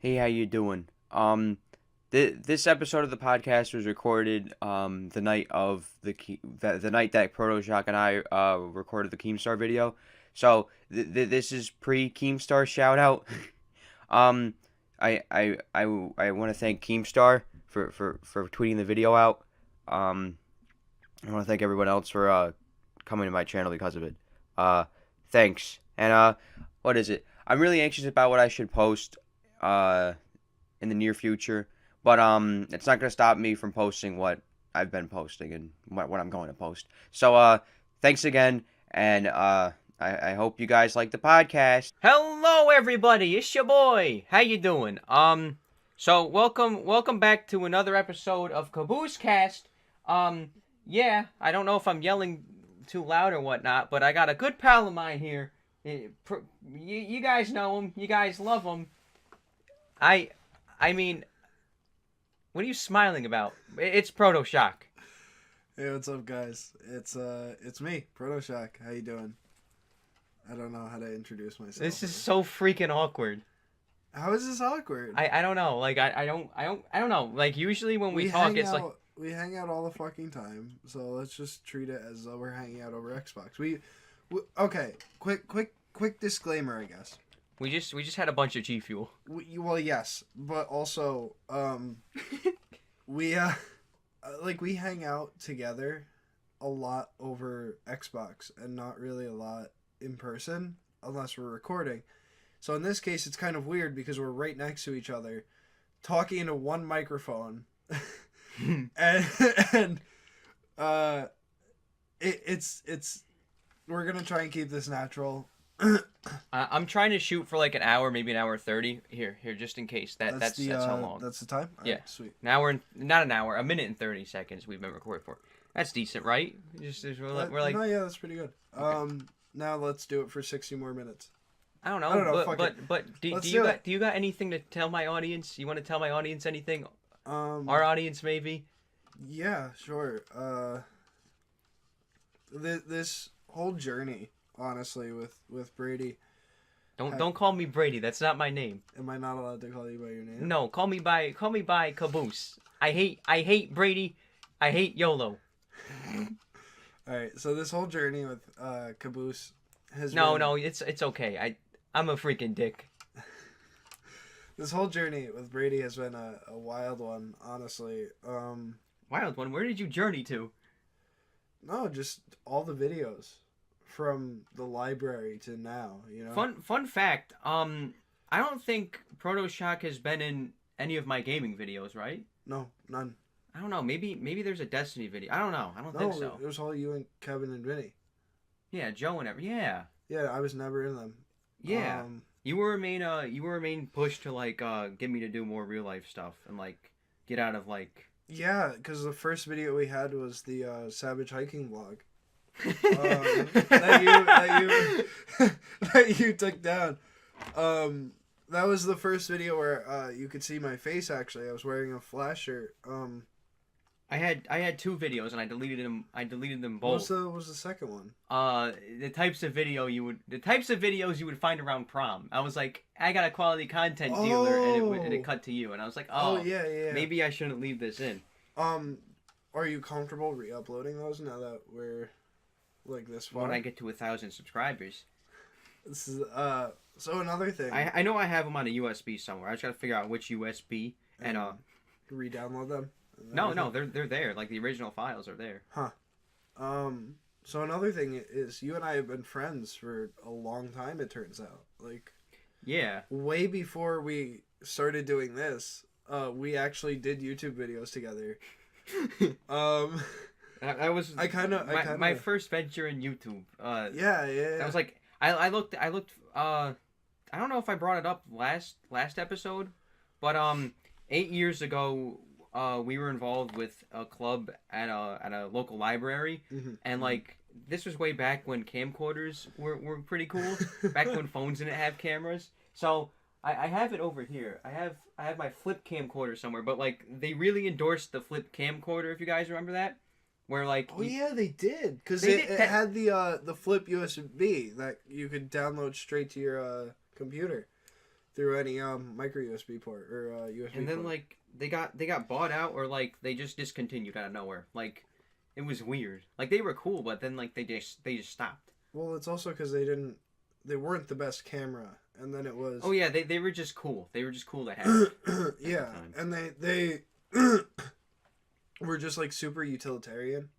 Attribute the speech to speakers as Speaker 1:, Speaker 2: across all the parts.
Speaker 1: Hey, how you doing? This episode of the podcast was recorded the night of the night that Proto Shock and I recorded the Keemstar video. So this is pre Keemstar shout out. um, I want to thank Keemstar for tweeting the video out. I want to thank everyone else for coming to my channel because of it. Thanks. And what is it? I'm really anxious about what I should post in the near future, but it's not gonna stop me from posting what I've been posting and what I'm going to post. So thanks again, and I hope you guys like the podcast.
Speaker 2: Hello, everybody. It's your boy. How you doing? So welcome back to another episode of KabooseKast. Yeah, I don't know if I'm yelling too loud or whatnot, but I got a good pal of mine here. You guys know him. You guys love him. I mean, what are you smiling about? It's Proto Shock.
Speaker 3: Hey, what's up, guys? It's me, Proto Shock. How you doing? I don't know how to introduce myself.
Speaker 2: This is so freaking awkward.
Speaker 3: How is this awkward?
Speaker 2: I don't know. Like I don't know. Like usually when we talk, it's like
Speaker 3: we hang out all the fucking time. So let's just treat it as though we're hanging out over Xbox. We okay. Quick disclaimer, I guess.
Speaker 2: we just had a bunch of G Fuel.
Speaker 3: Well, yes, but also we we hang out together a lot over Xbox and not really a lot in person unless we're recording. So in this case, it's kind of weird because we're right next to each other, talking into one microphone, and it's we're gonna try and keep this natural.
Speaker 2: I'm trying to shoot for like an hour, maybe an hour 30. Here, just in case. That's how long.
Speaker 3: That's the time. All
Speaker 2: yeah,
Speaker 3: right, sweet.
Speaker 2: An hour, not an hour, a minute and 30 seconds we've been recording for. That's decent, right? We're like,
Speaker 3: no, yeah, that's pretty good.
Speaker 2: Okay.
Speaker 3: Now let's do it for 60 more minutes.
Speaker 2: I don't know,
Speaker 3: fuck
Speaker 2: but do
Speaker 3: Let's
Speaker 2: you
Speaker 3: do
Speaker 2: got
Speaker 3: it.
Speaker 2: do you got anything to tell my audience? You want to tell my audience anything?
Speaker 3: Our
Speaker 2: audience maybe.
Speaker 3: Yeah, sure. This whole journey, honestly, with Brady.
Speaker 2: Don't call me Brady. That's not my name.
Speaker 3: Am I not allowed to call you by your name?
Speaker 2: No, call me by Kaboose. I hate Brady. I hate Yolo.
Speaker 3: All right. So this whole journey with Kaboose has
Speaker 2: No, it's okay. I'm a freaking dick.
Speaker 3: This whole journey with Brady has been a wild one, honestly.
Speaker 2: Wild one. Where did you journey to?
Speaker 3: No, just all the videos from the library to now, you know.
Speaker 2: Fun fact. I don't think Proto Shock has been in any of my gaming videos, right?
Speaker 3: No, none.
Speaker 2: I don't know. Maybe there's a Destiny video. I don't know. I don't think so.
Speaker 3: It was all you and Kevin and Vinny.
Speaker 2: Yeah, Joe and every. Yeah.
Speaker 3: Yeah, I was never in them.
Speaker 2: Yeah. You were a main push to like get me to do more real life stuff and like get out of like.
Speaker 3: Yeah, because the first video we had was the Savage Hiking vlog. That you took down. That was the first video where you could see my face. Actually, I was wearing a flash shirt.
Speaker 2: I had two videos and I deleted them both.
Speaker 3: What was the second one?
Speaker 2: The types of videos you would find around prom. I was like, I got a quality content dealer, and it cut to you, and I was like, oh
Speaker 3: yeah.
Speaker 2: Maybe I shouldn't leave this in.
Speaker 3: Are you comfortable re-uploading those now that we're like this far?
Speaker 2: When I get to 1,000 subscribers.
Speaker 3: This is so another thing.
Speaker 2: I know I have them on a USB somewhere. I just gotta figure out which USB and
Speaker 3: re-download them.
Speaker 2: No, they're there. Like the original files are there.
Speaker 3: Huh. So another thing is you and I have been friends for a long time. It turns out, like,
Speaker 2: yeah,
Speaker 3: way before we started doing this, we actually did YouTube videos together.
Speaker 2: That was my first venture in YouTube.
Speaker 3: Yeah.
Speaker 2: That was like I looked. I don't know if I brought it up last episode, but 8 years ago. We were involved with a club at a local library, and like this was way back when camcorders were pretty cool. Back when phones didn't have cameras. So I have it over here. I have my flip camcorder somewhere, but like they really endorsed the flip camcorder. If you guys remember that, where like
Speaker 3: yeah, they did because it had the flip USB that you could download straight to your computer. through any micro USB port or USB.
Speaker 2: And then
Speaker 3: port.
Speaker 2: like they got bought out, or like they just discontinued out of nowhere. Like it was weird. Like they were cool, but then like they just stopped.
Speaker 3: Well, it's also because they weren't the best camera, and then it was.
Speaker 2: Oh yeah, they were just cool. They were just cool to have.
Speaker 3: Yeah, and they were just like super utilitarian.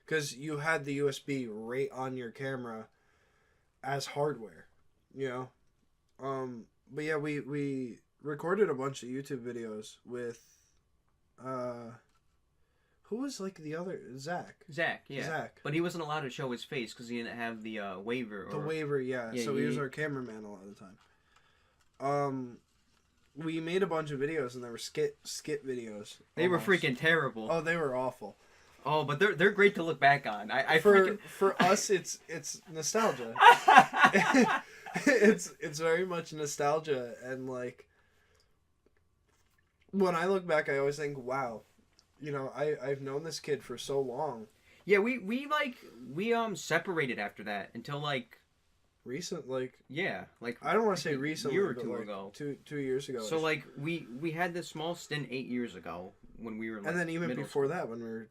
Speaker 3: Because you had the USB right on your camera as hardware, you know. But yeah, we recorded a bunch of YouTube videos with, who was like the other Zach,
Speaker 2: yeah.
Speaker 3: Zach.
Speaker 2: But he wasn't allowed to show his face because he didn't have the waiver.
Speaker 3: The waiver, yeah. So he was our cameraman a lot of the time. We made a bunch of videos, and they were skit videos.
Speaker 2: They were freaking terrible.
Speaker 3: Oh, they were awful.
Speaker 2: Oh, but they're great to look back on.
Speaker 3: For us, it's nostalgia. it's very much nostalgia, and like when I look back, I always think, wow, you know, I've known this kid for so long.
Speaker 2: Yeah, we separated after that until like
Speaker 3: recent, like
Speaker 2: yeah, like
Speaker 3: I don't want to say recently,
Speaker 2: year or
Speaker 3: but
Speaker 2: two
Speaker 3: like
Speaker 2: ago,
Speaker 3: 2 years ago.
Speaker 2: So like we had this small stint 8 years ago when we were like,
Speaker 3: and then even before
Speaker 2: school.
Speaker 3: that, when we were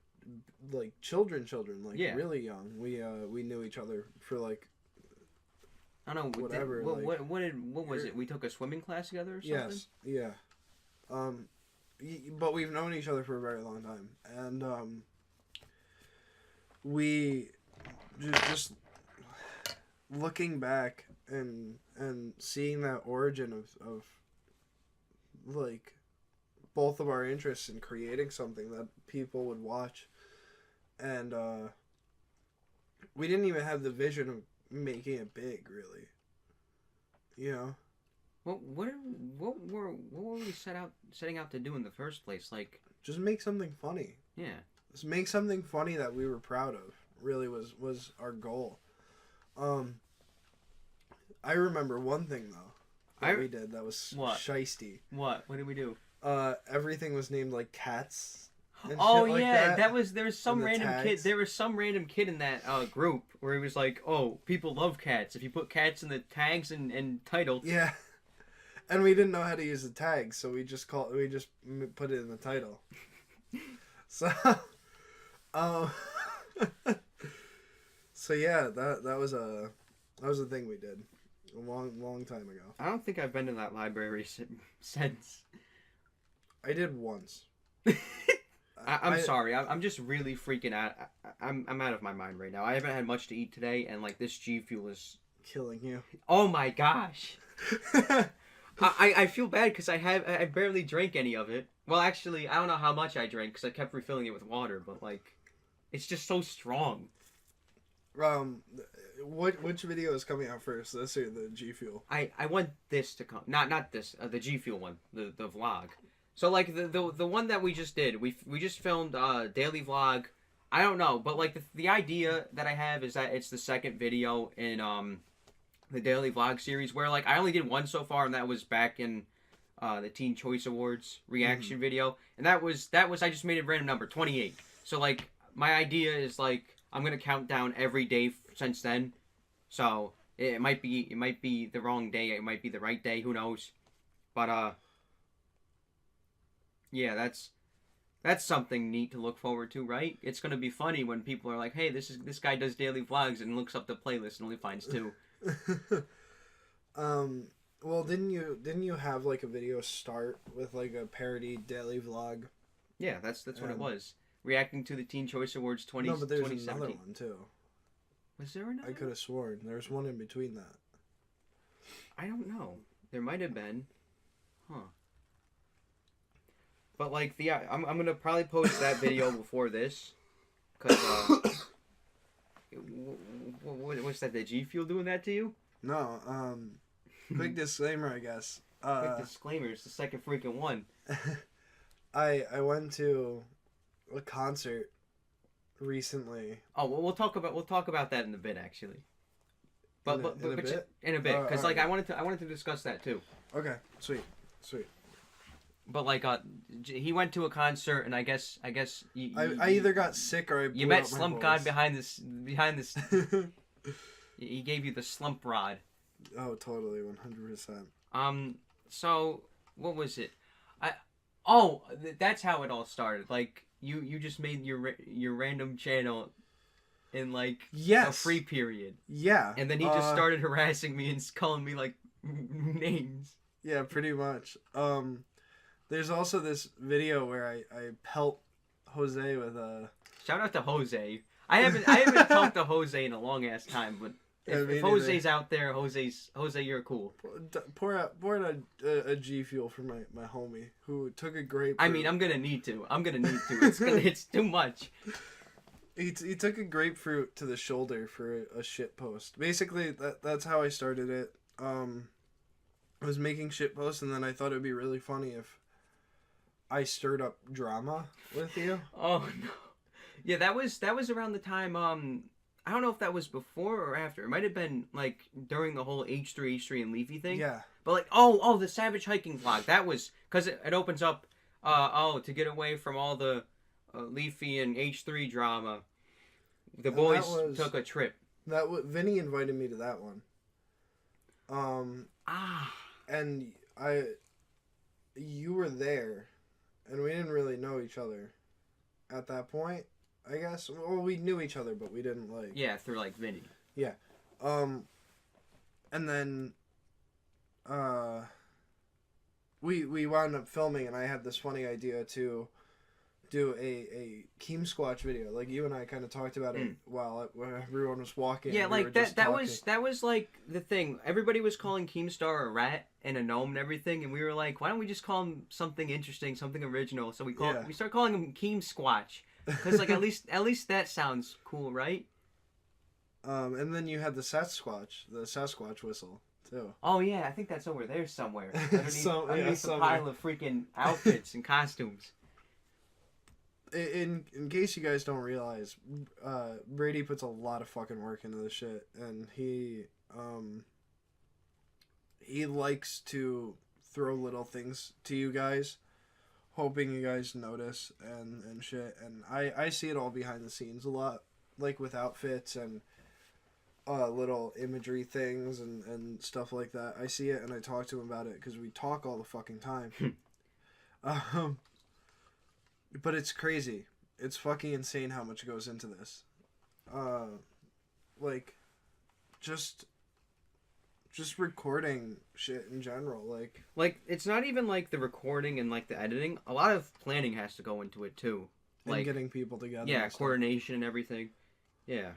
Speaker 3: like children, like
Speaker 2: yeah.
Speaker 3: really young, we knew each other for like.
Speaker 2: I don't know.
Speaker 3: Whatever.
Speaker 2: What was it? We took a swimming class together or something?
Speaker 3: Yes. Yeah. But we've known each other for a very long time, and we just looking back and seeing that origin of like both of our interests in creating something that people would watch, and we didn't even have the vision of making it big, really. You know.
Speaker 2: What were we setting out to do in the first place? Like
Speaker 3: just make something funny.
Speaker 2: Yeah.
Speaker 3: Just make something funny that we were proud of. Really was our goal. I remember one thing though that we did that was shiesty.
Speaker 2: What did we do?
Speaker 3: Everything was named like cats.
Speaker 2: Oh
Speaker 3: like
Speaker 2: yeah,
Speaker 3: that.
Speaker 2: There was some random kid. There was some random kid in that group where he was like, "Oh, people love cats. If you put cats in the tags and title."
Speaker 3: Yeah, and we didn't know how to use the tags, so we just put it in the title. So, so yeah, that was a thing we did a long time ago.
Speaker 2: I don't think I've been to that library since.
Speaker 3: I did once.
Speaker 2: I'm sorry. I'm just really freaking out. I'm out of my mind right now. I haven't had much to eat today, and like this G Fuel is
Speaker 3: killing you.
Speaker 2: Oh my gosh. I feel bad because I barely drank any of it. Well, actually, I don't know how much I drank because I kept refilling it with water, but like, it's just so strong.
Speaker 3: Which video is coming out first? This or the G Fuel?
Speaker 2: I want this to come. Not this. The G Fuel one. The vlog. So like the one that we just did, we just filmed daily vlog. I don't know, but like the idea that I have is that it's the second video in the daily vlog series where like I only did one so far, and that was back in the Teen Choice Awards reaction video, and that was I just made a random number 28. So like my idea is like I'm gonna count down every day since then. So it might be the wrong day, it might be the right day, who knows? But yeah, that's something neat to look forward to, right? It's gonna be funny when people are like, "Hey, this guy does daily vlogs," and looks up the playlist and only finds 2.
Speaker 3: Well, didn't you have like a video start with like a parody daily vlog?
Speaker 2: Yeah, that's what it was. Reacting to the Teen Choice Awards 2017.
Speaker 3: No, but there's another one too.
Speaker 2: Was there another?
Speaker 3: I could have sworn there's one in between that.
Speaker 2: I don't know. There might have been. Huh. But like I'm gonna probably post that video before this, cause what's that? The G Fuel doing that to you?
Speaker 3: No. Quick disclaimer, I guess.
Speaker 2: Quick disclaimer. It's the second freaking one.
Speaker 3: I went to a concert recently.
Speaker 2: Oh well, we'll talk about that in a bit actually. But in a bit, because like
Speaker 3: right.
Speaker 2: I wanted to discuss that too.
Speaker 3: Okay, sweet.
Speaker 2: But like he went to a concert, and I guess
Speaker 3: I either got sick or
Speaker 2: you met Slump God behind this. He gave you the slump rod.
Speaker 3: Oh, totally, 100%.
Speaker 2: So what was it? That's how it all started. Like you just made your random channel in like a
Speaker 3: Yes.
Speaker 2: free period,
Speaker 3: Yeah.
Speaker 2: and then he just started harassing me and calling me like names.
Speaker 3: Yeah, pretty much. There's also this video where I pelt Jose with a.
Speaker 2: Shout out to Jose. I haven't talked to Jose in a long ass time, but if Jose's out there, Jose, you're cool.
Speaker 3: Pour out a G Fuel for my homie who took a grapefruit.
Speaker 2: I mean, I'm gonna need to. It's too much.
Speaker 3: He took a grapefruit to the shoulder for a shit post. Basically, that's how I started it. I was making shit posts, and then I thought it'd be really funny if I stirred up drama with you.
Speaker 2: Oh no. Yeah, that was around the time. I don't know if that was before or after. It might have been like during the whole H3 and Leafy thing.
Speaker 3: Yeah.
Speaker 2: But like, the Savage Hiking vlog. That was because it opens up. To get away from all the Leafy and H3 drama, the boys took a trip.
Speaker 3: Vinny invited me to that one. And you were there, and we didn't really know each other at that point, I guess. Well, we knew each other, but we didn't like.
Speaker 2: Yeah, through like Vinny.
Speaker 3: Yeah, and then, we wound up filming, and I had this funny idea to do a Keem Squatch video. Like you and I kind of talked about it while everyone was walking.
Speaker 2: Yeah, like that was like the thing. Everybody was calling Keemstar a rat and a gnome and everything, and we were like, why don't we just call him something interesting, something original? So we start calling him Keem Squatch because like at least that sounds cool, right?
Speaker 3: And then you had the Sasquatch whistle too.
Speaker 2: Oh yeah, I think that's over there somewhere underneath the pile of freaking outfits and costumes.
Speaker 3: In case you guys don't realize, Brady puts a lot of fucking work into this shit, and he likes to throw little things to you guys, hoping you guys notice and shit. And I see it all behind the scenes a lot, like with outfits and little imagery things and stuff like that. I see it and I talk to him about it because we talk all the fucking time. But it's crazy. It's fucking insane how much goes into this. Like, just recording shit in general. Like
Speaker 2: it's not even like the recording and like the editing. A lot of planning has to go into it too. Like
Speaker 3: and getting people together.
Speaker 2: Yeah, coordination and everything. Yeah.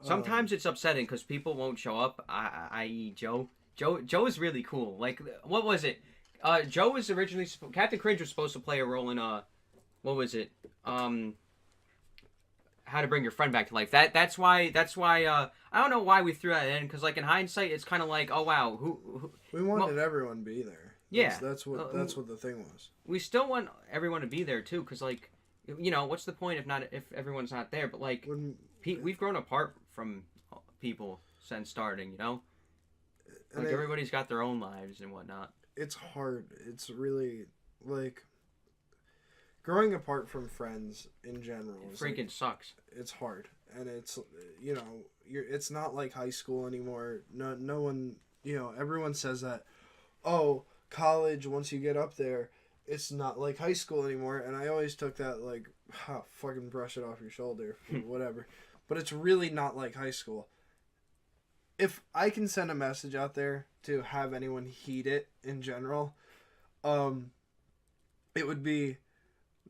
Speaker 2: Sometimes it's upsetting because people won't show up. I.e. Joe. Joe is really cool. Like, what was it? Joe was originally Captain Cringe was supposed to play a role in what was it? How to Bring Your Friend Back to Life. That's why I don't know why we threw that in because like in hindsight it's kind of like oh wow who
Speaker 3: we wanted everyone to be there.
Speaker 2: Yeah,
Speaker 3: that's what the thing was.
Speaker 2: We still want everyone to be there too because like you know what's the point if everyone's not there? But like we've grown apart from people since starting. You know, like everybody's got their own lives and whatnot.
Speaker 3: It's hard. It's really like growing apart from friends in general.
Speaker 2: It freaking sucks.
Speaker 3: It's hard, and it's it's not like high school anymore. No one, everyone says that. Oh, college. Once you get up there, it's not like high school anymore. And I always took that like, fucking brush it off your shoulder, whatever. But it's really not like high school. If I can send a message out there to have anyone heed it in general, it would be,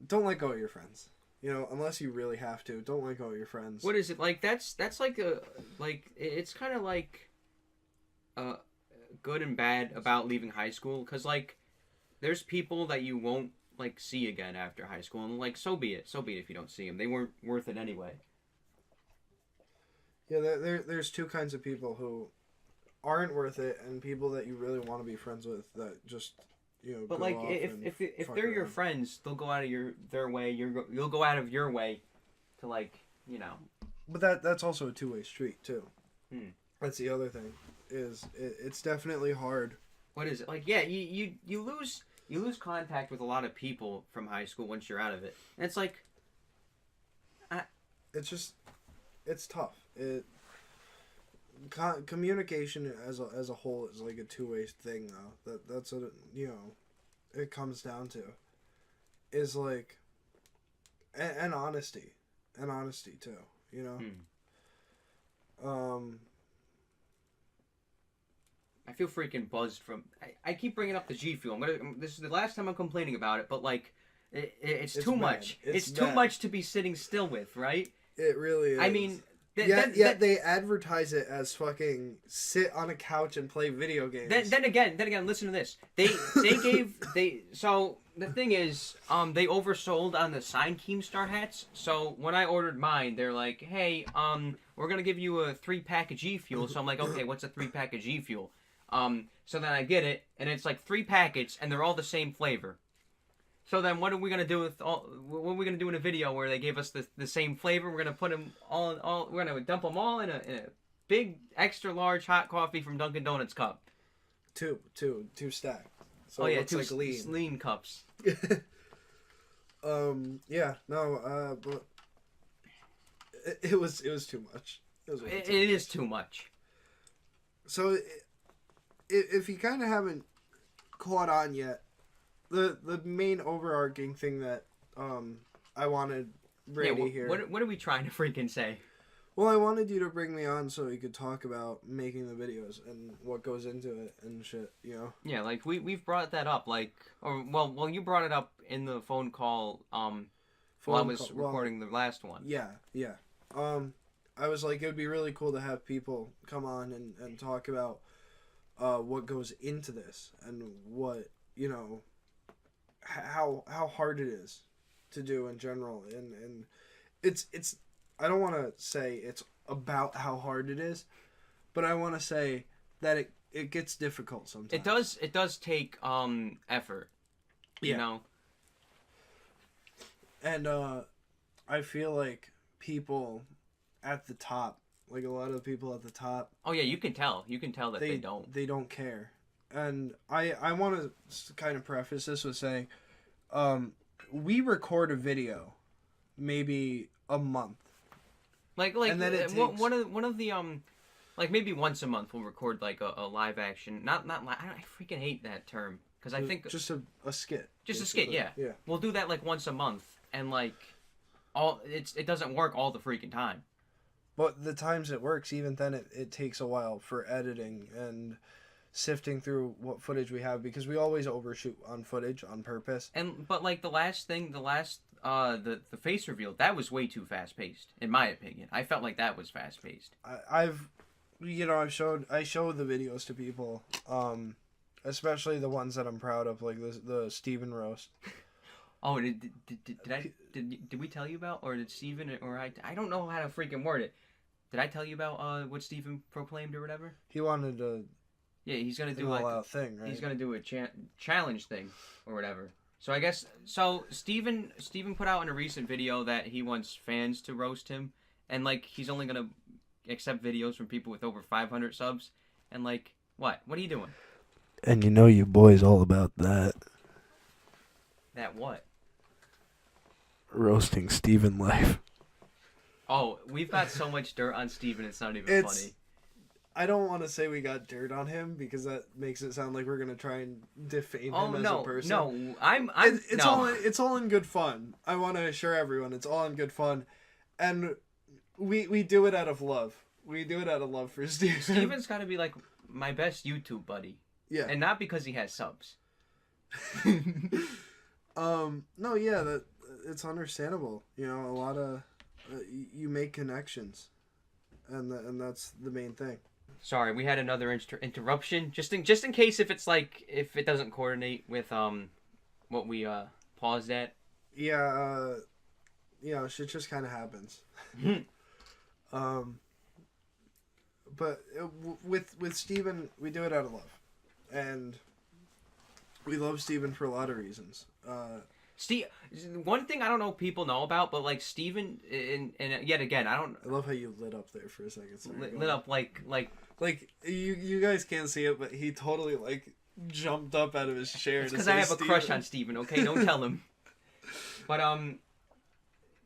Speaker 3: don't let go of your friends. Unless you really have to, don't let go of your friends.
Speaker 2: What is it like? That's like it's kind of like, good and bad about leaving high school because like, there's people that you won't like see again after high school, and like so be it if you don't see them. They weren't worth it anyway.
Speaker 3: Yeah, there's two kinds of people who aren't worth it, and people that you really want to be friends with that just
Speaker 2: But
Speaker 3: go
Speaker 2: like
Speaker 3: off
Speaker 2: if they're your friends, they'll go out of their way. You'll go out of your way to like
Speaker 3: But that's also a two-way street too.
Speaker 2: That's
Speaker 3: the other thing. It's definitely hard.
Speaker 2: What is it like? Yeah, you lose contact with a lot of people from high school once you're out of it, and it's like.
Speaker 3: It's tough. communication as a whole is like a two-way thing though. That's what it comes down to, is like, and honesty too,
Speaker 2: I feel freaking buzzed from. I keep bringing up the G Fuel. This is the last time I'm complaining about it, but like, it's too
Speaker 3: bad.
Speaker 2: much. It's too
Speaker 3: bad.
Speaker 2: much to be sitting still with, right?
Speaker 3: It really is.
Speaker 2: I mean,
Speaker 3: they advertise it as fucking sit on a couch and play video games.
Speaker 2: Then again, listen to this. So the thing is, they oversold on the signed Keemstar hats. So when I ordered mine, they're like, hey, we're gonna give you a 3-pack of G Fuel. So I'm like, okay, what's a 3-pack of G Fuel? So then I get it, and it's like 3 packets, and they're all the same flavor. So then, what are we gonna do with what are we gonna do in a video where they gave us the same flavor? We're gonna put them all. We're gonna dump them all in a big extra large hot coffee from Dunkin' Donuts cup.
Speaker 3: Two stack. So
Speaker 2: oh yeah,
Speaker 3: it looks like
Speaker 2: lean cups.
Speaker 3: Yeah, no, but it was too much.
Speaker 2: It is too much.
Speaker 3: So, if you kind of haven't caught on yet, the main overarching thing that I wanted Brady here.
Speaker 2: What are we trying to freaking say?
Speaker 3: Well, I wanted you to bring me on so we could talk about making the videos and what goes into it and shit,
Speaker 2: Yeah, like we've brought that up, like, or well, you brought it up in the phone call while I was recording the last one.
Speaker 3: Yeah. I was like, it would be really cool to have people come on and talk about what goes into this and what, how hard it is to do in general, and it's I don't want to say it's about how hard it is, but I want to say that it gets difficult sometimes.
Speaker 2: It does take effort, you know.
Speaker 3: And I feel like people at the top, like a lot of people at the top.
Speaker 2: Oh yeah, you can tell that they don't.
Speaker 3: They don't care. And I want to kind of preface this with saying, we record a video freaking a month.
Speaker 2: Like and then it takes... one of the like maybe once a month we'll record like a live action. Not I freaking hate that term because I think
Speaker 3: just a skit.
Speaker 2: Just a skit, yeah.
Speaker 3: Yeah.
Speaker 2: We'll do that like once a month, and like it doesn't work all the freaking time.
Speaker 3: But the times it works, even then it takes a while for editing and sifting through what footage we have, because we always overshoot on footage on purpose.
Speaker 2: But like the face reveal, that was way too fast paced, in my opinion. I felt like that was fast paced.
Speaker 3: I show the videos to people, especially the ones that I'm proud of, like the Steven roast.
Speaker 2: Oh, did we tell you about, or did Steven, or I don't know how to freaking word it. Did I tell you about what Steven proclaimed or whatever?
Speaker 3: He wanted to.
Speaker 2: Yeah, he's gonna do
Speaker 3: like all-out thing, right?
Speaker 2: He's gonna do a challenge thing or whatever. So I guess Steven put out in a recent video that he wants fans to roast him, and like he's only gonna accept videos from people with over 500 subs, and like what are you doing?
Speaker 3: And you boys all about that.
Speaker 2: That what?
Speaker 3: Roasting Steven life.
Speaker 2: Oh, we've got so much dirt on Steven, it's not even funny.
Speaker 3: I don't want to say we got dirt on him because that makes it sound like we're gonna try and defame him as a person.
Speaker 2: No,
Speaker 3: it's all in good fun. I want to assure everyone it's all in good fun, and we do it out of love. We do it out of love for Steven.
Speaker 2: Steven's got to be like my best YouTube buddy.
Speaker 3: Yeah,
Speaker 2: and not because he has subs.
Speaker 3: No, yeah, that it's understandable. A lot of you make connections, and that's the main thing.
Speaker 2: Sorry, we had another interruption. Just in case if it doesn't coordinate with what we paused at.
Speaker 3: Yeah, shit just kind of happens. But with Steven, we do it out of love, and we love Steven for a lot of reasons.
Speaker 2: One thing I don't know people know about, but like Steven, and yet again, I
Speaker 3: love how you lit up there for a second. Sorry,
Speaker 2: lit up like
Speaker 3: you guys can't see it, but he totally like jumped up out of his chair.
Speaker 2: It's because I have a crush on Steven. Okay, don't tell him. But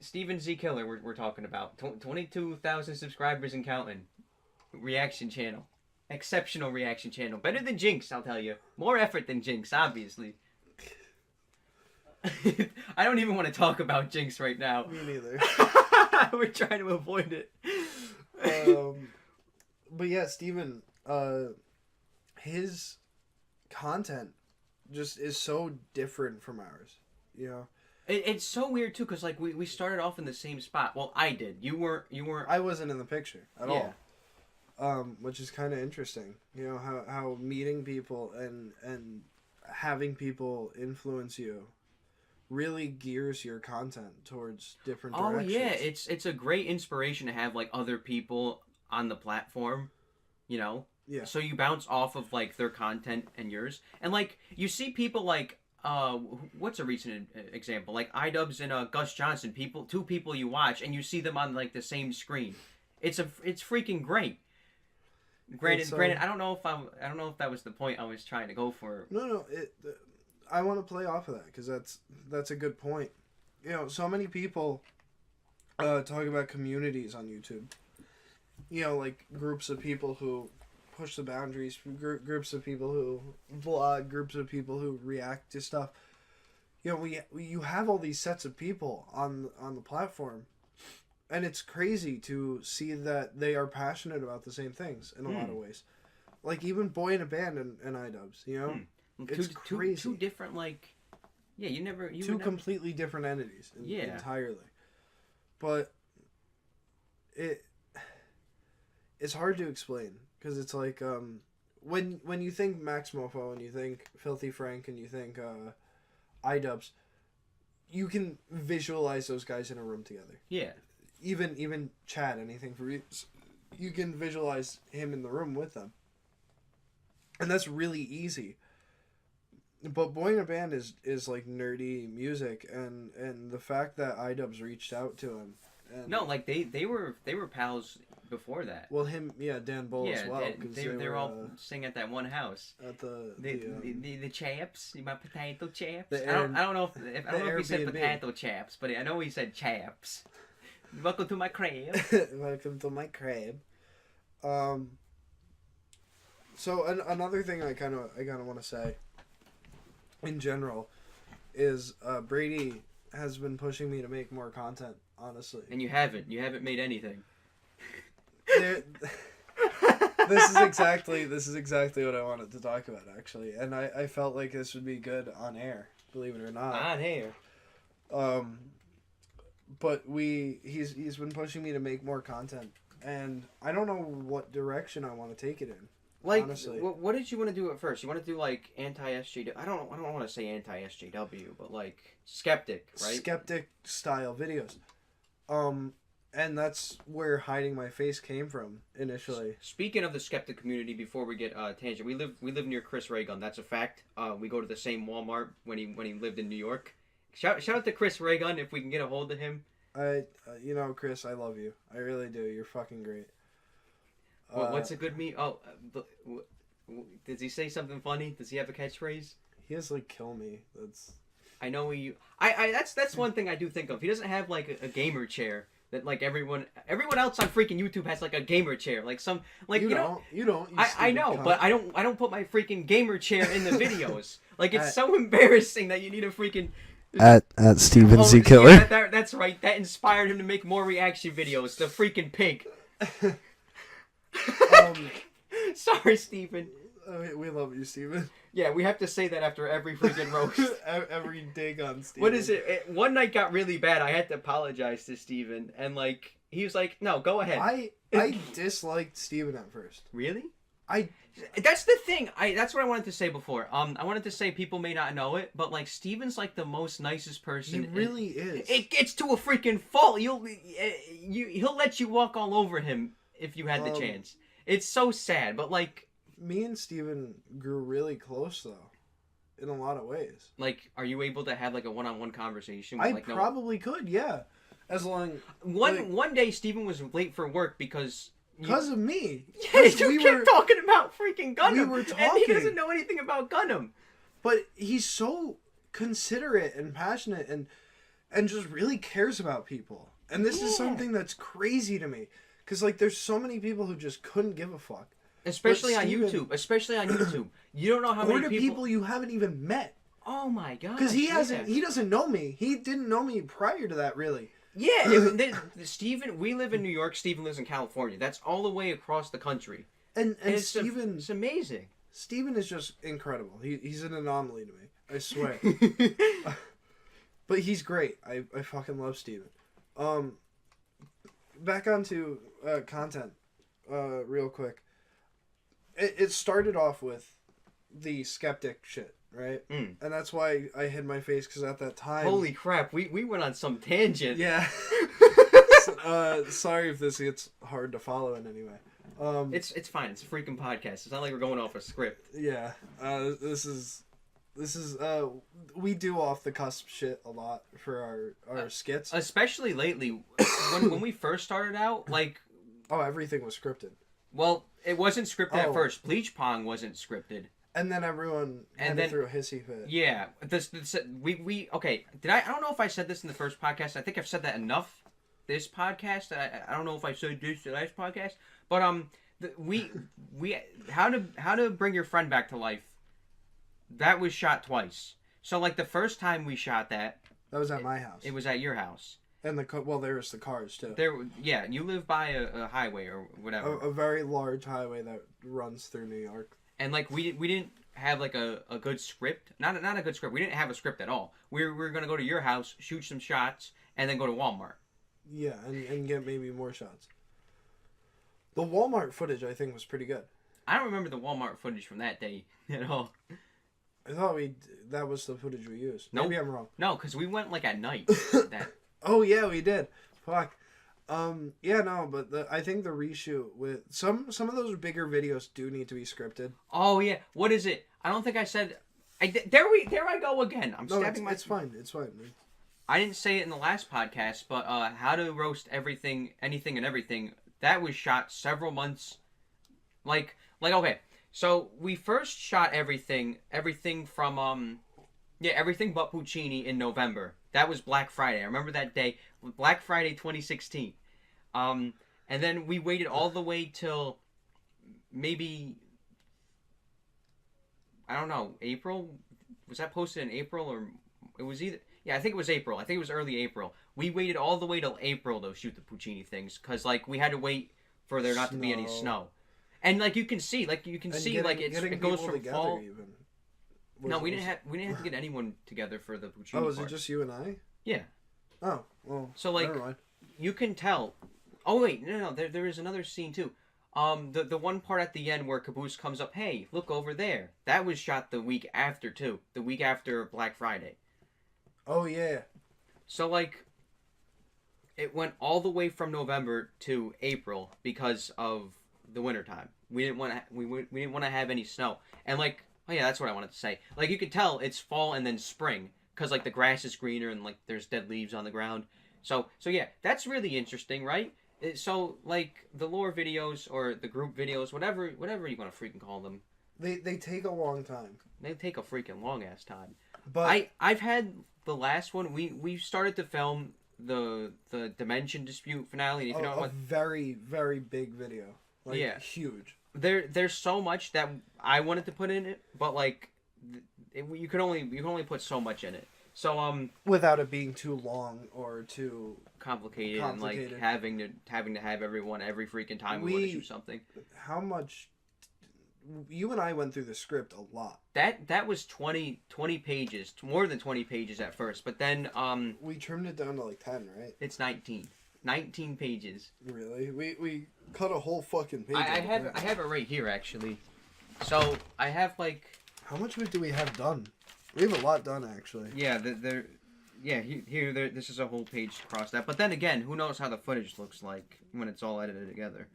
Speaker 2: Steven Z Killer, we're talking about 22,000 subscribers and counting. reaction channel. Exceptional reaction channel. Better than Jinx, I'll tell you. More effort than Jinx, obviously. I don't even want to talk about Jinx right now.
Speaker 3: Me neither.
Speaker 2: We're trying to avoid it.
Speaker 3: But yeah, Steven, his content just is so different from ours, you know?
Speaker 2: It's so weird, too, because, like, we started off in the same spot. Well, I did. You weren't...
Speaker 3: I wasn't in the picture at all. Which is kind of interesting, you know, how meeting people and having people influence you really gears your content towards different directions.
Speaker 2: Oh, yeah, it's a great inspiration to have, like, other people on the platform, you know?
Speaker 3: Yeah.
Speaker 2: So you bounce off of, like, their content and yours. And, like, you see people like... what's a recent example? Like iDubbbz and Gus Johnson, two people you watch and you see them on like the same screen. It's freaking great. Granted, I don't know if that was the point I was trying to go for.
Speaker 3: No, I want to play off of that because that's a good point. You know, so many people talk about communities on YouTube. You know, like groups of people who push the boundaries, groups of people who vlog, groups of people who react to stuff. You know, you have all these sets of people on the platform, and it's crazy to see that they are passionate about the same things in a lot of ways. Like even Boy in a Band and iDubbbz, you know, it's crazy.
Speaker 2: Two different like, yeah, two
Speaker 3: completely different entities, entirely. But it's hard to explain. Because it's like, when you think Max Mofo and you think Filthy Frank and you think iDubbbz, you can visualize those guys in a room together.
Speaker 2: Yeah.
Speaker 3: Even Chad, anything for you can visualize him in the room with them. And that's really easy. But Boy in a Band is like nerdy music, and the fact that iDubbbz reached out to him.
Speaker 2: No, like they were pals before that.
Speaker 3: Well, Dan Bull as well.
Speaker 2: They were all singing at that one house.
Speaker 3: At
Speaker 2: the chaps, my potato chaps.
Speaker 3: I
Speaker 2: don't know if he said potato chaps, but I know he said chaps. Welcome to my crib.
Speaker 3: Welcome to my crib. So another thing I kind of want to say, in general, is Brady has been pushing me to make more content. Honestly.
Speaker 2: And you haven't made anything.
Speaker 3: This is exactly what I wanted to talk about, actually, and I felt like this would be good on air, believe it or not.
Speaker 2: On air.
Speaker 3: But he's been pushing me to make more content, and I don't know what direction I want to take it in.
Speaker 2: Like,
Speaker 3: honestly,
Speaker 2: what did you want to do at first? You want to do like anti-SJW? I don't want to say anti-SJW, but like skeptic, right?
Speaker 3: Skeptic style videos. And that's where Hiding My Face came from initially.
Speaker 2: Speaking of the skeptic community, before we get tangent, we live near Chris Ray Gun. That's a fact. We go to the same Walmart when he lived in New York. Shout out to Chris Ray Gun if we can get a hold of him.
Speaker 3: Chris, I love you. I really do. You're fucking great.
Speaker 2: What's a good meme? Oh, does he say something funny? Does he have a catchphrase?
Speaker 3: He has like "kill me." That's.
Speaker 2: I know that's one thing I do think of. He doesn't have like a gamer chair that like everyone else on freaking YouTube has like a gamer chair. Like some like you don't. I know,
Speaker 3: cunt.
Speaker 2: but I don't put my freaking gamer chair in the videos. Like it's so embarrassing that you need a freaking
Speaker 3: at Steven Z Killer.
Speaker 2: Yeah, that's right. That inspired him to make more reaction videos. The freaking pig. Sorry, Steven.
Speaker 3: We love you, Steven.
Speaker 2: Yeah, we have to say that after every freaking roast.
Speaker 3: Every dig on Steven.
Speaker 2: What is it? One night got really bad. I had to apologize to Steven. And, like, he was like, no, go ahead.
Speaker 3: I disliked Steven at first.
Speaker 2: Really?
Speaker 3: I
Speaker 2: That's the thing. That's what I wanted to say before. I wanted to say people may not know it, but like Steven's like the most nicest person.
Speaker 3: He really is.
Speaker 2: It gets to a freaking fault. He'll let you walk all over him if you had the chance. It's so sad, but like
Speaker 3: me and Steven grew really close though, in a lot of ways.
Speaker 2: Like, are you able to have like a one-on-one conversation?
Speaker 3: With, probably could, yeah. As long
Speaker 2: one day Steven was late for work because
Speaker 3: of me.
Speaker 2: Yes, you kept talking about freaking Gundam.
Speaker 3: We were talking.
Speaker 2: And he doesn't know anything about Gundam.
Speaker 3: But he's so considerate and passionate and just really cares about people. And this is something that's crazy to me. Because, like, there's so many people who just couldn't give a fuck.
Speaker 2: Especially on
Speaker 3: Steven-
Speaker 2: YouTube. Especially on YouTube. You don't know how
Speaker 3: Or
Speaker 2: many
Speaker 3: to people you haven't even met.
Speaker 2: Oh my god.
Speaker 3: Because he doesn't know me. He didn't know me prior to that, really.
Speaker 2: Yeah, Steven, we live in New York. Steven lives in California. That's all the way across the country.
Speaker 3: And
Speaker 2: it's
Speaker 3: Steven...
Speaker 2: It's amazing.
Speaker 3: Steven is just incredible. He's an anomaly to me. I swear. But he's great. I fucking love Steven. Back onto content real quick. It started off with the skeptic shit, right? And that's why I hid my face, because at that time...
Speaker 2: Holy crap, we went on some tangent.
Speaker 3: Yeah. Sorry if this gets hard to follow in any way.
Speaker 2: It's fine. It's a freaking podcast. It's not like we're going off a script.
Speaker 3: Yeah. This is we do off the cusp shit a lot for our skits.
Speaker 2: Especially lately, when we first started out, like...
Speaker 3: Oh, everything was scripted.
Speaker 2: Well, it wasn't scripted at first. Bleach Pong wasn't scripted.
Speaker 3: And then everyone threw a hissy fit.
Speaker 2: Yeah. We okay. I don't know if I said this in the first podcast. I think I've said that enough this podcast. I don't know if I said this the last podcast. But how to bring your friend back to life. That was shot twice. So like the first time we shot that
Speaker 3: was at my house.
Speaker 2: It was at your house.
Speaker 3: And there was the cars too.
Speaker 2: Yeah, you live by a highway or whatever.
Speaker 3: A very large highway that runs through New York.
Speaker 2: And like we didn't have like a good script. Not a good script. We didn't have a script at all. We were gonna go to your house, shoot some shots, and then go to Walmart.
Speaker 3: Yeah, and get maybe more shots. The Walmart footage, I think, was pretty good.
Speaker 2: I don't remember the Walmart footage from that day at all.
Speaker 3: I thought that was the footage we used.
Speaker 2: Nope.
Speaker 3: Maybe I'm wrong.
Speaker 2: No, because we went like at night.
Speaker 3: Oh yeah, we did. Fuck. Yeah, no, but I think the reshoot with some of those bigger videos do need to be scripted.
Speaker 2: Oh yeah, what is it? I don't think I said. There I go again.
Speaker 3: It's fine. It's fine.
Speaker 2: I didn't say it in the last podcast, but how to roast anything and everything. That was shot several months. Like okay. So we first shot everything from everything but Puccini in November. That was Black Friday. I remember that day, Black Friday 2016. And then we waited all the way till maybe, I don't know, April? Was that posted in April or it was either... Yeah, I think it was April. I think it was early April. We waited all the way till April to shoot the Puccini things because like we had to wait for there not to be any snow. And like you can see, it goes from fall.
Speaker 3: Even.
Speaker 2: No, we didn't have to get anyone together for the Puccini.
Speaker 3: Oh, was it just you and I?
Speaker 2: Yeah.
Speaker 3: Oh, well.
Speaker 2: So like, you can tell. Oh wait, no. There is another scene too. The one part at the end where Kaboose comes up. Hey, look over there. That was shot the week after too. The week after Black Friday.
Speaker 3: Oh yeah.
Speaker 2: So like, it went all the way from November to April because of the wintertime. We didn't want to have any snow. And like, oh yeah, that's what I wanted to say. Like you could tell it's fall and then spring because like the grass is greener and like there's dead leaves on the ground. So yeah, that's really interesting, right? So like the lore videos or the group videos, whatever you want to freaking call them.
Speaker 3: They take a long time.
Speaker 2: They take a freaking long ass time.
Speaker 3: But
Speaker 2: I've had the last one. We started to film the Dimension Dispute finale. If you know
Speaker 3: a very, very big video. Like,
Speaker 2: yeah,
Speaker 3: huge.
Speaker 2: There's so much that I wanted to put in it, but like you can only put so much in it. So
Speaker 3: without it being too long or too
Speaker 2: complicated. And like having to have everyone every freaking time we want to shoot something.
Speaker 3: How much? You and I went through the script a lot.
Speaker 2: That was 20 pages, more than 20 pages at first, but then
Speaker 3: we trimmed it down to like 10, right?
Speaker 2: It's 19 pages.
Speaker 3: Really? We cut a whole fucking page.
Speaker 2: I have it right here actually. So I have like.
Speaker 3: How much of it do we have done? We have a lot done actually.
Speaker 2: Yeah, here this is a whole page across that. But then again, who knows how the footage looks like when it's all edited together.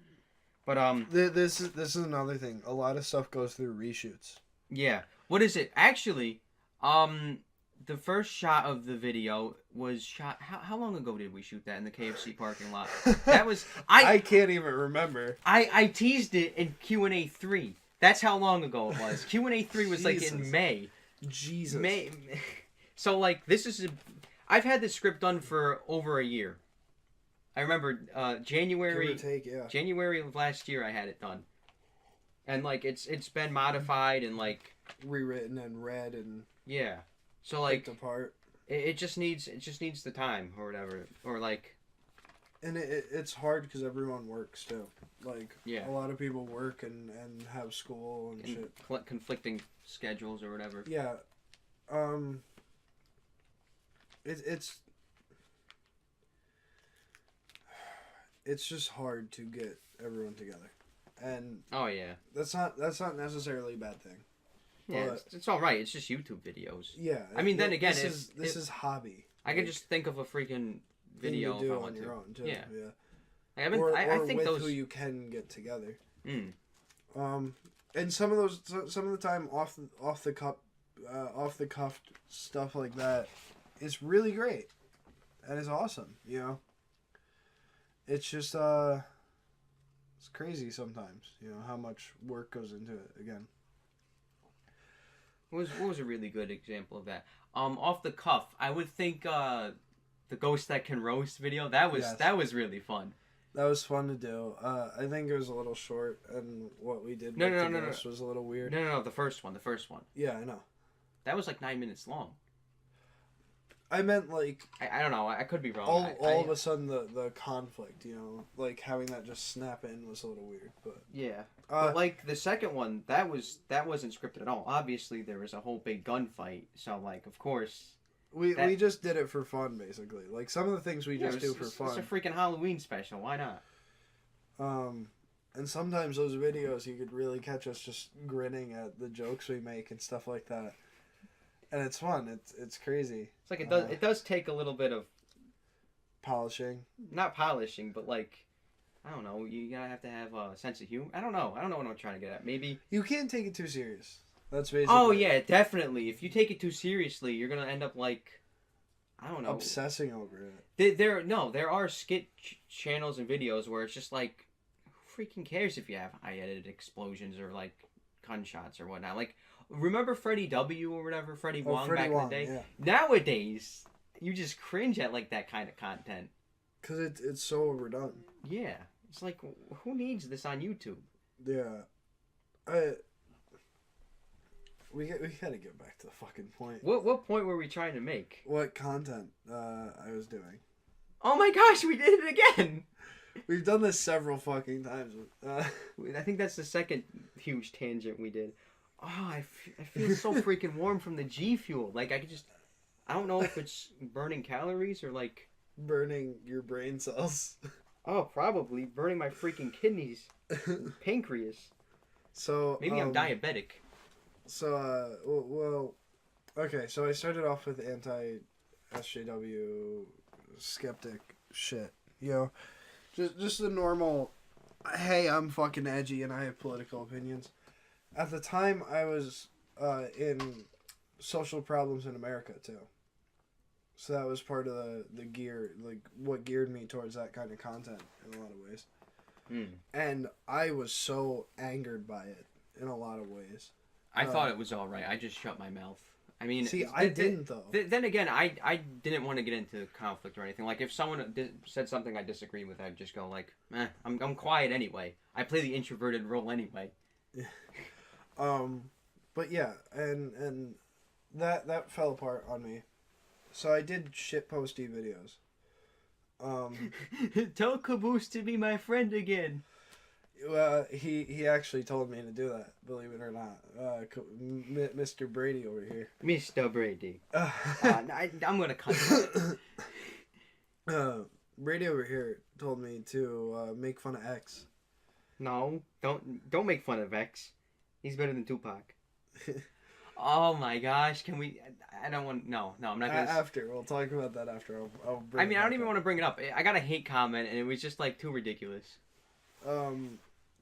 Speaker 2: But
Speaker 3: this is another thing. A lot of stuff goes through reshoots.
Speaker 2: Yeah. What is it? Actually, the first shot of the video was shot. How long ago did we shoot that in the KFC parking lot? That was
Speaker 3: I can't even remember.
Speaker 2: I teased it in Q&A 3. That's how long ago it was. Q&A 3 was like in May.
Speaker 3: Jesus.
Speaker 2: May. So like this is I've had this script done for over a year. I remember
Speaker 3: Give or
Speaker 2: January
Speaker 3: take, yeah.
Speaker 2: January of last year I had it done, and like it's been modified and like
Speaker 3: Rewritten and read and
Speaker 2: yeah, so like
Speaker 3: picked apart.
Speaker 2: it just needs the time or whatever or like
Speaker 3: And it's hard because everyone works too. Like
Speaker 2: yeah,
Speaker 3: a lot of people work and have school and shit.
Speaker 2: conflicting schedules or whatever.
Speaker 3: Yeah, it's just hard to get everyone together, and
Speaker 2: Oh yeah,
Speaker 3: that's not necessarily a bad thing.
Speaker 2: yeah,
Speaker 3: But-
Speaker 2: it's all right. It's just YouTube videos.
Speaker 3: Yeah,
Speaker 2: I mean, then again,
Speaker 3: this is hobby.
Speaker 2: I can just think of a freaking video
Speaker 3: thing you do
Speaker 2: if I
Speaker 3: on
Speaker 2: want
Speaker 3: your
Speaker 2: to.
Speaker 3: own too.
Speaker 2: Yeah.
Speaker 3: Yeah.
Speaker 2: I think
Speaker 3: with
Speaker 2: those.
Speaker 3: who you can get together.
Speaker 2: Mm.
Speaker 3: And some of the time off the cuff stuff like that is really great, and is awesome. You know. It's just it's crazy sometimes. You know how much work goes into it. Again.
Speaker 2: What was a really good example of that? Off the cuff, I would think the Ghost That Can Roast video. That was really fun.
Speaker 3: That was fun to do. I think it was a little short, and what we did
Speaker 2: No,
Speaker 3: with
Speaker 2: no,
Speaker 3: the
Speaker 2: no, no,
Speaker 3: ghost was a little weird.
Speaker 2: No, the first one.
Speaker 3: Yeah, I know.
Speaker 2: That was like 9 minutes long.
Speaker 3: I meant like
Speaker 2: I don't know. I could be wrong.
Speaker 3: all of a sudden the conflict, you know, like having that just snap in was a little weird. But
Speaker 2: yeah. But like the second one, that wasn't scripted at all. Obviously, there was a whole big gunfight. So like, of course,
Speaker 3: we just did it for fun, basically. Like some of the things we just do for fun.
Speaker 2: It's a freaking Halloween special. Why not?
Speaker 3: And sometimes those videos you could really catch us just grinning at the jokes we make and stuff like that. And it's fun. It's crazy.
Speaker 2: It's like it does take a little bit of
Speaker 3: polishing.
Speaker 2: Not polishing, but like I don't know. You gotta have to have a sense of humor. I don't know what I'm trying to get at. Maybe
Speaker 3: you can't take it too serious. That's basically.
Speaker 2: Oh yeah, definitely. If you take it too seriously, you're gonna end up like I don't know,
Speaker 3: obsessing over it.
Speaker 2: There are skit channels and videos where it's just like, who freaking cares if you have high edited explosions or like gunshots or whatnot? Like, remember Freddie W or whatever, Freddie Wong back in the day?
Speaker 3: Yeah.
Speaker 2: Nowadays, you just cringe at like that kind of content.
Speaker 3: Cause it's so overdone.
Speaker 2: Yeah, it's like who needs this on YouTube?
Speaker 3: Yeah, we gotta get back to the fucking point.
Speaker 2: What point were we trying to make?
Speaker 3: What content I was doing?
Speaker 2: Oh my gosh, we did it again!
Speaker 3: We've done this several fucking times.
Speaker 2: I think that's the second huge tangent we did. Oh, I feel so freaking warm from the G Fuel. Like I don't know if it's burning calories or like
Speaker 3: burning your brain cells.
Speaker 2: Oh, probably burning my freaking kidneys, pancreas.
Speaker 3: So
Speaker 2: maybe I'm diabetic.
Speaker 3: So well, okay. So I started off with anti-SJW skeptic shit. You know, just the normal. Hey, I'm fucking edgy and I have political opinions. At the time, I was in social problems in America too. So that was part of the gear, like what geared me towards that kind of content in a lot of ways. And I was so angered by it in a lot of ways.
Speaker 2: I thought it was all right. I just shut my mouth. I mean,
Speaker 3: see, I didn't though.
Speaker 2: Then again, I didn't want to get into conflict or anything. Like if someone said something I disagreed with, I'd just go like, I'm quiet anyway. I play the introverted role anyway.
Speaker 3: But yeah, and that fell apart on me. So I did shitposty videos.
Speaker 2: Tell Kaboose to be my friend again.
Speaker 3: He actually told me to do that, believe it or not. Mr. Brady over here.
Speaker 2: Mr. Brady. I'm gonna cut that.
Speaker 3: Brady over here told me to make fun of X.
Speaker 2: No, don't make fun of X. He's better than Tupac. Oh my gosh, can we? I don't want. No, I'm not gonna.
Speaker 3: After we'll talk about that after. I'll bring
Speaker 2: I mean, I don't even want to bring it up. I got a hate comment, and it was just like too ridiculous.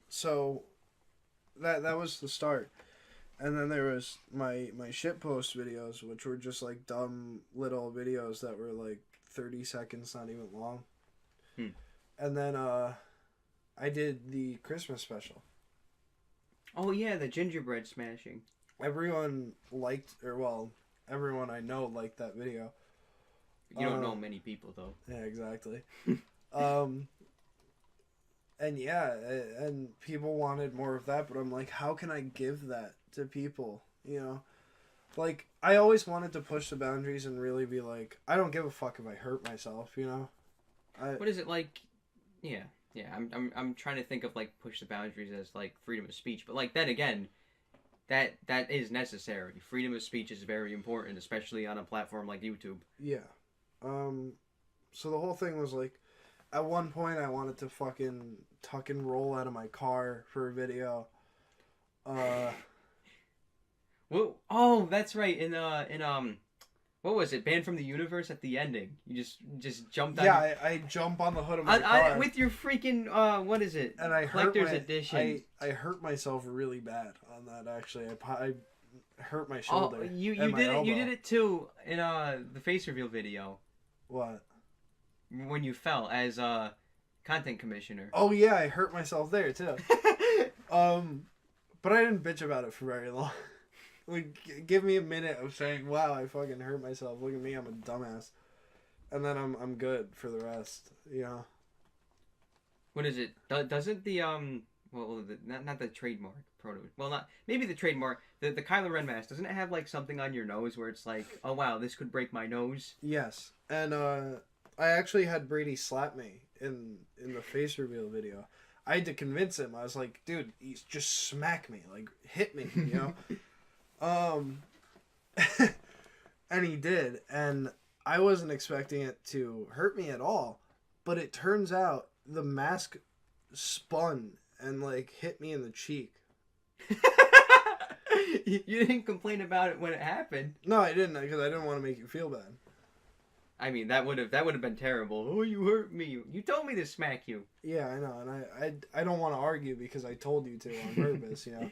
Speaker 3: So that was the start, and then there was my shitpost videos, which were just like dumb little videos that were like 30 seconds, not even long. And then I did the Christmas special.
Speaker 2: Oh yeah, the gingerbread smashing.
Speaker 3: Everyone liked, everyone I know liked that video.
Speaker 2: You don't know many people though.
Speaker 3: Yeah, exactly. Um, and yeah, and people wanted more of that, but I'm like, how can I give that to people? You know, like I always wanted to push the boundaries and really be like, I don't give a fuck if I hurt myself. You know,
Speaker 2: What is it like? Yeah, yeah. I'm trying to think of like push the boundaries as like freedom of speech, but like then again, that is necessary. Freedom of speech is very important, especially on a platform like YouTube.
Speaker 3: yeah. So the whole thing was like, at one point I wanted to fucking tuck and roll out of my car for a video.
Speaker 2: Well, oh, that's right. In what was it? Banned from the Universe at the ending. You just jumped on.
Speaker 3: Yeah, I jump on the hood of my car
Speaker 2: with your freaking what is it?
Speaker 3: and I
Speaker 2: Collector's edition.
Speaker 3: I hurt myself really bad on that. Actually, I hurt my shoulder.
Speaker 2: Oh, you
Speaker 3: and my
Speaker 2: did it.
Speaker 3: elbow.
Speaker 2: You did it too in the face reveal video
Speaker 3: What?
Speaker 2: when you fell as content commissioner.
Speaker 3: Oh yeah, I hurt myself there too. But I didn't bitch about it for very long. Like, give me a minute of saying, "Wow, I fucking hurt myself. Look at me, I'm a dumbass," and then I'm good for the rest. You know.
Speaker 2: What is it? Doesn't the not the trademark proto. Well, not maybe the trademark. The Kylo Ren mask, doesn't it have like something on your nose where it's like, oh wow, this could break my nose?
Speaker 3: Yes, and I actually had Brady slap me in the face reveal video. I had to convince him. I was like, dude, just smack me, like hit me, you know. And he did, and I wasn't expecting it to hurt me at all, but it turns out the mask spun and like hit me in the cheek.
Speaker 2: You didn't complain about it when it happened.
Speaker 3: No, I didn't, because I didn't want to make you feel bad.
Speaker 2: I mean, that would have been terrible. Oh, you hurt me. You told me to smack you.
Speaker 3: Yeah, I know, and I don't want to argue because I told you to on purpose, you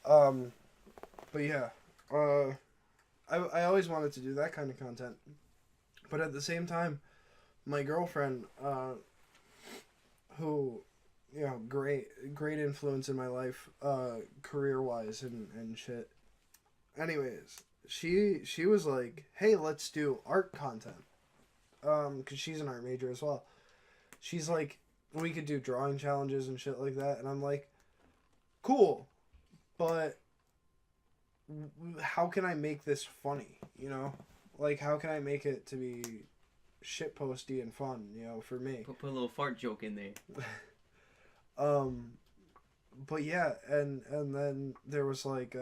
Speaker 3: know. But yeah, I always wanted to do that kind of content, but at the same time, my girlfriend, who, you know, great influence in my life, career wise and shit. Anyways, she was like, hey, let's do art content, because she's an art major as well. She's like, we could do drawing challenges and shit like that, and I'm like, cool, but how can I make this funny, you know? Like, how can I make it to be shitposty and fun, you know, for me?
Speaker 2: Put a little fart joke in there.
Speaker 3: But yeah, and then there was like,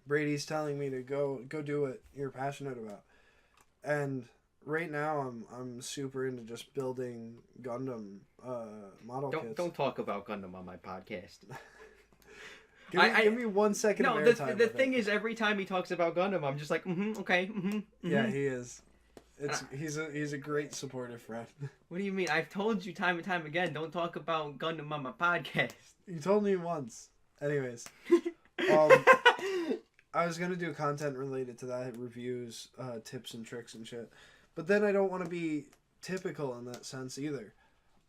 Speaker 3: Brady's telling me to go do what you're passionate about. And right now I'm super into just building Gundam model kits.
Speaker 2: Don't talk about Gundam on my podcast.
Speaker 3: Give me 1 second of airtime.
Speaker 2: The thing is, every time he talks about Gundam, I'm just like, okay,
Speaker 3: Yeah, he is. He's a great supportive friend.
Speaker 2: What do you mean? I've told you time and time again, don't talk about Gundam on my podcast.
Speaker 3: You told me once. Anyways, I was gonna do content related to that, reviews, tips and tricks and shit. But then I don't want to be typical in that sense either.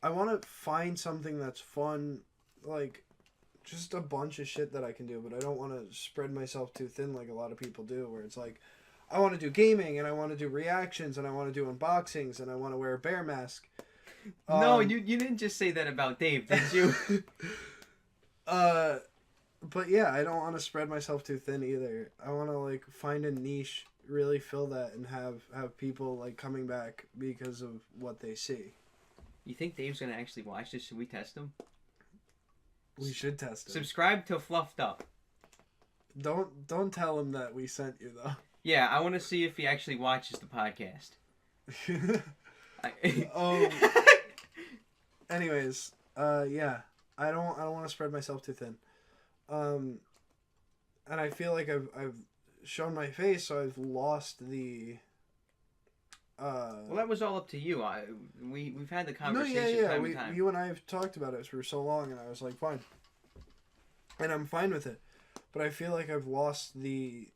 Speaker 3: I want to find something that's fun, like just a bunch of shit that I can do, but I don't want to spread myself too thin like a lot of people do, where it's like, I want to do gaming, and I want to do reactions, and I want to do unboxings, and I want to wear a bear mask.
Speaker 2: No, you didn't just say that about Dave, did you?
Speaker 3: But yeah, I don't want to spread myself too thin either. I want to like find a niche, really fill that, and have people like coming back because of what they see.
Speaker 2: You think Dave's gonna actually watch this? Should we test him?
Speaker 3: We should test it.
Speaker 2: Subscribe to Fluffed Up.
Speaker 3: Don't tell him that we sent you though.
Speaker 2: Yeah, I want to see if he actually watches the podcast.
Speaker 3: Anyways, yeah, I don't want to spread myself too thin. And I feel like I've shown my face, so I've lost the.
Speaker 2: Well, that was all up to you. We've had the conversation.
Speaker 3: No, yeah.
Speaker 2: Time and time.
Speaker 3: You and I have talked about it for so long, and I was like, fine, and I'm fine with it. But I feel like I've lost the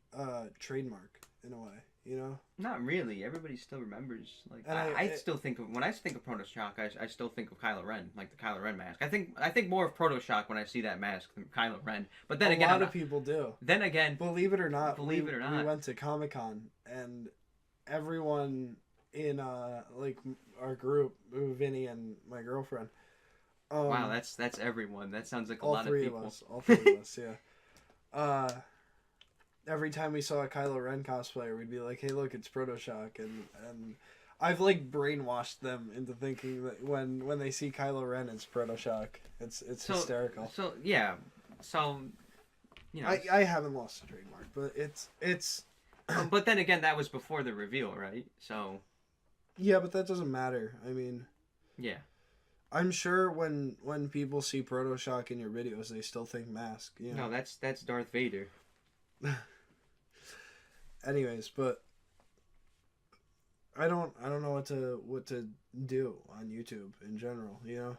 Speaker 3: trademark in a way, you know. Not
Speaker 2: really. Everybody still remembers. Like
Speaker 3: and
Speaker 2: I still think of when I think of Proto Shock, I still think of Kylo Ren, like the Kylo Ren mask. I think more of Proto Shock when I see that mask than Kylo Ren. But then again,
Speaker 3: a lot of people do.
Speaker 2: Then again,
Speaker 3: believe it or not,
Speaker 2: we
Speaker 3: went to Comic-Con and everyone in like our group, Vinny and my girlfriend.
Speaker 2: Wow, that's everyone. That sounds like a lot of people.
Speaker 3: All three of us, yeah. Every time we saw a Kylo Ren cosplayer, we'd be like, "Hey, look, it's Proto Shock," and I've like brainwashed them into thinking that when they see Kylo Ren, it's Proto Shock. It's hysterical.
Speaker 2: So yeah, so you know.
Speaker 3: I haven't lost the trademark, but it's.
Speaker 2: But then again, that was before the reveal, right? So.
Speaker 3: Yeah, but that doesn't matter. I mean.
Speaker 2: Yeah.
Speaker 3: I'm sure when people see Proto Shock in your videos, they still think mask. You know?
Speaker 2: No, that's Darth Vader.
Speaker 3: Anyways, but I don't know what to do on YouTube in general. You know.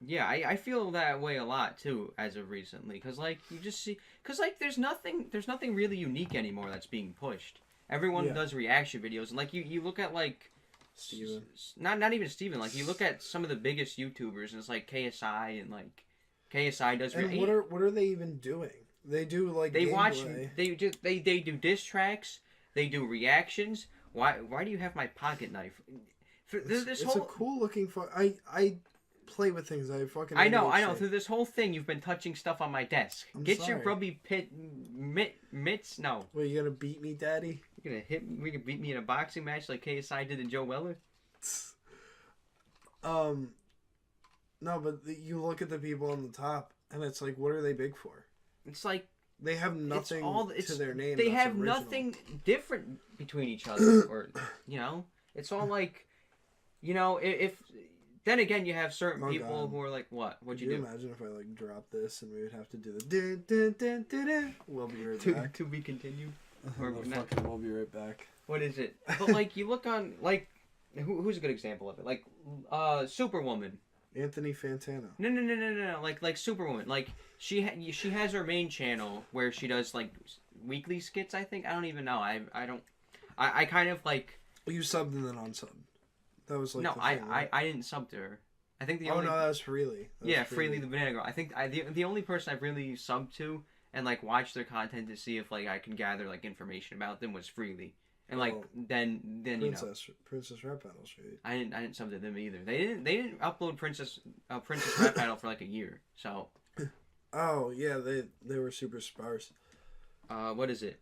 Speaker 2: Yeah, I feel that way a lot too as of recently, cause like you just see, cause like there's nothing really unique anymore that's being pushed. Everyone does reaction videos, and like you look at like.
Speaker 3: Steven.
Speaker 2: Not even Steven. Like you look at some of the biggest YouTubers, and it's like KSI, and like KSI does.
Speaker 3: And what are they even doing? They do like
Speaker 2: they
Speaker 3: gameplay.
Speaker 2: watch. They do diss tracks. They do reactions. Why do you have my pocket knife?
Speaker 3: It's a cool looking. I play with things.
Speaker 2: I know. Through this whole thing, you've been touching stuff on my desk. Get
Speaker 3: sorry.
Speaker 2: your grubby mitts. No.
Speaker 3: What, you gonna beat me, Daddy?
Speaker 2: You're gonna hit me? We can beat me in a boxing match like KSI did to Joe Weller.
Speaker 3: No, but you look at the people on the top, and it's like, what are they big for?
Speaker 2: It's like
Speaker 3: they have nothing to their name.
Speaker 2: They have
Speaker 3: original.
Speaker 2: nothing different between each other, or you know, it's all like, you know, if. Then again, you have certain people who are like, "What? What'd you do?"
Speaker 3: Imagine if I like drop this and we would have to do the dun, dun, dun, dun, dun. We'll be right back.
Speaker 2: To be continued.
Speaker 3: Or we'll be right back.
Speaker 2: What is it? But like, you look on like, who's a good example of it? Like, Superwoman.
Speaker 3: Anthony Fantano.
Speaker 2: No. Like Superwoman. Like she has her main channel where she does like weekly skits. I think I don't even know. I kind of like.
Speaker 3: You subbed and then unsubbed. That was like
Speaker 2: no,
Speaker 3: the thing, right?
Speaker 2: I didn't sub to her. I think the
Speaker 3: no,
Speaker 2: only
Speaker 3: that was Freely.
Speaker 2: Freely the Banana Girl. I think the only person I've really subbed to and like watched their content to see if like I can gather like information about them was Freely. And like then
Speaker 3: Princess Rap Battle Street.
Speaker 2: I didn't sub to them either. They didn't upload Princess Rap Battle for like a year. So.
Speaker 3: Oh yeah, they were super sparse.
Speaker 2: What is it?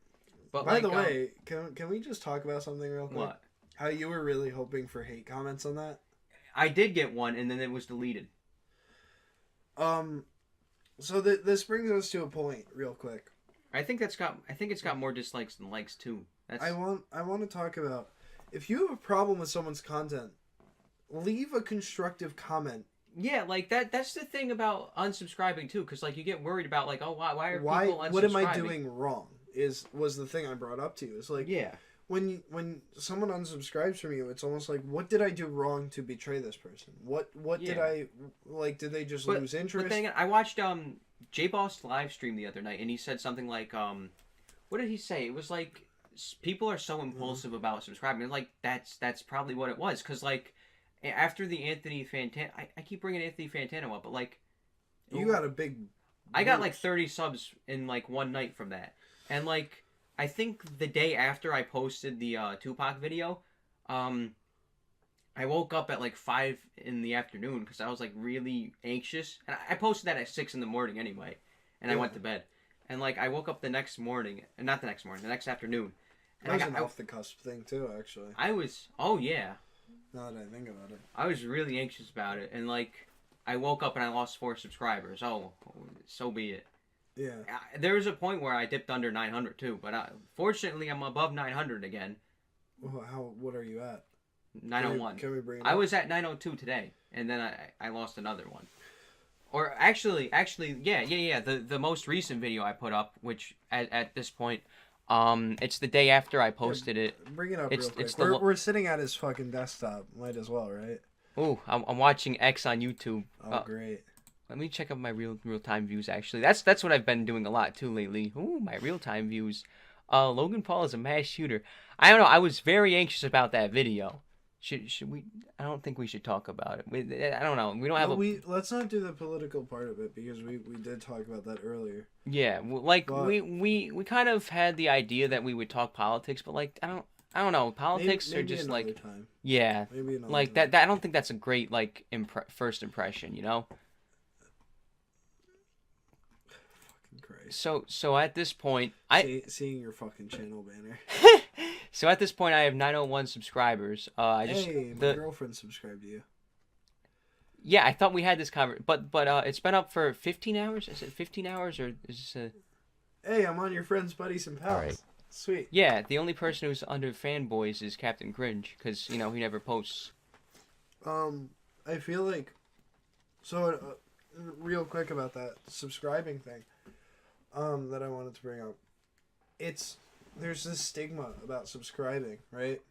Speaker 2: But
Speaker 3: by the way, can we just talk about something real quick?
Speaker 2: What?
Speaker 3: How you were really hoping for hate comments on that?
Speaker 2: I did get one, and then it was deleted.
Speaker 3: So this brings us to a point, real quick.
Speaker 2: I think it's got more dislikes than likes too.
Speaker 3: I want to talk about if you have a problem with someone's content, leave a constructive comment.
Speaker 2: Yeah, like that's the thing about unsubscribing too, because like you get worried about like, oh, why are people unsubscribing?
Speaker 3: What am I doing wrong? Was the thing I brought up to you. It's like when someone unsubscribes from you, it's almost like, what did I do wrong to betray this person? What did I like? Did they just lose interest?
Speaker 2: But then again, I watched J Boss live stream the other night, and he said something like what did he say? It was like people are so impulsive about subscribing. Like that's probably what it was, because like after the Anthony Fantano, I keep bringing Anthony Fantano up, but like
Speaker 3: you got a big.
Speaker 2: I got like 30 subs in like one night from that, and like. I think the day after I posted the Tupac video, I woke up at like 5 in the afternoon because I was like really anxious. And I posted that at 6 in the morning anyway. And I went to bed. And like I woke up the next morning, and not the next morning, the next afternoon. And
Speaker 3: that was an off the cusp thing too, actually.
Speaker 2: Oh yeah.
Speaker 3: Now that I think about it.
Speaker 2: I was really anxious about it. And like I woke up and I lost 4 subscribers. Oh, so be it.
Speaker 3: Yeah.
Speaker 2: There was a point where I dipped under 900 too, but fortunately I'm above 900 again.
Speaker 3: Well, what are you at?
Speaker 2: 901.
Speaker 3: Can we bring it up?
Speaker 2: I was at 902 today, and then I lost another one. Or actually, yeah. The most recent video I put up, which at this point, it's the day after I posted it.
Speaker 3: Bring it up real quick. We're sitting at his fucking desktop. Might as well, right?
Speaker 2: Ooh, I'm watching X on YouTube.
Speaker 3: Oh, great.
Speaker 2: Let me check up my real time views. Actually, that's what I've been doing a lot too lately. Ooh, my real time views. Logan Paul is a mass shooter. I don't know. I was very anxious about that video. Should we? I don't think we should talk about it. I don't know. We don't have
Speaker 3: let's not do the political part of it because we did talk about that earlier.
Speaker 2: Yeah, like we kind of had the idea that we would talk politics, but like I I don't know. Politics
Speaker 3: maybe
Speaker 2: are just
Speaker 3: another
Speaker 2: like,
Speaker 3: time.
Speaker 2: yeah,
Speaker 3: Maybe another
Speaker 2: like
Speaker 3: time.
Speaker 2: that. I don't think that's a great like first impression, you know.
Speaker 3: Fucking Christ.
Speaker 2: So at this point,
Speaker 3: Seeing your fucking channel banner.
Speaker 2: so at this point, I have 901 subscribers.
Speaker 3: Hey, my girlfriend subscribed to you.
Speaker 2: Yeah, I thought we had this but it's been up for 15 hours. Is it 15 hours or is this a?
Speaker 3: Hey, I'm on your friends, buddies, and pals.
Speaker 2: Right.
Speaker 3: Sweet.
Speaker 2: Yeah, the only person who's under fanboys is Captain Cringe because he never posts.
Speaker 3: I feel like, so real quick about that subscribing thing, that I wanted to bring up. There's this stigma about subscribing, right?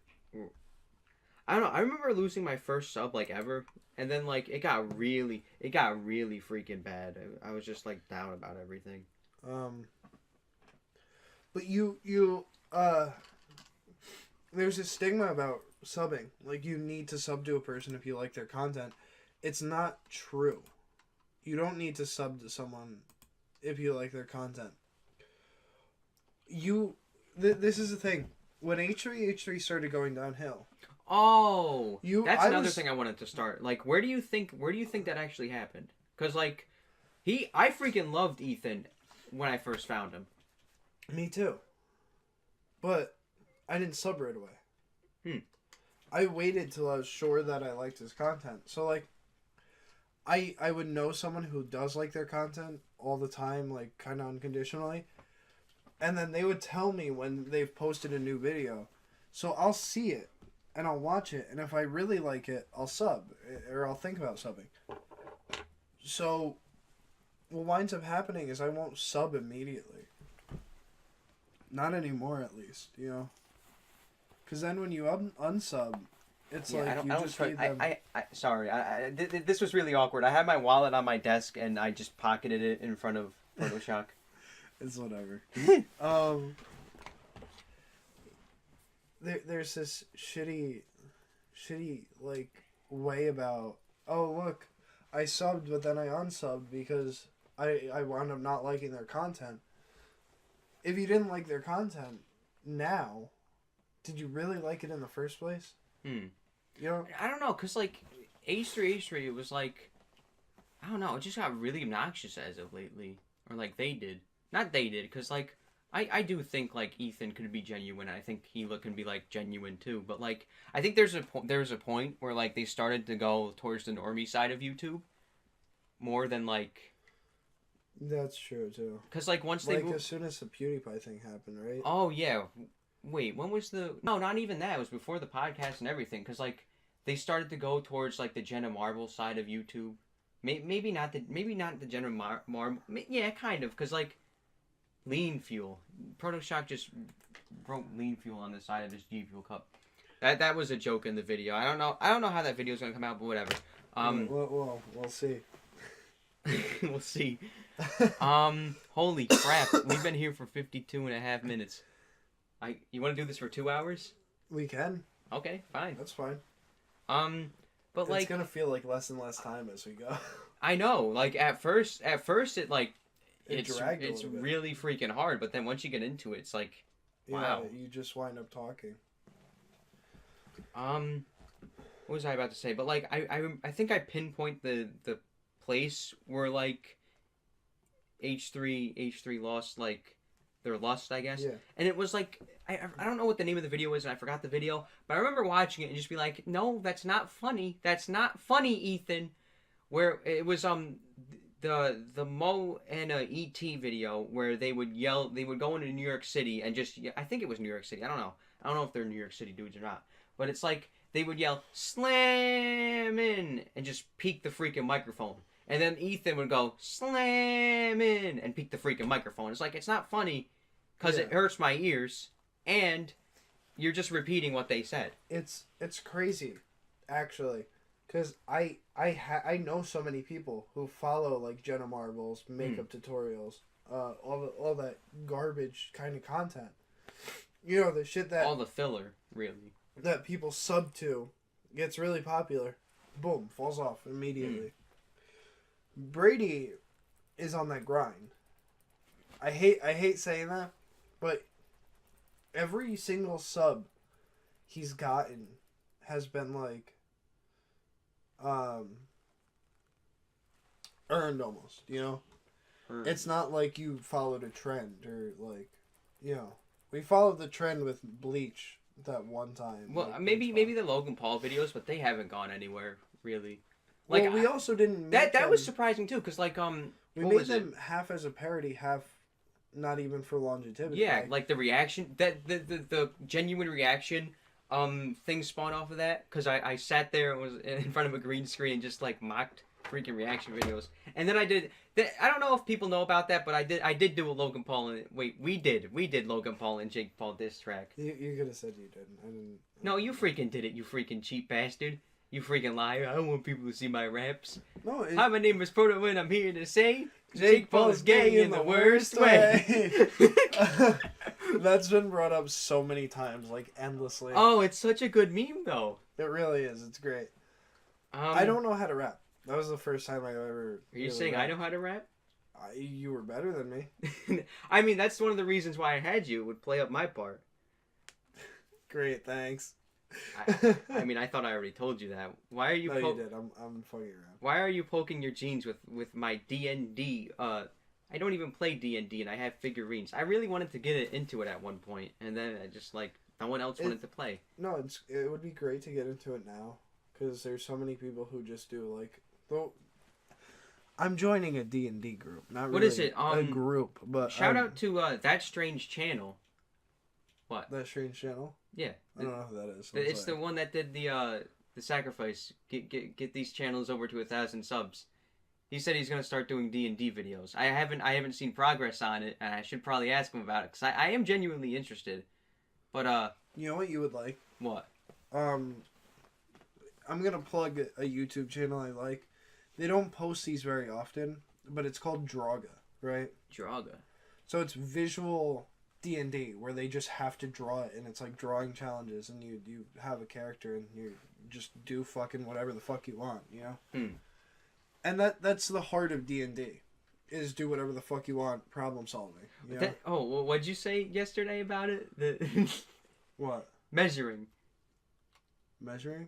Speaker 2: I don't know. I remember losing my first sub like ever, and then like it got really freaking bad. I was just like down about everything.
Speaker 3: But there's a stigma about subbing. Like, you need to sub to a person if you like their content. It's not true. You don't need to sub to someone if you like their content. This is the thing. When H3 started going downhill.
Speaker 2: Oh, that's another thing I wanted to start. Like, where do you think that actually happened? Because like, I freaking loved Ethan when I first found him.
Speaker 3: Me too. But I didn't sub right away. I waited till I was sure that I liked his content. So like, I would know someone who does like their content all the time, like kind of unconditionally. And then they would tell me when they've posted a new video. So I'll see it and I'll watch it. And if I really like it, I'll sub or I'll think about subbing. So what winds up happening is I won't sub immediately. Not anymore, at least, you know? Because then when you unsub, it's like you just feed them...
Speaker 2: Sorry, this was really awkward. I had my wallet on my desk and I just pocketed it in front of Proto Shock.
Speaker 3: It's whatever. There's this shitty like way about, oh look, I subbed but then I unsubbed because I wound up not liking their content. If you didn't like their content now, did you really like it in the first place? You know?
Speaker 2: I don't know, cause like H3 it was like, I don't know, it just got really obnoxious as of lately, or like they did. Not they did, because, like, I do think, like, Ethan could be genuine. I think he can be, like, genuine, too. But, like, I think there's a point where, like, they started to go towards the normie side of YouTube more than, like...
Speaker 3: That's true, too.
Speaker 2: Because, like, once
Speaker 3: they... Like, as soon as the PewDiePie thing happened, right?
Speaker 2: Oh, yeah. Wait, when was the... No, not even that. It was before the podcast and everything. Because, like, they started to go towards, like, the Jenna Marble side of YouTube. Maybe not the Jenna Marble... Yeah, kind of. Because, like... Lean fuel. Proto Shock just wrote lean fuel on the side of his G Fuel cup. That was a joke in the video. I don't know how that video is gonna come out, but whatever.
Speaker 3: We'll see.
Speaker 2: We'll see. Holy crap! We've been here for 52.5 minutes. You want to do this for 2 hours?
Speaker 3: We can.
Speaker 2: Okay, fine.
Speaker 3: That's fine.
Speaker 2: But like,
Speaker 3: it's gonna feel like less and less time as we go.
Speaker 2: I know. Like at first it like. It's
Speaker 3: bit.
Speaker 2: Really freaking hard, but then once you get into it, it's like, wow.
Speaker 3: Yeah, you just wind up talking.
Speaker 2: What was I about to say? But like, I think I pinpoint the place where like H3 lost like their lust, I guess.
Speaker 3: Yeah.
Speaker 2: And it was like I don't know what the name of the video is, and I forgot the video, but I remember watching it and just be like, no, that's not funny. That's not funny, Ethan. Where it was the Mo and E.T. video where they would go into New York City and just, I think it was New York City, I don't know if they're New York City dudes or not, but it's like, they would yell, "Slammin'!" and just peek the freaking microphone, and then Ethan would go, "Slammin'!" and peek the freaking microphone. It's like, it's not funny, because it hurts my ears, and you're just repeating what they said.
Speaker 3: It's crazy, actually. Because I know so many people who follow, like, Jenna Marbles, makeup tutorials, all that garbage kind of content. You know, the shit that...
Speaker 2: All the filler, really.
Speaker 3: That people sub to, gets really popular, boom, falls off immediately. Brady is on that grind. I hate saying that, but every single sub he's gotten has been like earned almost, you know? It's not like you followed a trend or like, you know, we followed the trend with Bleach that one time.
Speaker 2: Well,
Speaker 3: like,
Speaker 2: maybe the Logan Paul videos, but they haven't gone anywhere really.
Speaker 3: Like, well, we also didn't make
Speaker 2: that was surprising too, because like
Speaker 3: we made them half as a parody, half not even for longevity.
Speaker 2: Yeah, like the reaction, that the genuine reaction thing spawned off of that, because I sat there and was in front of a green screen and just like mocked freaking reaction videos. And then I don't know if people know about that, but I did do a Logan Paul and we did Logan Paul and Jake Paul diss track.
Speaker 3: You could have said you didn't. I didn't.
Speaker 2: No, you freaking did it, you freaking cheap bastard. You freaking liar. I don't want people to see my raps.
Speaker 3: No,
Speaker 2: Hi, my name is Proto, and I'm here to say Jake Paul is gay in the worst way.
Speaker 3: That's been brought up so many times, like endlessly.
Speaker 2: Oh, it's such a good meme, though.
Speaker 3: It really is. It's great. I don't know how to rap. That was the first time I ever.
Speaker 2: Are you saying rapped. I know how to rap?
Speaker 3: You were better than me.
Speaker 2: I mean, that's one of the reasons why I had you, would play up my part.
Speaker 3: Great, thanks.
Speaker 2: I mean, I thought I already told you that. Why are you?
Speaker 3: No, you did. I'm fucking around.
Speaker 2: Why are you poking your jeans with my D&D? I don't even play D&D, and I have figurines. I really wanted to get into it at one point, and then I just like no one else wanted to play.
Speaker 3: No, it would be great to get into it now, because there's so many people who just do like. Well, I'm joining a D&D group. Not really.
Speaker 2: What is it?
Speaker 3: A group, but
Speaker 2: shout out to That Strange Channel. What?
Speaker 3: That Strange Channel.
Speaker 2: Yeah.
Speaker 3: I don't know who that is.
Speaker 2: It's the one that did the sacrifice. Get these channels over to 1,000 subs. He said he's gonna start doing D&D videos. I haven't seen progress on it, and I should probably ask him about it, because I am genuinely interested. But
Speaker 3: you know what you would like?
Speaker 2: What?
Speaker 3: I'm gonna plug a YouTube channel I like. They don't post these very often, but it's called Draga, right?
Speaker 2: Draga.
Speaker 3: So it's visual D&D, where they just have to draw it, and it's like drawing challenges, and you have a character, and you just do fucking whatever the fuck you want, you know? And that's the heart of D&D, is do whatever the fuck you want, problem solving. You know?
Speaker 2: Well, what'd you say yesterday about it?
Speaker 3: What?
Speaker 2: Measuring.
Speaker 3: Measuring?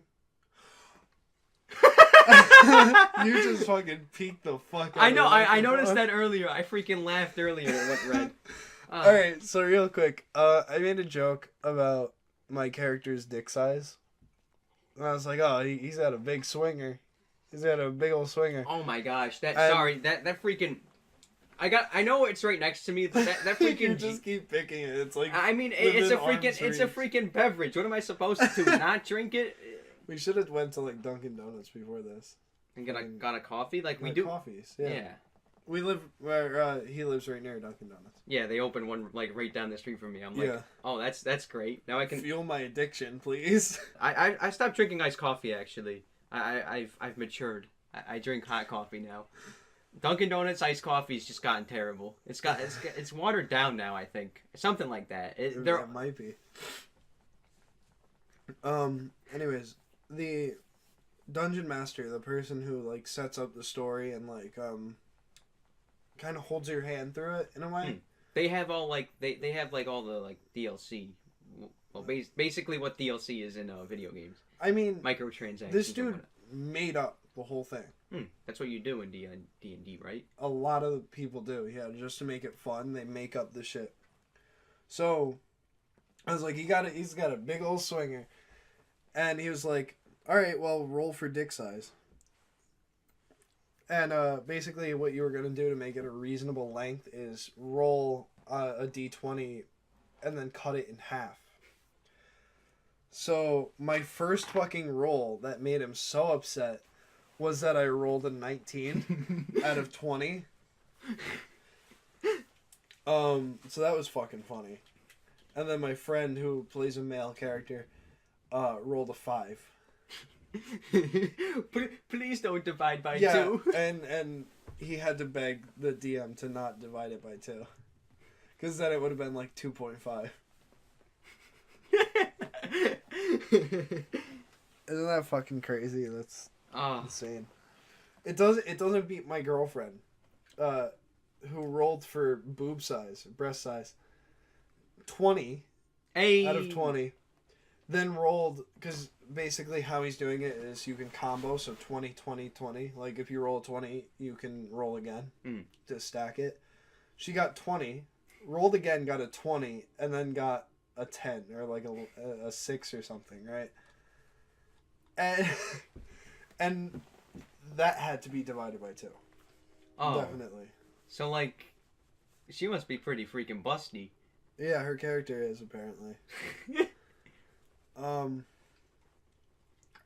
Speaker 3: You just fucking peeked the fuck out.
Speaker 2: I know, I noticed that earlier. I freaking laughed earlier when it went red.
Speaker 3: Alright, so real quick, I made a joke about my character's dick size. And I was like, oh, he's got a big swinger. He's got a big old swinger.
Speaker 2: Oh my gosh, that freaking... I know it's right next to me, but that freaking...
Speaker 3: You just keep picking it. It's like...
Speaker 2: I mean, it's a freaking beverage. What am I supposed to do? Not drink it?
Speaker 3: We should have went to like Dunkin' Donuts before this.
Speaker 2: And got a coffee? Like we do?
Speaker 3: Coffees, yeah. We live where he lives right near Dunkin' Donuts.
Speaker 2: Yeah, they opened one like right down the street from me. I'm like, oh, that's great. Now I can
Speaker 3: fuel my addiction, please.
Speaker 2: I stopped drinking iced coffee actually. I've matured. I drink hot coffee now. Dunkin' Donuts iced coffee's just gotten terrible. It's watered down now. I think something like that. It
Speaker 3: might be. Anyways, the dungeon master, the person who like sets up the story and like kind of holds your hand through it in a way.
Speaker 2: They have all like they have like all the like DLC. Well, basically what DLC is in video games.
Speaker 3: I mean,
Speaker 2: microtransactions.
Speaker 3: This dude made up the whole thing.
Speaker 2: That's what you do in D&D, right?
Speaker 3: A lot of people do, yeah. Just to make it fun, they make up the shit. So, I was like, he's got a big old swinger. And he was like, alright, well, roll for dick size. And basically what you were going to do to make it a reasonable length is roll a d20 and then cut it in half. So, my first fucking roll that made him so upset was that I rolled a 19 out of 20. So that was fucking funny. And then my friend who plays a male character rolled a 5.
Speaker 2: Please don't divide by 2.
Speaker 3: Yeah, and he had to beg the DM to not divide it by 2. Because then it would have been like 2.5. Isn't that fucking crazy? That's insane. It doesn't beat my girlfriend, who rolled for boob size, breast size, 20 out of 20. then rolled, because basically how he's doing it is you can combo, so 20, 20, 20. Like, if you roll a 20, you can roll again to stack it. She got 20, rolled again, got a 20, and then got a 10, or like a 6 or something, right? And, and that had to be divided by 2.
Speaker 2: Oh.
Speaker 3: Definitely.
Speaker 2: So, like, she must be pretty freaking busty.
Speaker 3: Yeah, her character is, apparently.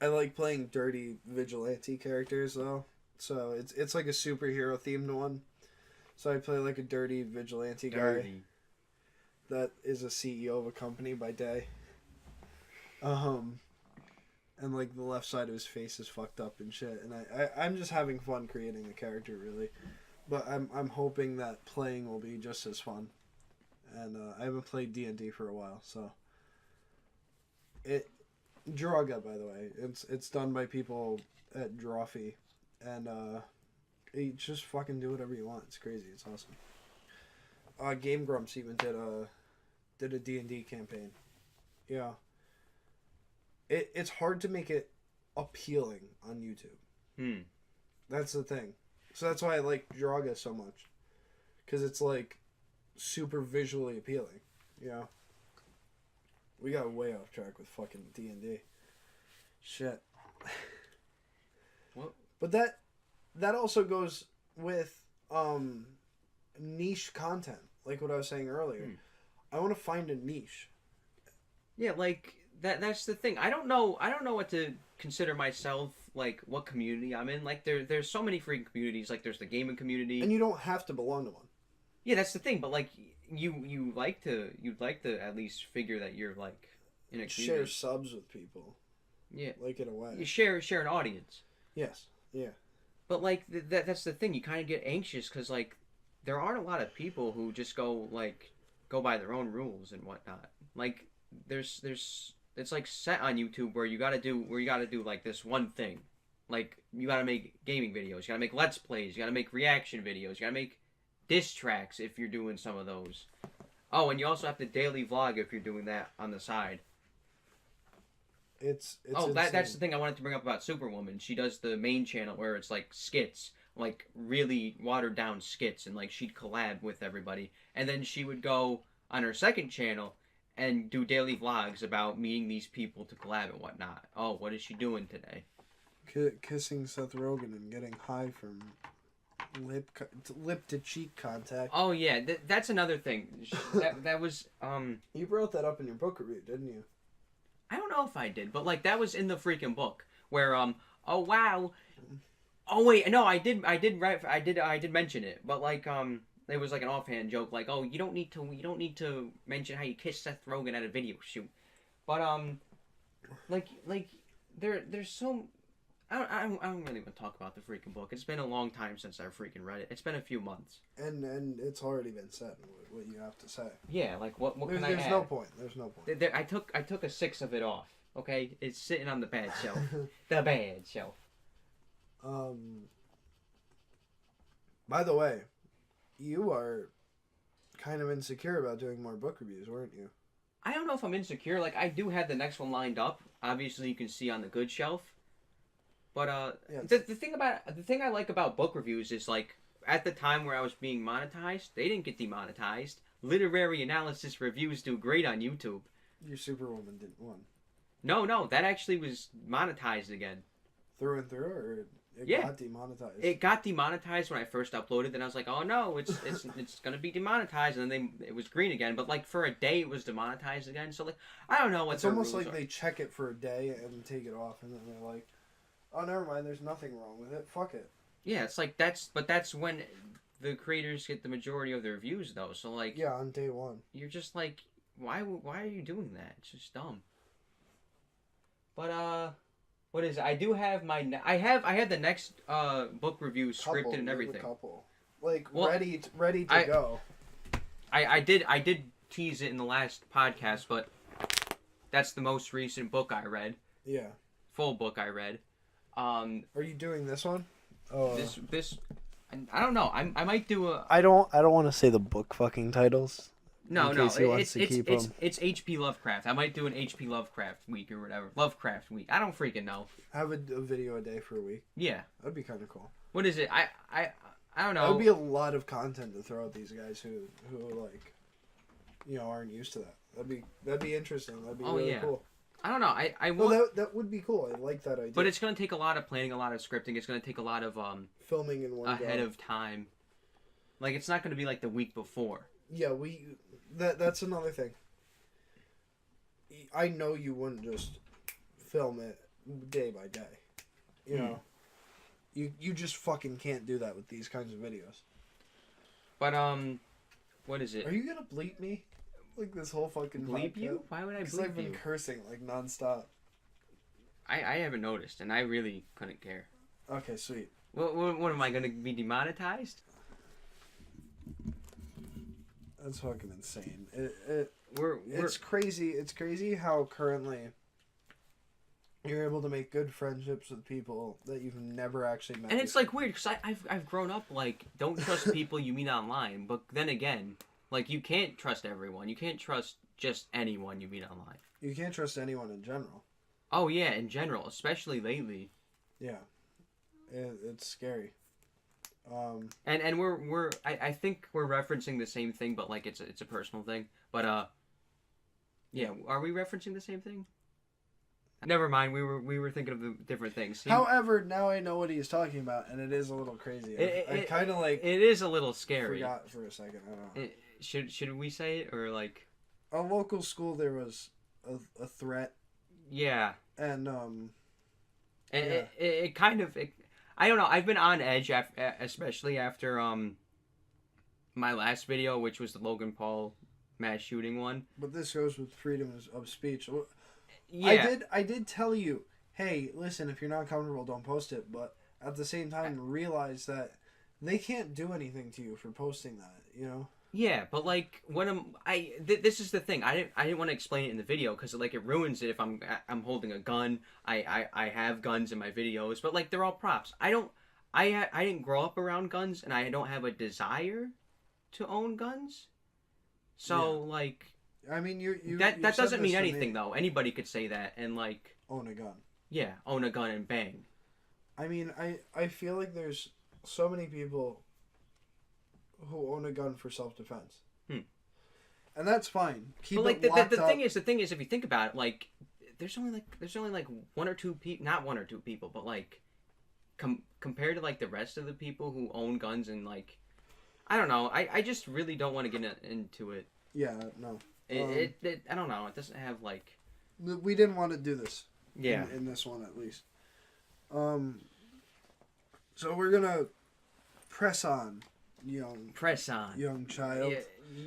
Speaker 3: I like playing dirty vigilante characters though, so it's like a superhero themed one. So I play like a dirty vigilante guy that is a CEO of a company by day. And like the left side of his face is fucked up and shit, and I'm just having fun creating the character really, but I'm hoping that playing will be just as fun. And I haven't played D&D for a while, so Draga, by the way, it's done by people at Drawfee, and you just fucking do whatever you want. It's crazy. It's awesome. Game Grumps even did a D&D campaign. Yeah. It's hard to make it appealing on YouTube. That's the thing. So that's why I like Draga so much, because it's like super visually appealing. You know. We got way off track with fucking D&D. Shit.
Speaker 2: What?
Speaker 3: But that also goes with niche content, like what I was saying earlier. I want to find a niche.
Speaker 2: Yeah, like that's the thing. I don't know what to consider myself, like what community I'm in. Like there's so many freaking communities. Like there's the gaming community.
Speaker 3: And you don't have to belong to one.
Speaker 2: Yeah, that's the thing, but like you'd like to at least figure that you're like in a community.
Speaker 3: Share subs with people.
Speaker 2: Yeah.
Speaker 3: Like in a way.
Speaker 2: You share an audience.
Speaker 3: Yes. Yeah.
Speaker 2: But like that's the thing. You kind of get anxious because like there aren't a lot of people who just go by their own rules and whatnot. Like there's it's like set on YouTube where you gotta do like this one thing. Like you gotta make gaming videos. You gotta make Let's Plays. You gotta make reaction videos. You gotta make diss tracks if you're doing some of those. Oh, and you also have to daily vlog if you're doing that on the side.
Speaker 3: It's
Speaker 2: that's the thing I wanted to bring up about Superwoman. She does the main channel where it's like skits, like really watered down skits, and like she'd collab with everybody, and then she would go on her second channel and do daily vlogs about meeting these people to collab and whatnot. Oh, what is she doing today?
Speaker 3: Kissing Seth Rogen and getting high from lip to cheek contact.
Speaker 2: Oh yeah, that's another thing. that was
Speaker 3: You brought that up in your book review, didn't you?
Speaker 2: I don't know if I did, but like that was in the freaking book where oh wow, oh wait, no, I did mention it, but like it was like an offhand joke, like oh you don't need to mention how you kissed Seth Rogen at a video shoot, but like there's so I don't really want to talk about the freaking book. It's been a long time since I freaking read it. It's been a few months.
Speaker 3: And it's already been said what you have to say.
Speaker 2: Yeah, like what can I add?
Speaker 3: There's no point. There's no point.
Speaker 2: I took a 6 of it off. Okay, it's sitting on the bad shelf. The bad shelf.
Speaker 3: By the way, you are kind of insecure about doing more book reviews, weren't you?
Speaker 2: I don't know if I'm insecure. Like I do have the next one lined up. Obviously, you can see on the good shelf. But
Speaker 3: yeah,
Speaker 2: the thing I like about book reviews is like at the time where I was being monetized, they didn't get demonetized. Literary analysis reviews do great on YouTube.
Speaker 3: Your Superwoman didn't win.
Speaker 2: No, that actually was monetized again.
Speaker 3: Through and through, or it got demonetized?
Speaker 2: It got demonetized when I first uploaded. Then I was like, oh no, it's gonna be demonetized, and then it was green again. But like for a day, it was demonetized again. So like I don't know what.
Speaker 3: It's almost like they check it for a day and take it off, and then they're like, oh, never mind. There's nothing wrong with it. Fuck it.
Speaker 2: Yeah, it's like that's when the creators get the majority of their views, though. So like,
Speaker 3: yeah, on day one,
Speaker 2: you're just like, why are you doing that? It's just dumb. But what is it? I do have I have the next book review scripted and everything.
Speaker 3: Ready to go.
Speaker 2: I did tease it in the last podcast, but that's the most recent book I read.
Speaker 3: Yeah.
Speaker 2: Full book I read.
Speaker 3: Are you doing this one?
Speaker 2: This I don't know. I might do a.
Speaker 3: I don't want to say the book fucking titles.
Speaker 2: No,
Speaker 3: in
Speaker 2: no,
Speaker 3: case he wants to keep them.
Speaker 2: it's HP Lovecraft. I might do an HP Lovecraft week or whatever. Lovecraft week. I don't freaking know.
Speaker 3: Have a video a day for a week.
Speaker 2: Yeah.
Speaker 3: That'd be kind of cool.
Speaker 2: What is it? I don't know.
Speaker 3: That would be a lot of content to throw at these guys who like, aren't used to that. That'd be interesting. That'd be really cool.
Speaker 2: I don't know. I
Speaker 3: well,
Speaker 2: want.
Speaker 3: that would be cool. I like that idea.
Speaker 2: But it's gonna take a lot of planning, a lot of scripting. It's gonna take a lot of
Speaker 3: filming in one
Speaker 2: ahead
Speaker 3: go.
Speaker 2: of time. Like it's not gonna be like the week before.
Speaker 3: Yeah, that's another thing. I know you wouldn't just film it day by day. You know, you just fucking can't do that with these kinds of videos.
Speaker 2: But what is it?
Speaker 3: Are you gonna bleep me? Like this whole fucking
Speaker 2: bleep
Speaker 3: podcast?
Speaker 2: you? Why would I bleep you?
Speaker 3: Because I've been cursing like nonstop.
Speaker 2: I haven't noticed, and I really couldn't care.
Speaker 3: Okay, sweet.
Speaker 2: What am I gonna be demonetized?
Speaker 3: That's fucking insane.
Speaker 2: It's
Speaker 3: crazy. It's crazy how currently you're able to make good friendships with people that you've never actually met.
Speaker 2: And it's like weird because I've grown up like don't trust people you meet online, but then again, like you can't trust everyone. You can't trust just anyone you meet online.
Speaker 3: You can't trust anyone in general.
Speaker 2: Oh yeah, in general, especially lately.
Speaker 3: Yeah, it's scary.
Speaker 2: And I think we're referencing the same thing, but like it's a personal thing. But yeah, are we referencing the same thing? Never mind. We were thinking of the different things.
Speaker 3: However, now I know what he's talking about, and it is a little crazy. I kind of like.
Speaker 2: It is a little scary.
Speaker 3: Forgot for a second. I don't know.
Speaker 2: Should we say it or like?
Speaker 3: A local school, there was a threat.
Speaker 2: Yeah.
Speaker 3: And
Speaker 2: it kind of. I don't know. I've been on edge, especially after my last video, which was the Logan Paul mass shooting one.
Speaker 3: But this goes with freedom of speech.
Speaker 2: Yeah.
Speaker 3: I did tell you, hey, listen, if you're not comfortable, don't post it. But at the same time, realize that they can't do anything to you for posting that.
Speaker 2: Yeah, but like when this is the thing. I didn't want to explain it in the video because like it ruins it if I'm holding a gun. I have guns in my videos, but like they're all props. I didn't grow up around guns, and I don't have a desire to own guns. So like,
Speaker 3: I mean,
Speaker 2: that doesn't mean anything though. Anybody could say that and like
Speaker 3: own a gun.
Speaker 2: Yeah, own a gun and bang.
Speaker 3: I mean, I feel like there's so many people who own a gun for self-defense. And that's fine. Keep
Speaker 2: but
Speaker 3: it locked
Speaker 2: the
Speaker 3: up.
Speaker 2: thing is, if you think about it, like there's only like one or two people, not one or two people, but like compared to like the rest of the people who own guns and like I don't know, I just really don't want to get into it.
Speaker 3: Yeah, no.
Speaker 2: It I don't know. It doesn't have like.
Speaker 3: We didn't want to do this.
Speaker 2: Yeah.
Speaker 3: In this one at least. So we're gonna press on. Young child.
Speaker 2: Yeah,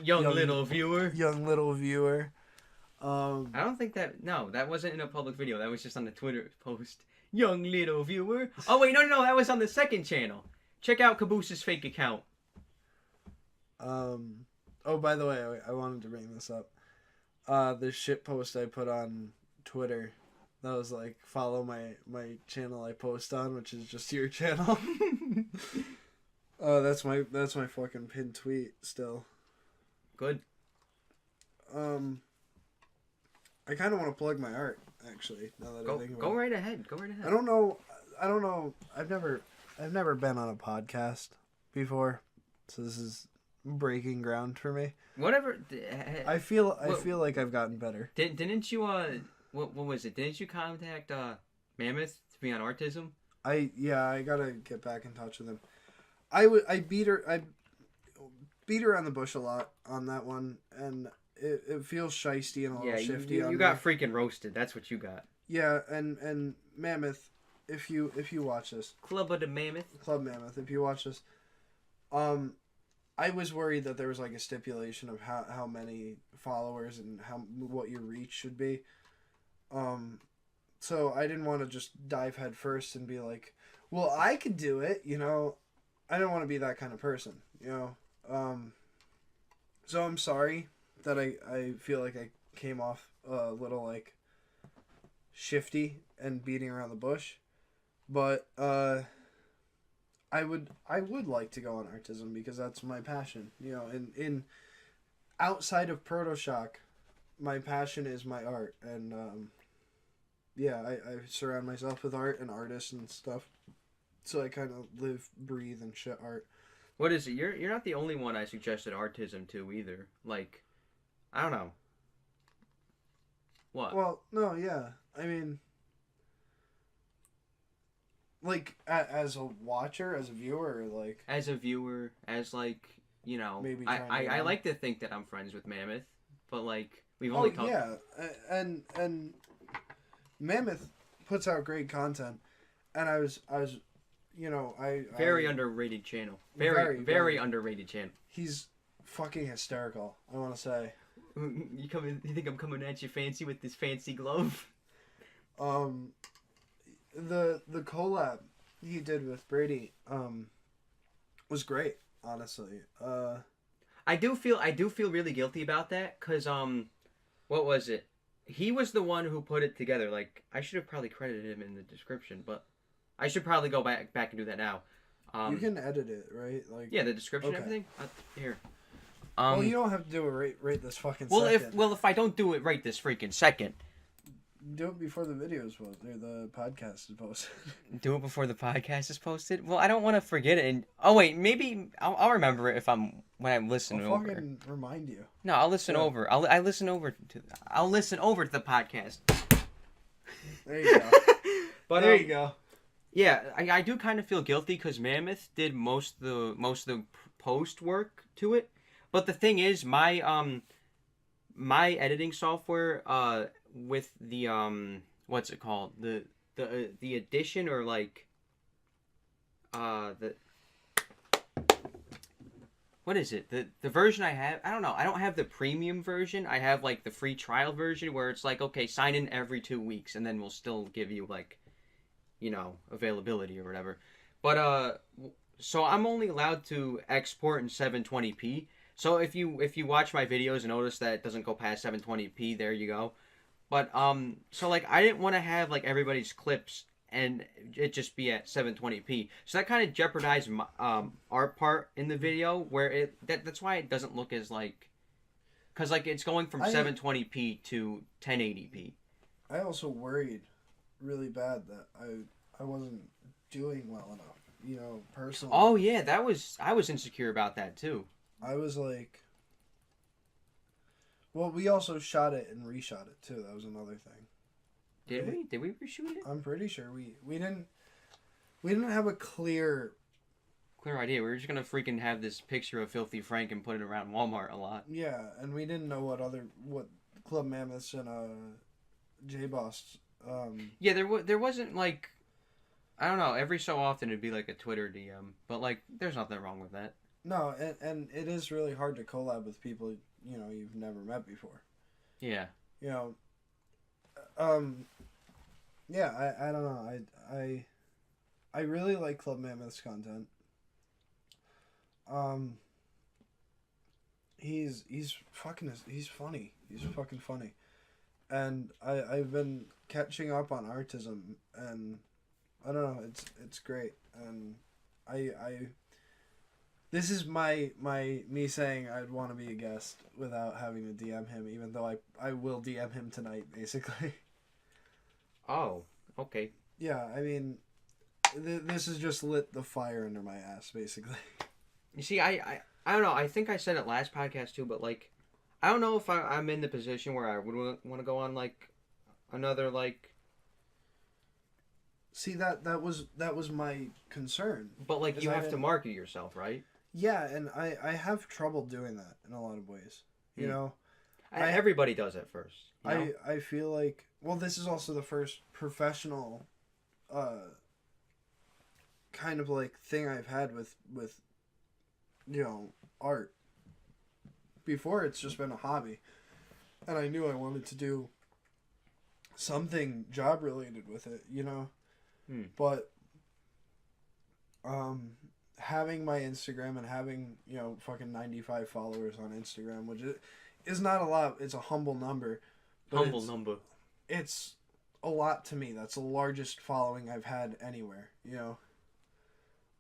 Speaker 2: young little viewer.
Speaker 3: Young little viewer.
Speaker 2: I don't think that wasn't in a public video. That was just on the Twitter post. Young little viewer. Oh wait, no, that was on the second channel. Check out Kaboose's fake account.
Speaker 3: Oh, by the way, I wanted to bring this up. The shit post I put on Twitter. That was like, follow my channel I post on, which is just your channel. That's my fucking pinned tweet still.
Speaker 2: Good.
Speaker 3: I kind of want to plug my art actually. Now that I think about
Speaker 2: go right ahead. Go right ahead.
Speaker 3: I don't know. I've never been on a podcast before, so this is breaking ground for me.
Speaker 2: Whatever.
Speaker 3: I feel like I've gotten better.
Speaker 2: Didn't you what was it? Didn't you contact Mammoth to be on Artism? I
Speaker 3: gotta get back in touch with him. I beat her around the bush a lot on that one, and it feels shisty and a little shifty.
Speaker 2: You got freaking roasted. That's what you got.
Speaker 3: Yeah, and Mammoth, if you watch this,
Speaker 2: Club Mammoth,
Speaker 3: if you watch this, I was worried that there was like a stipulation of how many followers and what your reach should be. So I didn't want to just dive head first and be like, well, I could do it, I don't want to be that kind of person, So I'm sorry that I feel like I came off a little like shifty and beating around the bush, but I would like to go on Artism because that's my passion, and outside of Proto Shock, my passion is my art, and yeah, I surround myself with art and artists and stuff. So I kind of live, breathe, and shit art.
Speaker 2: What is it? You're not the only one I suggested artism to either. Like, I don't know. What?
Speaker 3: Well, no, yeah. I mean, like, as a watcher, as a viewer, like...
Speaker 2: As a viewer, as, like, you know...
Speaker 3: Maybe
Speaker 2: I like to think that I'm friends with Mammoth, but, like, we've
Speaker 3: Oh,
Speaker 2: only talked...
Speaker 3: yeah. And Mammoth puts out great content. And I was you know,
Speaker 2: Very underrated channel. Very underrated channel.
Speaker 3: He's fucking hysterical, I want to say.
Speaker 2: You think I'm coming at you fancy with this fancy glove?
Speaker 3: The collab he did with Brady was great, honestly.
Speaker 2: I do feel really guilty about that, cause what was it? He was the one who put it together. Like, I should have probably credited him in the description, but I should probably go back and do that now.
Speaker 3: You can edit it, right? Like,
Speaker 2: yeah, the description, and everything. Here.
Speaker 3: Well, you don't have to do it right this fucking
Speaker 2: well,
Speaker 3: second.
Speaker 2: if I don't do it right this freaking second,
Speaker 3: do it before the videos or the podcast is posted.
Speaker 2: Do it before the podcast is posted. Well, I don't want to forget it. And oh wait, maybe I'll remember it when I'm listening
Speaker 3: I'll
Speaker 2: over.
Speaker 3: fucking remind you.
Speaker 2: No, I'll listen over. I'll listen over to the podcast.
Speaker 3: There you go.
Speaker 2: But
Speaker 3: there you go.
Speaker 2: Yeah, I do kind of feel guilty because Mammoth did most of the post work to it. But the thing is, my my editing software with the what's it called, the edition, or like the what is it, the version I have, I don't know, I don't have the premium version. I have like the free trial version where it's like, okay, sign in every 2 weeks and then we'll still give you like, you know, availability or whatever. But so I'm only allowed to export in 720p. So if you watch my videos and notice that it doesn't go past 720p, there you go. But so like I didn't want to have like everybody's clips and it just be at 720p. So that kind of jeopardized my, our part in the video, where that's why it doesn't look as like, cuz like it's going from 720p to 1080p.
Speaker 3: I also worried really bad that I wasn't doing well enough, you know, personally.
Speaker 2: Oh yeah, I was insecure about that too.
Speaker 3: I was like, well, we also shot it and reshot it too. That was another thing.
Speaker 2: Did we reshoot it?
Speaker 3: I'm pretty sure we didn't have a clear
Speaker 2: idea. We were just gonna freaking have this picture of Filthy Frank and put it around Walmart a lot.
Speaker 3: Yeah, and we didn't know what Club Mammoths and J Boss.
Speaker 2: Yeah, there wasn't like, I don't know. Every so often it'd be like a Twitter DM, but like there's nothing wrong with that.
Speaker 3: No, and it is really hard to collab with people, you know, you've never met before.
Speaker 2: Yeah.
Speaker 3: You know, yeah, I don't know. I really like Club Mammoth's content. He's funny. He's fucking funny. And I've been catching up on artism, and I don't know, it's great. And this is me saying I'd want to be a guest without having to DM him, even though I will DM him tonight, basically.
Speaker 2: Oh, okay.
Speaker 3: Yeah, I mean, this has just lit the fire under my ass, basically.
Speaker 2: You see, I don't know. I think I said it last podcast too, but like, I don't know if I'm in the position where I would want to go on like another like.
Speaker 3: See, that was my concern.
Speaker 2: But like, you have to market yourself, right?
Speaker 3: Yeah, and I have trouble doing that in a lot of ways. You know,
Speaker 2: everybody does at first. You know?
Speaker 3: I feel like, well, this is also the first professional, kind of like thing I've had with you know, art. Before, it's just been a hobby, and I knew I wanted to do something job related with it, you know. But having my Instagram and having, you know, fucking 95 followers on Instagram, which is not a lot, it's a humble number. It's a lot to me. That's the largest following I've had anywhere, you know.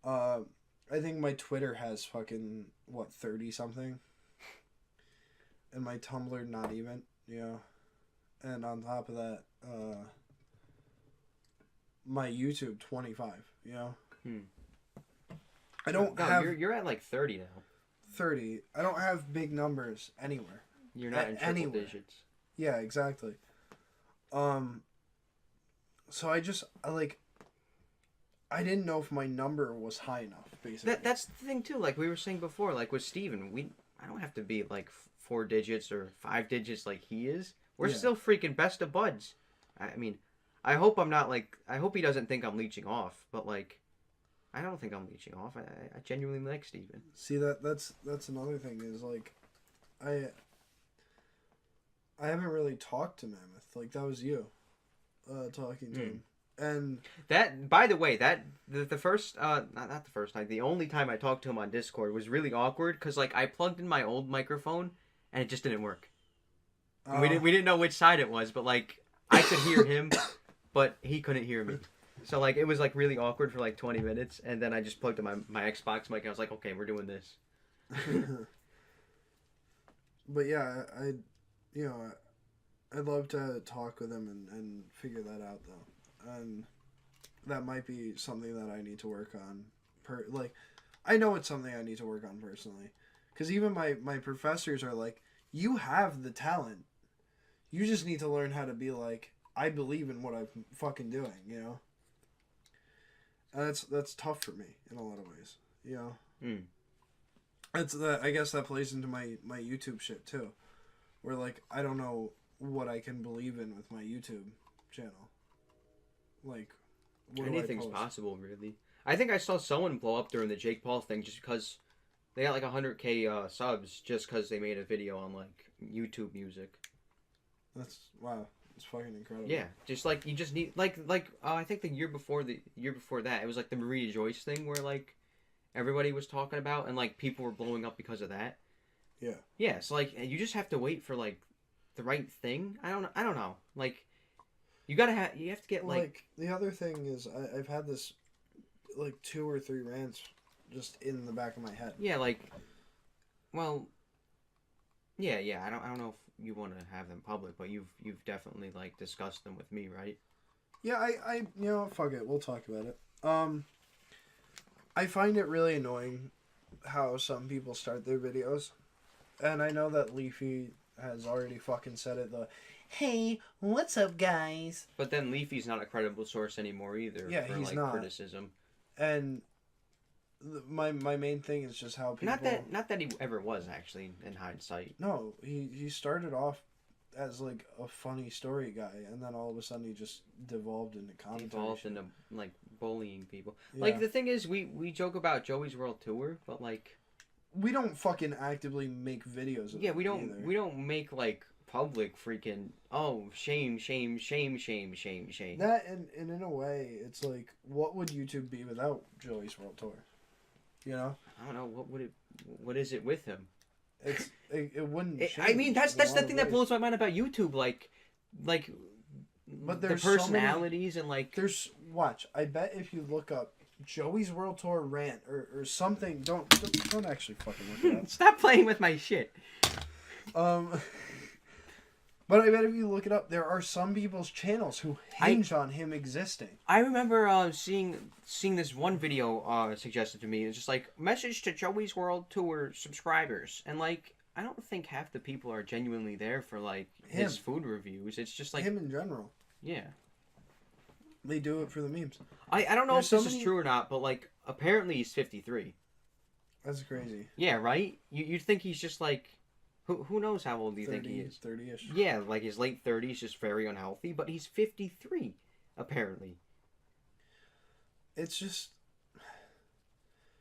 Speaker 3: I think my Twitter has fucking, what, 30 something? and my Tumblr not even, and on top of that, my YouTube 25, I don't have
Speaker 2: You're at like 30 now.
Speaker 3: 30. I don't have big numbers anywhere.
Speaker 2: You're not in triple digits.
Speaker 3: Yeah, exactly. So I didn't know if my number was high enough, basically.
Speaker 2: That's the thing too. Like we were saying before, like with Steven, I don't have to be like 4 digits or 5 digits like he is. We're still freaking best of buds. I mean, I hope I'm not like. I hope he doesn't think I'm leeching off. But like, I don't think I'm leeching off. I genuinely like Steven.
Speaker 3: See that's another thing is like, I haven't really talked to Mammoth. Like that was you, talking to him. And
Speaker 2: that, by the way, the first not the first time, the only time I talked to him on Discord was really awkward because like I plugged in my old microphone and it just didn't work. We didn't know which side it was, but like I could hear him, but he couldn't hear me. So like it was like really awkward for like 20 minutes, and then I just plugged in my Xbox mic and I was like, okay, we're doing this.
Speaker 3: But yeah, I'd love to talk with him and figure that out though. And that might be something that I need to work on. I know it's something I need to work on personally. Because even my professors are like, you have the talent. You just need to learn how to be like, I believe in what I'm fucking doing, And that's tough for me in a lot of ways, I guess that plays into my YouTube shit too. Where like, I don't know what I can believe in with my YouTube channel. Like,
Speaker 2: anything's possible, really. I think I saw someone blow up during the Jake Paul thing just because they got like 100K subs just because they made a video on like YouTube music.
Speaker 3: Wow, it's fucking incredible.
Speaker 2: Yeah, just like you just need like I think the year before that it was like the Maria Joyce thing where like everybody was talking about and like people were blowing up because of that.
Speaker 3: Yeah.
Speaker 2: Yeah, so like you just have to wait for like the right thing. I don't know. Like you have to get like
Speaker 3: the other thing is I've had this like 2 or 3 rants just in the back of my head.
Speaker 2: Yeah, like, well, yeah. I don't know if you want to have them public, but you've definitely like discussed them with me, right?
Speaker 3: Yeah, I fuck it, we'll talk about it. I find it really annoying how some people start their videos, and I know that Leafy has already fucking said it. Hey, what's up, guys?
Speaker 2: But then Leafy's not a credible source anymore either.
Speaker 3: Yeah,
Speaker 2: for,
Speaker 3: he's
Speaker 2: like,
Speaker 3: not.
Speaker 2: Criticism.
Speaker 3: And my main thing is just how people.
Speaker 2: Not that he ever was actually in hindsight.
Speaker 3: No, he started off as like a funny story guy, and then all of a sudden he just devolved into commentary.
Speaker 2: Devolved into like bullying people. Yeah. Like the thing is, we joke about Joey's World Tour, but like
Speaker 3: we don't fucking actively make videos of it.
Speaker 2: We don't make like public freaking shame.
Speaker 3: That and in a way it's like, what would YouTube be without Joey's World Tour?
Speaker 2: I don't know, what is it with him?
Speaker 3: It wouldn't
Speaker 2: I mean that's the thing that blows my mind about YouTube, like
Speaker 3: but there's
Speaker 2: the personalities and like
Speaker 3: watch, I bet if you look up Joey's World Tour rant or something, don't actually fucking look it up.
Speaker 2: Stop playing with my shit.
Speaker 3: But I bet if you look it up, there are some people's channels who hinge on him existing.
Speaker 2: I remember seeing this one video suggested to me. It's just like, message to Joey's World Tour subscribers. And like, I don't think half the people are genuinely there for like his food reviews. It's just like...
Speaker 3: him in general.
Speaker 2: Yeah.
Speaker 3: They do it for the memes.
Speaker 2: I don't know if this is true or not, but like, apparently he's 53.
Speaker 3: That's crazy.
Speaker 2: Yeah, right? You'd think he's just like... Who knows how old do you think he is?
Speaker 3: 30-ish.
Speaker 2: Yeah, like his late 30s, just very unhealthy, but he's 53, apparently.
Speaker 3: It's just...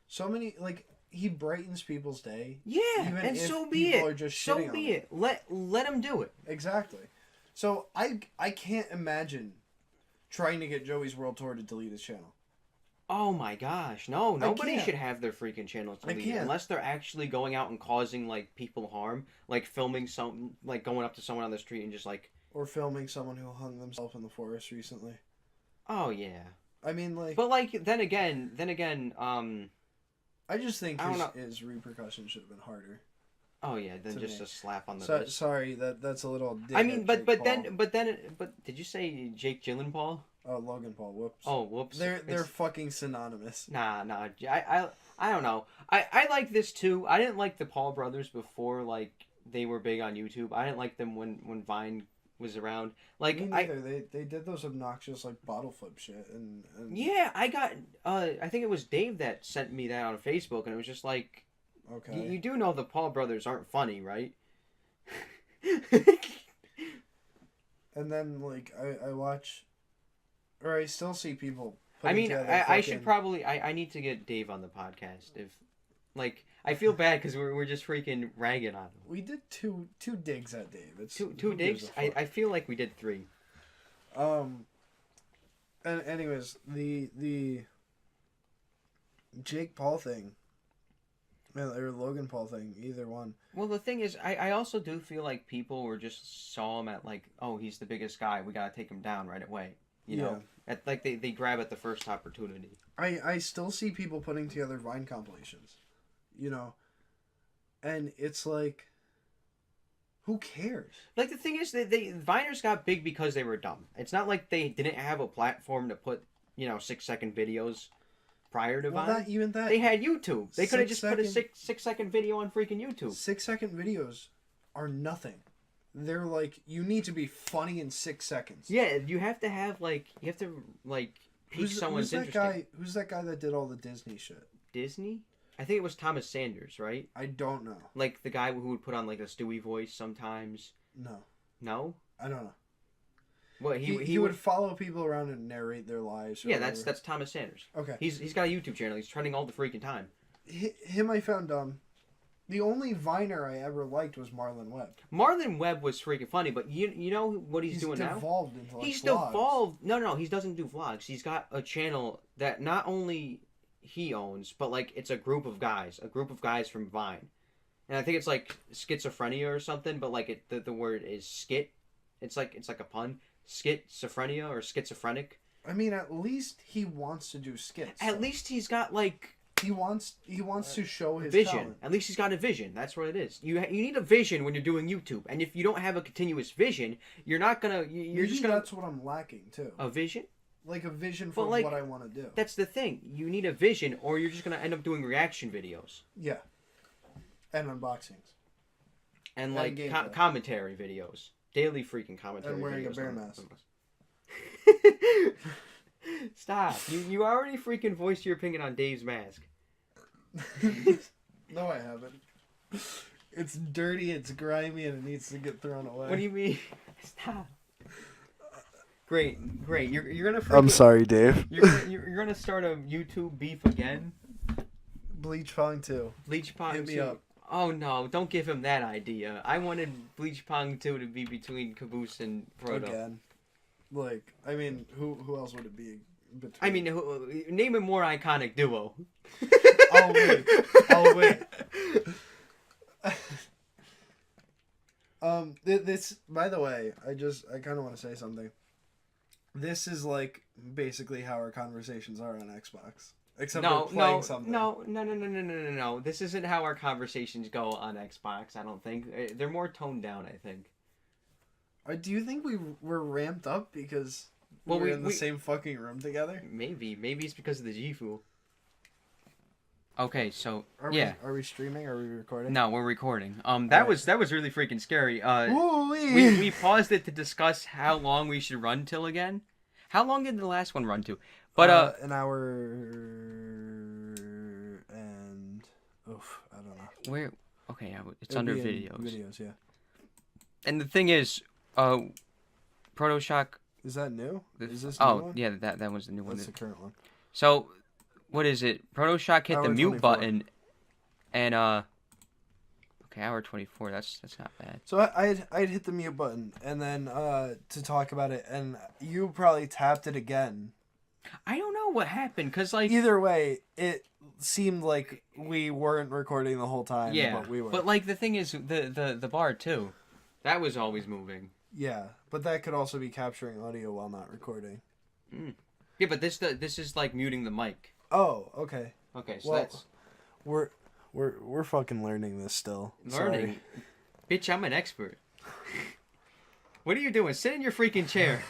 Speaker 3: so many, like, he brightens people's day.
Speaker 2: Yeah, and so be it.
Speaker 3: Are just
Speaker 2: so be it. Let him do it.
Speaker 3: Exactly. So I can't imagine trying to get Joey's World Tour to delete his channel.
Speaker 2: Oh my gosh, no! Nobody should have their freaking channels deleted unless they're actually going out and causing like people harm, like filming like going up to someone on the street and just like,
Speaker 3: or filming someone who hung themselves in the forest recently.
Speaker 2: Oh yeah.
Speaker 3: I mean, like,
Speaker 2: but like then again,
Speaker 3: I just think his repercussions should have been harder.
Speaker 2: Oh yeah, then
Speaker 3: to
Speaker 2: just
Speaker 3: me.
Speaker 2: a slap on the
Speaker 3: So,
Speaker 2: wrist.
Speaker 3: sorry, that's a little. Dig
Speaker 2: I mean,
Speaker 3: at
Speaker 2: but
Speaker 3: Jake
Speaker 2: but did you say Jake Gyllenhaal?
Speaker 3: Oh, Logan Paul. Whoops.
Speaker 2: Oh, whoops.
Speaker 3: They're fucking synonymous.
Speaker 2: Nah. I don't know. I like this too. I didn't like the Paul brothers before like they were big on YouTube. I didn't like them when Vine was around. Like
Speaker 3: Me neither. They did those obnoxious like bottle flip shit and
Speaker 2: yeah, I got I think it was Dave that sent me that on Facebook, and it was just like,
Speaker 3: okay.
Speaker 2: you do know the Paul brothers aren't funny, right?
Speaker 3: And then like I watch, or I still see people.
Speaker 2: I mean,
Speaker 3: together
Speaker 2: I should
Speaker 3: fucking-
Speaker 2: probably I need to get Dave on the podcast if like I feel bad because we're just freaking ragging on him.
Speaker 3: We did two digs at Dave. It's
Speaker 2: Two
Speaker 3: who gives
Speaker 2: digs.
Speaker 3: a fuck?
Speaker 2: I feel like we did 3.
Speaker 3: And anyways, the Jake Paul thing, or Logan Paul thing, either one.
Speaker 2: Well, the thing is, I also do feel like people were just saw him at like, oh, he's the biggest guy. We gotta take him down right away. You know, at like they grab at the first opportunity.
Speaker 3: I still see people putting together Vine compilations, you know, and it's like, who cares?
Speaker 2: Like the thing is, Viners got big because they were dumb. It's not like they didn't have a platform to put 6-second videos prior to Vine. They had YouTube. They could have just put a 6-second video on freaking YouTube.
Speaker 3: 6-second videos are nothing. They're like, you need to be funny in 6 seconds.
Speaker 2: Yeah, you have to pique someone's interest.
Speaker 3: Who's that guy that did all the Disney shit?
Speaker 2: Disney? I think it was Thomas Sanders, right?
Speaker 3: I don't know.
Speaker 2: Like the guy who would put on like a Stewie voice sometimes.
Speaker 3: No.
Speaker 2: No?
Speaker 3: I don't know.
Speaker 2: What
Speaker 3: he would follow people around and narrate their lives.
Speaker 2: Yeah, that's Thomas Sanders.
Speaker 3: Okay.
Speaker 2: He's got a YouTube channel. He's trending all the freaking time.
Speaker 3: Him I found dumb. The only Viner I ever liked was Marlon Webb.
Speaker 2: Marlon Webb was freaking funny, but you know what he's doing now?
Speaker 3: Devolved into like
Speaker 2: He's
Speaker 3: vlogs.
Speaker 2: devolved. No, he doesn't do vlogs. He's got a channel that not only he owns, but like it's a group of guys from Vine, and I think it's like schizophrenia or something. But like the word is skit. It's like a pun. Schizophrenia or schizophrenic.
Speaker 3: I mean, at least he wants to do skits.
Speaker 2: At least he's got like.
Speaker 3: He wants to show his
Speaker 2: vision.
Speaker 3: talent.
Speaker 2: At least he's got a vision. That's what it is. You need a vision when you're doing YouTube, and if you don't have a continuous vision, you're not gonna. You're just gonna.
Speaker 3: That's what I'm lacking too.
Speaker 2: A vision.
Speaker 3: Like a vision for
Speaker 2: like,
Speaker 3: what I want to do.
Speaker 2: That's the thing. You need a vision, or you're just gonna end up doing reaction videos.
Speaker 3: Yeah. And unboxings.
Speaker 2: And like commentary videos, daily freaking commentary.
Speaker 3: And wearing
Speaker 2: videos
Speaker 3: a bear mask.
Speaker 2: Stop! You already freaking voiced your opinion on Dave's mask.
Speaker 3: No, I haven't. It's dirty, it's grimy, and it needs to get thrown away.
Speaker 2: What do you mean? Stop. Great. You're gonna.
Speaker 3: I'm sorry, Dave.
Speaker 2: You're gonna start a YouTube beef again.
Speaker 3: Bleach Pong 2.
Speaker 2: Bleach Pong 2.
Speaker 3: Hit me up.
Speaker 2: Oh no! Don't give him that idea. I wanted Bleach Pong 2 to be between Kaboose and Proto.
Speaker 3: Again. Like, I mean, who else would it be between?
Speaker 2: I mean, name a more iconic duo.
Speaker 3: I'll wait. This, by the way, I kind of want to say something. This is like basically how our conversations are on Xbox, except we're playing something.
Speaker 2: No. This isn't how our conversations go on Xbox. I don't think they're more toned down. I think.
Speaker 3: Do you think we're ramped up because we're in the same fucking room together?
Speaker 2: Maybe it's because of the G Fool. Okay, so
Speaker 3: Are we streaming? Are we recording?
Speaker 2: No, we're recording. That was really freaking scary.
Speaker 3: Ooh-wee.
Speaker 2: We paused it to discuss how long we should run till again. How long did the last one run to? But
Speaker 3: an hour and I don't know.
Speaker 2: Where? Okay, it's under videos.
Speaker 3: Videos, yeah.
Speaker 2: And the thing is, Proto Shock.
Speaker 3: Is that new? Is this?
Speaker 2: One? Yeah, that was the new one.
Speaker 3: That's the current one.
Speaker 2: So. What is it? Proto Shock hit the mute
Speaker 3: 24.
Speaker 2: button, and okay, hour 24. That's not bad.
Speaker 3: So I'd hit the mute button, and then to talk about it, and you probably tapped it again.
Speaker 2: I don't know what happened, cause like
Speaker 3: either way, it seemed like we weren't recording the whole time.
Speaker 2: Yeah,
Speaker 3: but we were.
Speaker 2: But like the thing is, the bar too, that was always moving.
Speaker 3: Yeah, but that could also be capturing audio while not recording.
Speaker 2: Mm. Yeah, but this is like muting the mic.
Speaker 3: Oh, okay.
Speaker 2: Okay, so
Speaker 3: well,
Speaker 2: that's...
Speaker 3: We're fucking learning this still.
Speaker 2: Learning. Bitch, I'm an expert. What are you doing? Sit in your freaking chair.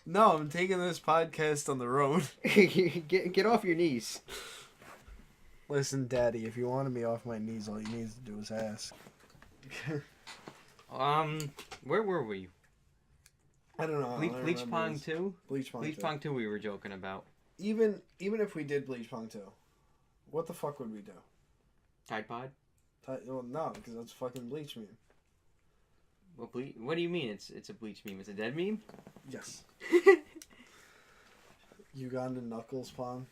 Speaker 3: No, I'm taking this podcast on the road.
Speaker 2: Get off your knees.
Speaker 3: Listen, Daddy, if you wanted me off my knees, all you need to do is ask.
Speaker 2: Where were we?
Speaker 3: I don't know.
Speaker 2: Bleach Pong 2?
Speaker 3: Bleach Pong 2.
Speaker 2: Bleach Pong 2 we were joking about.
Speaker 3: Even if we did Bleach Pong 2, what the fuck would we do?
Speaker 2: Tide Pod?
Speaker 3: Well, no, because that's fucking Bleach meme.
Speaker 2: What do you mean it's a Bleach meme? It's a dead meme?
Speaker 3: Yes. Ugandan Knuckles Pong.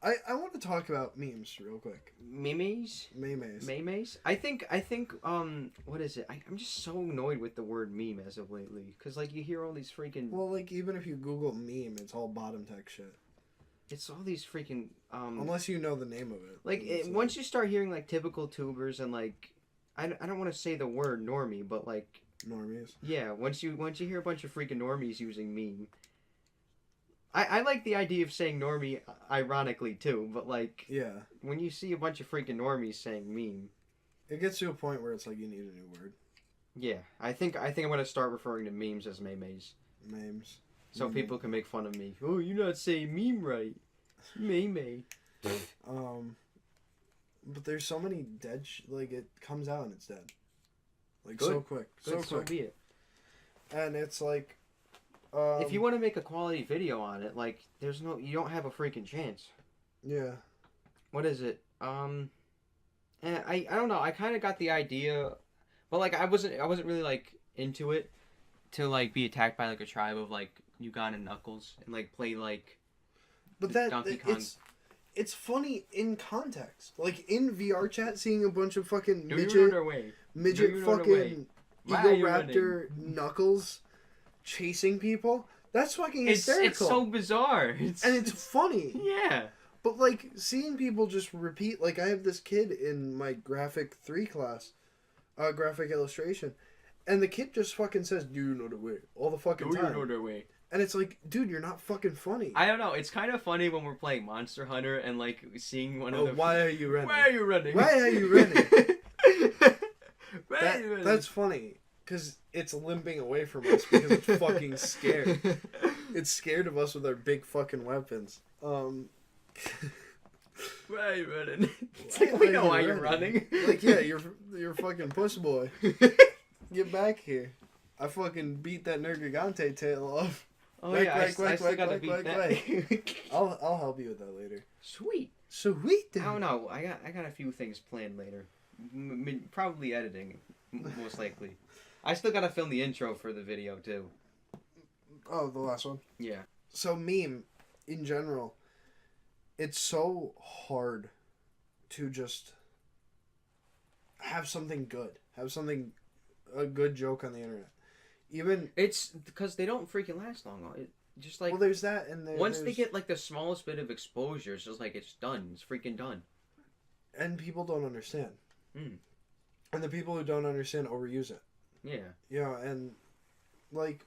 Speaker 3: I want to talk about memes real quick.
Speaker 2: Memes?
Speaker 3: Memes.
Speaker 2: I think what is it? I'm just so annoyed with the word meme as of lately, cuz like you hear all these freaking
Speaker 3: Well, like even if you Google meme, it's all bottom tech shit.
Speaker 2: It's all these freaking
Speaker 3: unless you know the name of it.
Speaker 2: Like once you start hearing like typical tubers and like I don't want to say the word normie, but like
Speaker 3: normies.
Speaker 2: Yeah, once you hear a bunch of freaking normies using meme. I like the idea of saying normie ironically too, but like
Speaker 3: yeah,
Speaker 2: when you see a bunch of freaking normies saying meme,
Speaker 3: it gets to a point where it's like you need a new word.
Speaker 2: Yeah, I think I'm gonna start referring to memes as memes.
Speaker 3: Memes.
Speaker 2: So people can make fun of me. Oh, you're not saying meme right. Meme.
Speaker 3: But there's so many dead like it comes out and it's dead. Like
Speaker 2: Good.
Speaker 3: so quick.
Speaker 2: Good, so be it.
Speaker 3: And it's like
Speaker 2: if you want to make a quality video on it, like you don't have a freaking chance.
Speaker 3: Yeah.
Speaker 2: What is it? And I don't know. I kind of got the idea, but like I wasn't really like into it to like be attacked by like a tribe of like Ugandan Knuckles and like play like.
Speaker 3: But that
Speaker 2: Donkey Kong.
Speaker 3: It's funny in context. Like in VR chat, seeing a bunch of fucking midget fucking Egoraptor Knuckles chasing people. That's fucking hysterical.
Speaker 2: It's so bizarre.
Speaker 3: And it's funny.
Speaker 2: Yeah.
Speaker 3: But like seeing people just repeat, like I have this kid in my graphic 3 class, graphic illustration, and the kid just fucking says, "Do you know the way?" all the fucking time.
Speaker 2: Do you know the way?
Speaker 3: And it's like, dude, you're not fucking funny.
Speaker 2: I don't know. It's kind of funny when we're playing Monster Hunter and like seeing one of the.
Speaker 3: Why are you running?
Speaker 2: Why are you running?
Speaker 3: Why are you running?
Speaker 2: Why are you running?
Speaker 3: That's funny. Because it's limping away from us because it's fucking scared. It's scared of us with our big fucking weapons.
Speaker 2: Why are you running? It's like, we know why you're running.
Speaker 3: Like, yeah, you're fucking puss boy. Get back here. I fucking beat that Nergigante tail off.
Speaker 2: Oh yeah, I still gotta beat that.
Speaker 3: I'll help you with that later.
Speaker 2: Sweet.
Speaker 3: Dude.
Speaker 2: I don't know. I got a few things planned later. Probably editing, most likely. I still gotta film the intro for the video too.
Speaker 3: Oh, the last one?
Speaker 2: Yeah.
Speaker 3: So meme, in general, it's so hard to just have something good. Have a good joke on the internet. Even...
Speaker 2: It's because they don't freaking last long. It just like...
Speaker 3: Well, there's that and
Speaker 2: once they get like the smallest bit of exposure, it's just like it's done. It's freaking done.
Speaker 3: And people don't understand.
Speaker 2: Mm.
Speaker 3: And the people who don't understand overuse it.
Speaker 2: Yeah.
Speaker 3: Yeah, and like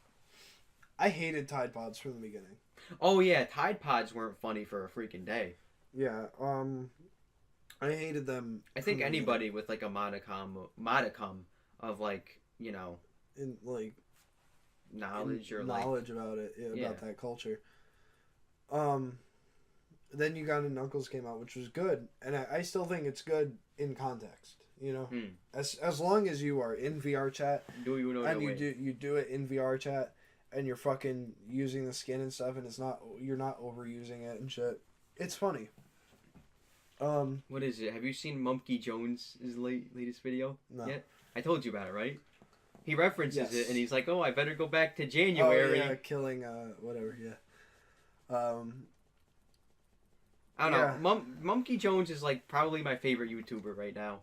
Speaker 3: I hated Tide Pods from the beginning.
Speaker 2: Oh yeah, Tide Pods weren't funny for a freaking day.
Speaker 3: Yeah, I hated them.
Speaker 2: I think anybody with like a modicum of like, you know,
Speaker 3: in like
Speaker 2: knowledge or
Speaker 3: knowledge about it, about that culture. Then Ugandan Knuckles came out, which was good, and I still think it's good in context. You know, as long as you are in VR chat,
Speaker 2: do
Speaker 3: you do it in VR chat, and you're fucking using the skin and stuff, and you're not overusing it and shit. It's funny.
Speaker 2: What is it? Have you seen Mumpky Jones' latest video?
Speaker 3: No.
Speaker 2: Yet? I told you about it, right? He references it, and he's like, "Oh, I better go back to January."
Speaker 3: Oh yeah, killing whatever. Yeah.
Speaker 2: I don't know. Mumpky Jones is like probably my favorite YouTuber right now.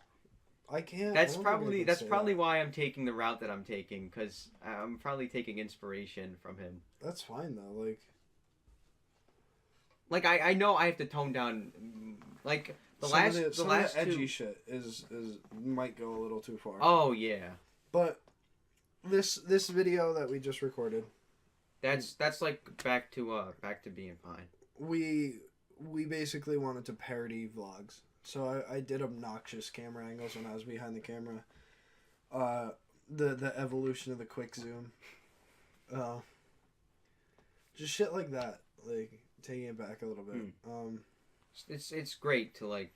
Speaker 3: I can't.
Speaker 2: That's probably why I'm taking the route that I'm taking, because I'm probably taking inspiration from him.
Speaker 3: That's fine though.
Speaker 2: Like I know I have to tone down, like the last
Speaker 3: edgy shit is might go a little too far.
Speaker 2: Oh yeah.
Speaker 3: But this video that we just recorded.
Speaker 2: That's like back to being fine.
Speaker 3: we basically wanted to parody vlogs. So I did obnoxious camera angles when I was behind the camera. The evolution of the quick zoom. Just shit like that. Like, taking it back a little bit.
Speaker 2: It's great to, like...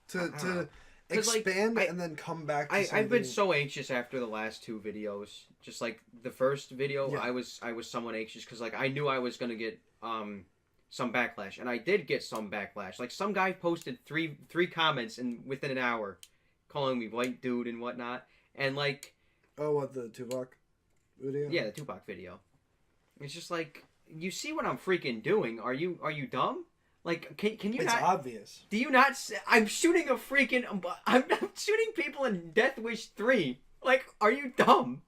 Speaker 3: To expand and then come back to something.
Speaker 2: I've been so anxious after the last 2 videos. Just, like, the first video, yeah. I was somewhat anxious because, like, I knew I was going to get some backlash. And I did get some backlash. Like, some guy posted three comments within an hour calling me white dude and whatnot. And, like...
Speaker 3: Oh, what, the Tupac video?
Speaker 2: Yeah, the Tupac video. It's just like, you see what I'm freaking doing. Are you dumb? Like, can you not...
Speaker 3: It's obvious.
Speaker 2: Do you not... I'm shooting a freaking... I'm shooting people in Death Wish 3. Like, are you dumb?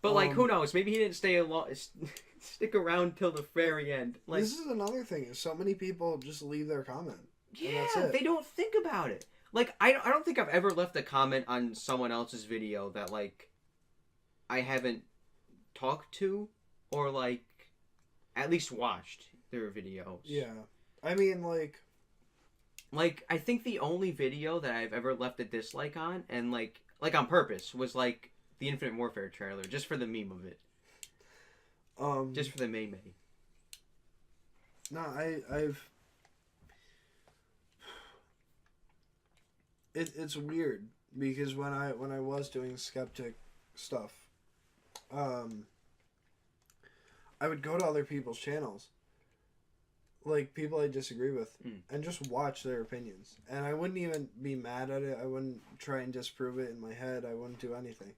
Speaker 2: But, like, who knows? Maybe he didn't stick around till the very end. Like,
Speaker 3: this is another thing. Is so many people just leave their comment.
Speaker 2: Yeah, they don't think about it. Like, I don't think I've ever left a comment on someone else's video that, like, I haven't talked to or, like, at least watched their videos.
Speaker 3: Yeah. I mean, like,
Speaker 2: I think the only video that I've ever left a dislike on, and, like on purpose, was, like, the Infinite Warfare trailer, just for the meme of it. Just for the meme.
Speaker 3: No, I've... It's weird because when I was doing skeptic stuff, I would go to other people's channels, like people I disagree with, and just watch their opinions. And I wouldn't even be mad at it. I wouldn't try and disprove it in my head. I wouldn't do anything.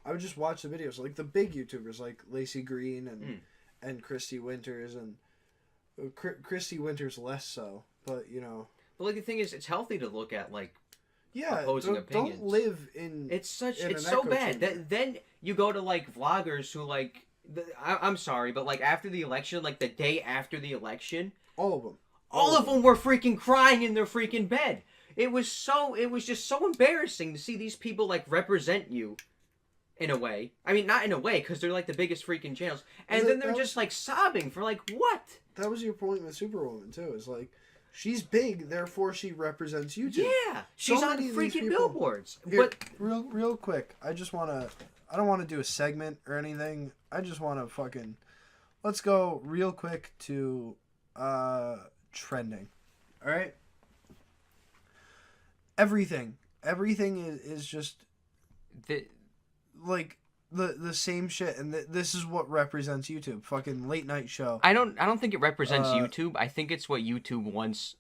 Speaker 3: I would just watch the videos, like the big YouTubers, like Lacey Green and Christy Winters, and Christy Winters less so, but you know.
Speaker 2: But like the thing is, it's healthy to look at like.
Speaker 3: Yeah,
Speaker 2: opposing opinions.
Speaker 3: Don't live in.
Speaker 2: It's so bad. Then you go to like vloggers who like. I'm sorry, but like after the election, like the day after the election,
Speaker 3: all of them,
Speaker 2: all of them were freaking crying in their freaking bed. It was just so embarrassing to see these people like represent you, in a way. I mean, not in a way, because they're like the biggest freaking channels, and then they're just like sobbing for like what?
Speaker 3: That was your point with Superwoman too. Is like. She's big, therefore she represents YouTube.
Speaker 2: Yeah, she's on freaking billboards.
Speaker 3: Here,
Speaker 2: but
Speaker 3: real quick, I don't want to do a segment or anything. I just want to fucking, let's go real quick to trending. All right. Everything is just like the same shit, and this is what represents YouTube. Fucking late night show.
Speaker 2: I don't think it represents YouTube. I think it's what YouTube wants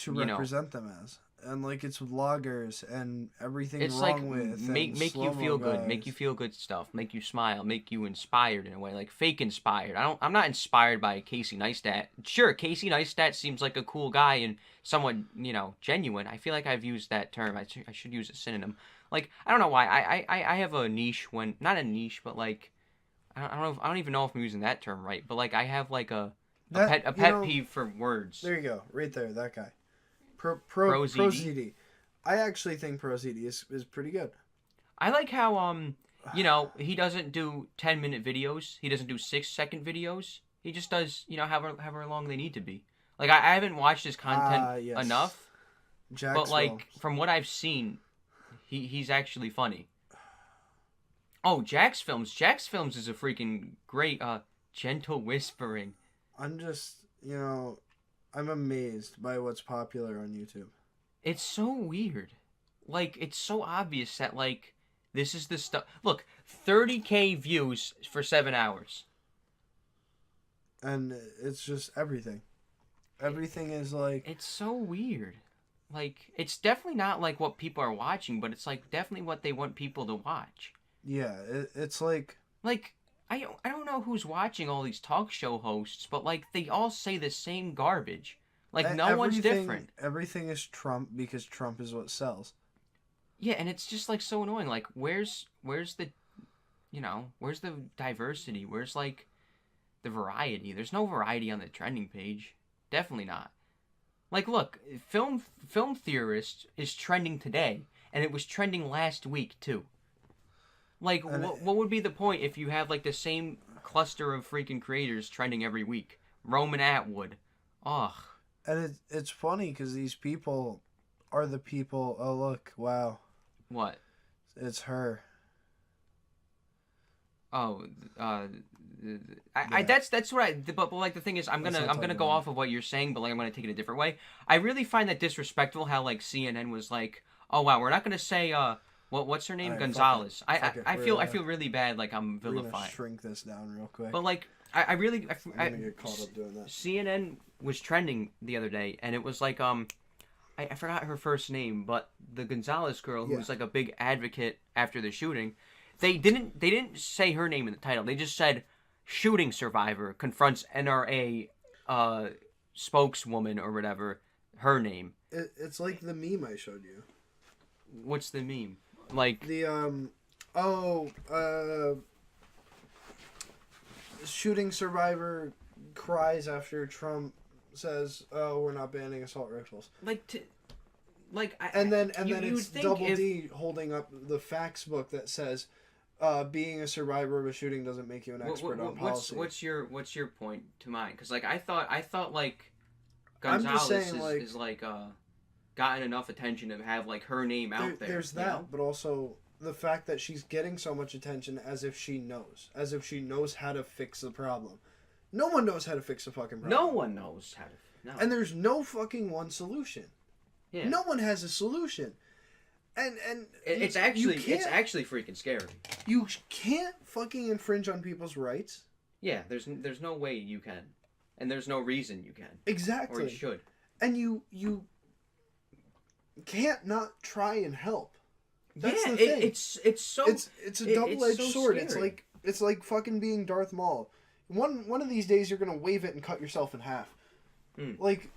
Speaker 3: to represent them as, and like it's vloggers and everything.
Speaker 2: It's
Speaker 3: wrong
Speaker 2: like
Speaker 3: with
Speaker 2: make you feel
Speaker 3: guys.
Speaker 2: good, make you feel good stuff, make you smile, make you inspired in a way, like fake inspired. I'm not inspired by Casey Neistat. Sure, Casey Neistat seems like a cool guy and somewhat genuine. I feel like I've used that term. I should use a synonym. Like, I don't know why. I have a niche when... Not a niche, but, like... I don't even know if I'm using that term right. But, like, I have, like, a pet peeve for words.
Speaker 3: There you go. Right there. That guy. Pro ZD. I actually think Pro ZD is pretty good.
Speaker 2: I like how, he doesn't do 10-minute videos. He doesn't do 6-second videos. He just does, however long they need to be. Like, I haven't watched his content enough. But, like, from what I've seen... He's actually funny. Oh, Jack's Films. Jack's Films is a freaking great, gentle whispering.
Speaker 3: I'm just, I'm amazed by what's popular on YouTube.
Speaker 2: It's so weird. Like, it's so obvious that, like, this is the stuff. Look, 30K views for 7 hours.
Speaker 3: And it's just everything. Everything is like...
Speaker 2: It's so weird. Like, it's definitely not, like, what people are watching, but it's, like, definitely what they want people to watch.
Speaker 3: Yeah, it's like...
Speaker 2: Like, I don't know who's watching all these talk show hosts, but, like, they all say the same garbage. Like, no one's different.
Speaker 3: Everything is Trump because Trump is what sells.
Speaker 2: Yeah, and it's just, like, so annoying. Like, where's the, where's the diversity? Where's, like, the variety? There's no variety on the trending page. Definitely not. Like, look, film theorist is trending today, and it was trending last week too. Like, what would be the point if you have like the same cluster of freaking creators trending every week? Roman Atwood, ugh.
Speaker 3: And it's funny because these people are the people. Oh look, wow,
Speaker 2: What?
Speaker 3: it's her.
Speaker 2: Oh,
Speaker 3: Yeah.
Speaker 2: that's what I. But like the thing is, I'm
Speaker 3: Let's
Speaker 2: gonna
Speaker 3: not
Speaker 2: I'm gonna
Speaker 3: talk
Speaker 2: go
Speaker 3: about
Speaker 2: off of what you're saying, but like I'm gonna take it a different way. I really find that disrespectful. How like CNN was like, oh wow, we're not gonna say what's her name,
Speaker 3: All right,
Speaker 2: Gonzalez.
Speaker 3: fuck it.
Speaker 2: I feel really bad, like I'm
Speaker 3: We're gonna
Speaker 2: vilifying.
Speaker 3: shrink this down real quick.
Speaker 2: But like I really
Speaker 3: I'm gonna get caught up doing that.
Speaker 2: CNN was trending the other day, and it was like I forgot her first name, but the Gonzalez girl who
Speaker 3: Yeah.
Speaker 2: was like a big advocate after the shooting. They didn't say her name in the title. They just said shooting survivor confronts NRA spokeswoman or whatever, her name.
Speaker 3: It's like the meme I showed you.
Speaker 2: What's the meme? Like
Speaker 3: The shooting survivor cries after Trump says, "Oh, we're not banning assault rifles." And then it's Double D holding up the facts book that says, being a survivor of a shooting doesn't make you an expert on policy.
Speaker 2: What's your point to mine? Because like I thought like
Speaker 3: I'm just
Speaker 2: Gonzalez
Speaker 3: saying,
Speaker 2: is like gotten enough attention to have like her name out there.
Speaker 3: There's
Speaker 2: you
Speaker 3: that,
Speaker 2: know?
Speaker 3: but also the fact that she's getting so much attention as if she knows how to fix the problem. No one knows how to fix the fucking problem.
Speaker 2: No one knows how to. No.
Speaker 3: And there's no fucking one solution.
Speaker 2: Yeah.
Speaker 3: No one has a solution. And
Speaker 2: it's actually freaking scary.
Speaker 3: You can't fucking infringe on people's rights.
Speaker 2: Yeah, there's no way you can, and there's no reason you can.
Speaker 3: Exactly.
Speaker 2: Or you should.
Speaker 3: And you can't not try and help. That's the thing. It's a double-edged sword.
Speaker 2: Scary.
Speaker 3: It's like fucking being Darth Maul. One of these days you're gonna wave it and cut yourself in half. Like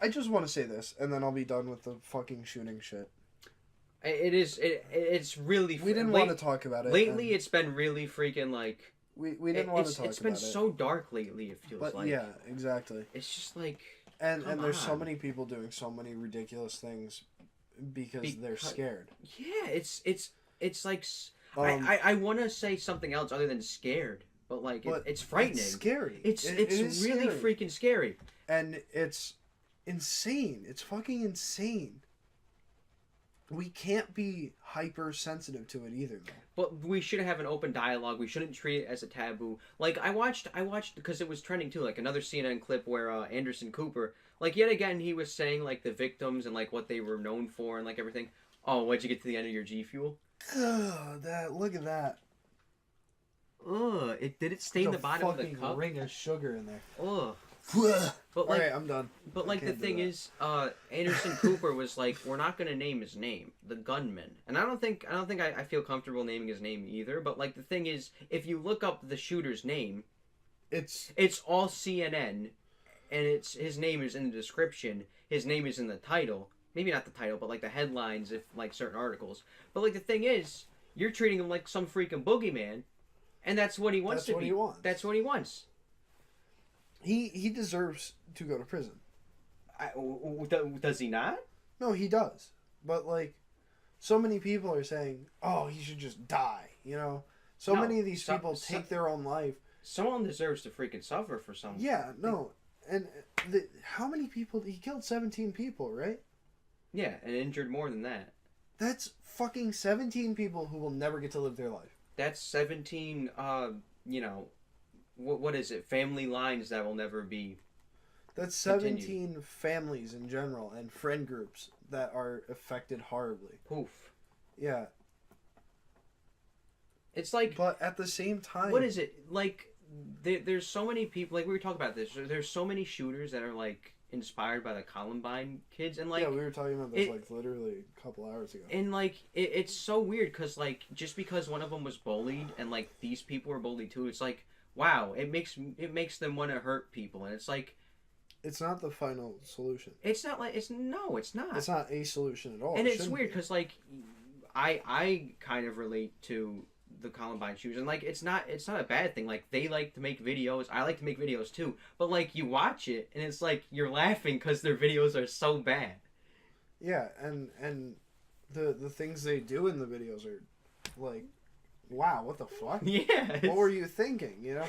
Speaker 3: I just want to say this, and then I'll be done with the fucking shooting shit.
Speaker 2: It's really.
Speaker 3: We didn't want to talk about it.
Speaker 2: Lately, it's been really freaking like.
Speaker 3: We didn't want to talk about it.
Speaker 2: It's been so dark lately. It feels like.
Speaker 3: Yeah, exactly.
Speaker 2: It's just like.
Speaker 3: And there's so many people doing so many ridiculous things because they're scared.
Speaker 2: Yeah, it's like I want to say something else other than scared, but like it's frightening.
Speaker 3: It's scary.
Speaker 2: It's really
Speaker 3: scary.
Speaker 2: freaking scary.
Speaker 3: And it's insane. It's fucking insane. We can't be hypersensitive to it either, though.
Speaker 2: But we should have an open dialogue. We shouldn't treat it as a taboo. Like I watched because it was trending too. Like another CNN clip where Anderson Cooper, like yet again, he was saying like the victims and like what they were known for and like everything. Oh, why'd you get to the end of your G Fuel?
Speaker 3: Ugh, look at that.
Speaker 2: Ugh, did it stain the bottom of the cup?
Speaker 3: Ring of sugar in there.
Speaker 2: Ugh.
Speaker 3: But like, alright, I'm done.
Speaker 2: But like the thing is, Anderson Cooper was like, we're not gonna name his name, the gunman, and I don't think I feel comfortable naming his name either. But like the thing is, if you look up the shooter's name, it's all CNN, and his name is in the description. His name is in the title. Maybe not the title, but like the headlines, if like certain articles. But like the thing is, you're treating him like some freaking boogeyman, and that's what he wants to be. That's what he wants.
Speaker 3: He deserves to go to prison.
Speaker 2: Does he not?
Speaker 3: No, he does. But like, so many people are saying, "Oh, he should just die." You know, many of these people take their own life.
Speaker 2: Someone deserves to freaking suffer for something.
Speaker 3: Yeah, no, and how many people he killed? 17 people, right?
Speaker 2: Yeah, and injured more than that.
Speaker 3: That's fucking 17 people who will never get to live their life.
Speaker 2: That's 17. What is it? Family lines that will never be.
Speaker 3: That's 17 families in general and friend groups that are affected horribly.
Speaker 2: Poof.
Speaker 3: Yeah.
Speaker 2: It's like.
Speaker 3: But at the same time.
Speaker 2: What is it? Like, there's so many people. Like, we were talking about this. There's so many shooters that are, like, inspired by the Columbine kids. And, like.
Speaker 3: Yeah, we were talking about this, like, literally a couple hours ago.
Speaker 2: And, like, it's so weird because, like, just because one of them was bullied and, like, these people were bullied too, it's like. Wow, it makes them want to hurt people, and it's like,
Speaker 3: it's not the final solution.
Speaker 2: It's not like it's not.
Speaker 3: It's not a solution at all.
Speaker 2: And it's weird because like, I kind of relate to the Columbine shooters, and like it's not a bad thing. Like they like to make videos. I like to make videos too, but like you watch it and it's like you're laughing because their videos are so bad.
Speaker 3: Yeah, and the things they do in the videos are like. Wow, what the fuck?
Speaker 2: Yeah.
Speaker 3: What were you thinking, you know?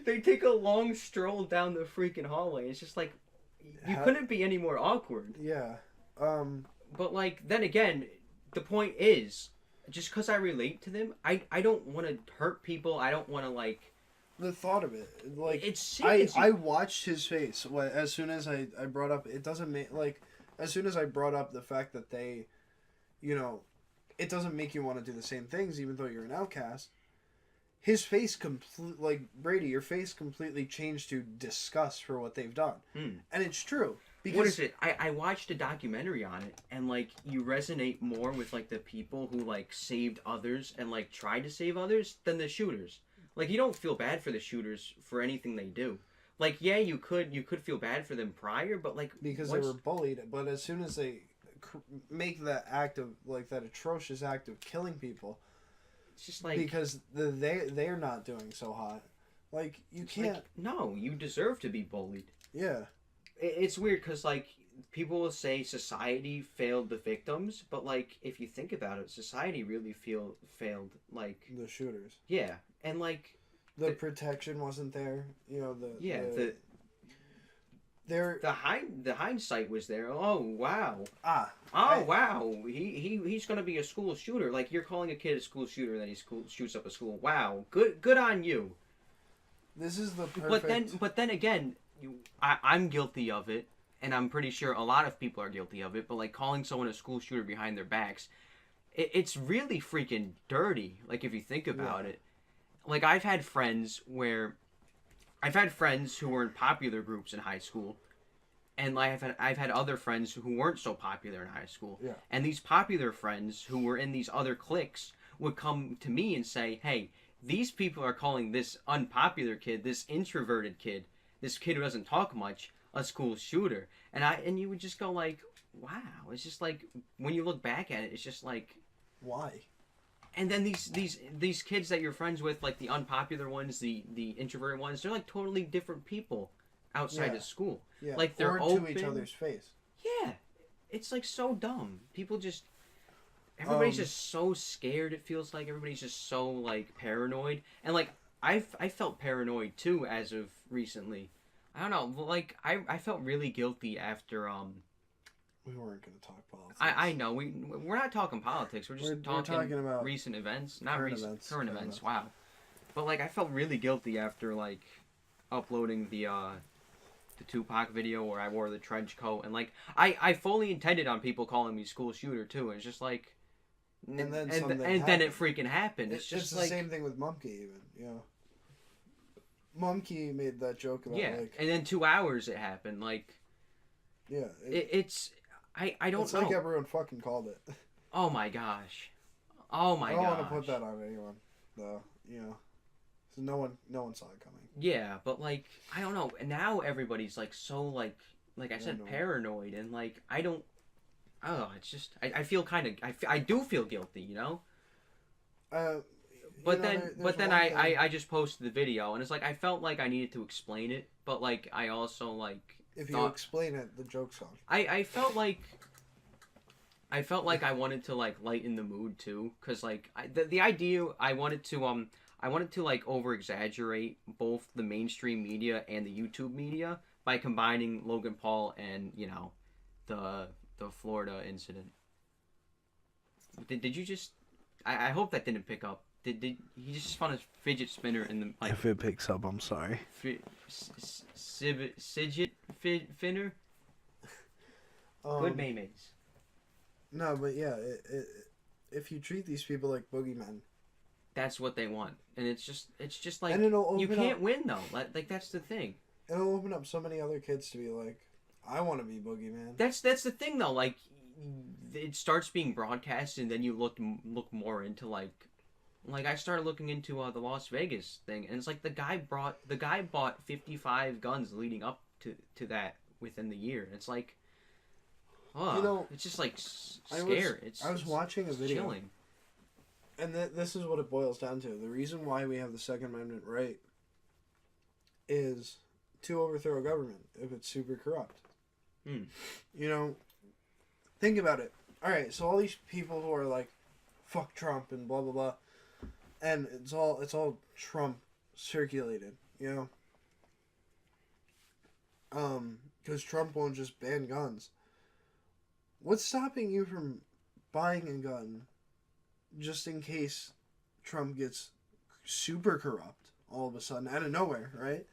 Speaker 2: They take a long stroll down the freaking hallway. It's just like, you couldn't be any more awkward.
Speaker 3: Yeah.
Speaker 2: But like, then again, the point is, just because I relate to them, I don't want to hurt people. I don't want to like.
Speaker 3: The thought of it, like,
Speaker 2: it's sick.
Speaker 3: I watched his face as soon as I brought up. It doesn't make like as soon as I brought up the fact that they, you know, it doesn't make you want to do the same things even though you're an outcast. His face like Brady, your face completely changed to disgust for what they've done, and it's true. Because
Speaker 2: what is it? I watched a documentary on it, and like you resonate more with like the people who like saved others and like tried to save others than the shooters. Like, you don't feel bad for the shooters for anything they do. Like, yeah, you could feel bad for them prior, but like
Speaker 3: because they were bullied. But as soon as they make that act of like that atrocious act of killing people,
Speaker 2: it's just like
Speaker 3: because they're not doing so hot. Like you can't.
Speaker 2: Like, no, you deserve to be bullied.
Speaker 3: Yeah.
Speaker 2: It's weird because like people will say society failed the victims, but like if you think about it, society really failed like
Speaker 3: the shooters.
Speaker 2: Yeah. And like
Speaker 3: the protection wasn't there, you know.
Speaker 2: The hindsight was there. Oh wow!
Speaker 3: Wow!
Speaker 2: He's gonna be a school shooter. Like you're calling a kid a school shooter, and then he shoots up a school. Wow! Good on you.
Speaker 3: This is the perfect.
Speaker 2: But then again, I'm guilty of it, and I'm pretty sure a lot of people are guilty of it. But like calling someone a school shooter behind their backs, it's really freaking dirty. Like if you think about it. Like, I've had friends who were in popular groups in high school, and like I've had other friends who weren't so popular in high school.
Speaker 3: Yeah.
Speaker 2: And these popular friends who were in these other cliques would come to me and say, "Hey, these people are calling this unpopular kid, this introverted kid, this kid who doesn't talk much, a school shooter." And you would just go like, "Wow!" It's just like when you look back at it, it's just like,
Speaker 3: why?
Speaker 2: And then these kids that you're friends with, like the unpopular ones, the introverted ones, they're like totally different people outside of school.
Speaker 3: Yeah.
Speaker 2: Like they're
Speaker 3: open to each other's face.
Speaker 2: Yeah. It's like so dumb. People just everybody's just so scared, it feels like everybody's just so like paranoid. And like I felt paranoid too as of recently. I don't know, like I felt really guilty after
Speaker 3: We weren't going to talk politics.
Speaker 2: I know. We're not talking politics. We're just talking
Speaker 3: about
Speaker 2: recent events. Not
Speaker 3: current
Speaker 2: recent.
Speaker 3: events.
Speaker 2: Current events. Wow. But, like, I felt really guilty after, like, uploading the Tupac video where I wore the trench coat. And, like, I fully intended on people calling me school shooter, too. And it's just, like...
Speaker 3: And then
Speaker 2: it freaking happened. It's just
Speaker 3: the
Speaker 2: like...
Speaker 3: same thing with Mumkey, even, you know. Mumkey made that joke about, like...
Speaker 2: and then 2 hours it happened, like...
Speaker 3: Yeah.
Speaker 2: It's... I don't know.
Speaker 3: It's like everyone fucking called it.
Speaker 2: Oh my gosh. Oh my gosh.
Speaker 3: I don't want to put that on anyone, though. You know, so no one saw it coming.
Speaker 2: Yeah, but like I don't know. Now everybody's like so like I said, paranoid, and like I don't. Oh, it's just I feel kind of I do feel guilty, you know. But then I just posted the video, and it's like I felt like I needed to explain it, but like I also like.
Speaker 3: If you explain it, the joke's on.
Speaker 2: I felt like I wanted to like lighten the mood too, cause like the idea I wanted to like over exaggerate both the mainstream media and the YouTube media by combining Logan Paul and you know the Florida incident. Did you just? I hope that didn't pick up. Did he just found a fidget spinner in the like?
Speaker 3: If it picks up, I'm sorry.
Speaker 2: Fidget spinner. Good mayonnaise. No,
Speaker 3: but yeah, if you treat these people like boogeymen,
Speaker 2: that's what they want, and it's just like
Speaker 3: and
Speaker 2: you can't win though. Like that's the thing.
Speaker 3: It'll open up so many other kids to be like, I want to be boogeyman.
Speaker 2: That's the thing though. Like, it starts being broadcast, and then you look more into like I started looking into the Las Vegas thing, and it's like the guy bought 55 guns leading up to that within the year. It's like, oh, you know, it's just like scary.
Speaker 3: I was watching a video,
Speaker 2: chilling.
Speaker 3: And this is what it boils down to. The reason why we have the Second Amendment right is to overthrow a government if it's super corrupt. You know, think about it. All right, so all these people who are like, fuck Trump and blah blah blah. And it's all Trump circulated, you know? Because Trump won't just ban guns. What's stopping you from buying a gun just in case Trump gets super corrupt all of a sudden out of nowhere, right?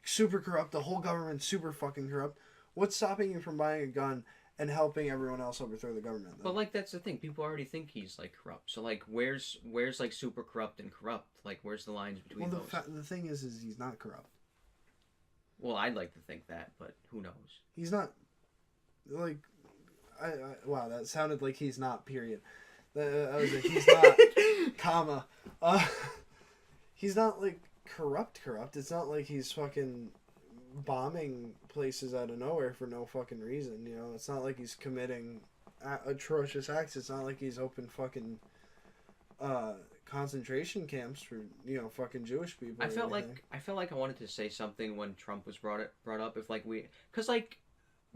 Speaker 3: Super corrupt, the whole government's super fucking corrupt. What's stopping you from buying a gun and helping everyone else overthrow the government, then?
Speaker 2: But like that's the thing, people already think he's like corrupt. So like, where's like super corrupt and corrupt? Like, where's the lines between those?
Speaker 3: The thing is he's not corrupt.
Speaker 2: Well, I'd like to think that, but who knows?
Speaker 3: He's not, like, wow, that sounded like he's not, period. I was like, he's not, comma. He's not, like, corrupt. It's not like he's fucking bombing places out of nowhere for no fucking reason, you know? It's not like he's committing atrocious acts. It's not like he's open fucking concentration camps for, you know, fucking Jewish people.
Speaker 2: I felt like I wanted to say something when Trump was brought up. If like because like,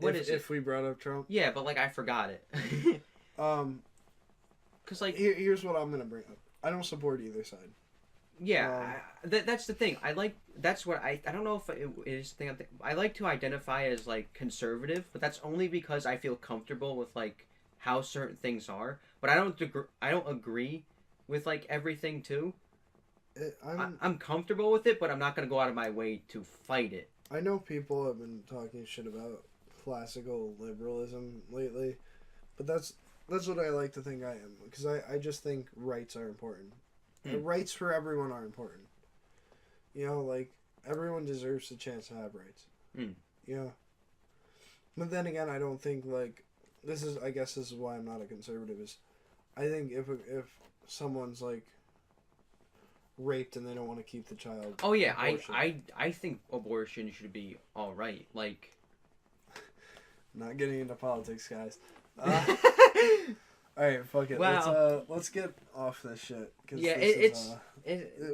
Speaker 3: if we brought up Trump?
Speaker 2: Yeah, but like I forgot it. Because like
Speaker 3: here's what I'm gonna bring up. I don't support either side.
Speaker 2: Yeah, that's the thing. That's what I don't know if it is the thing. I like to identify as like conservative, but that's only because I feel comfortable with like how certain things are. But I don't agree with like everything too. I'm comfortable with it, but I'm not gonna go out of my way to fight it.
Speaker 3: I know people have been talking shit about classical liberalism lately, but that's what I like to think I am, because I just think rights are important. Rights for everyone are important. You know, like, everyone deserves a chance to have rights. You know? But then again, I don't think, like, I guess this is why I'm not a conservative, is I think if someone's, like, raped and they don't want to keep the child.
Speaker 2: Oh, yeah, I think abortion should be alright. Like,
Speaker 3: not getting into politics, guys. Alright, fuck it.
Speaker 2: Wow.
Speaker 3: Let's get off this shit.
Speaker 2: Yeah,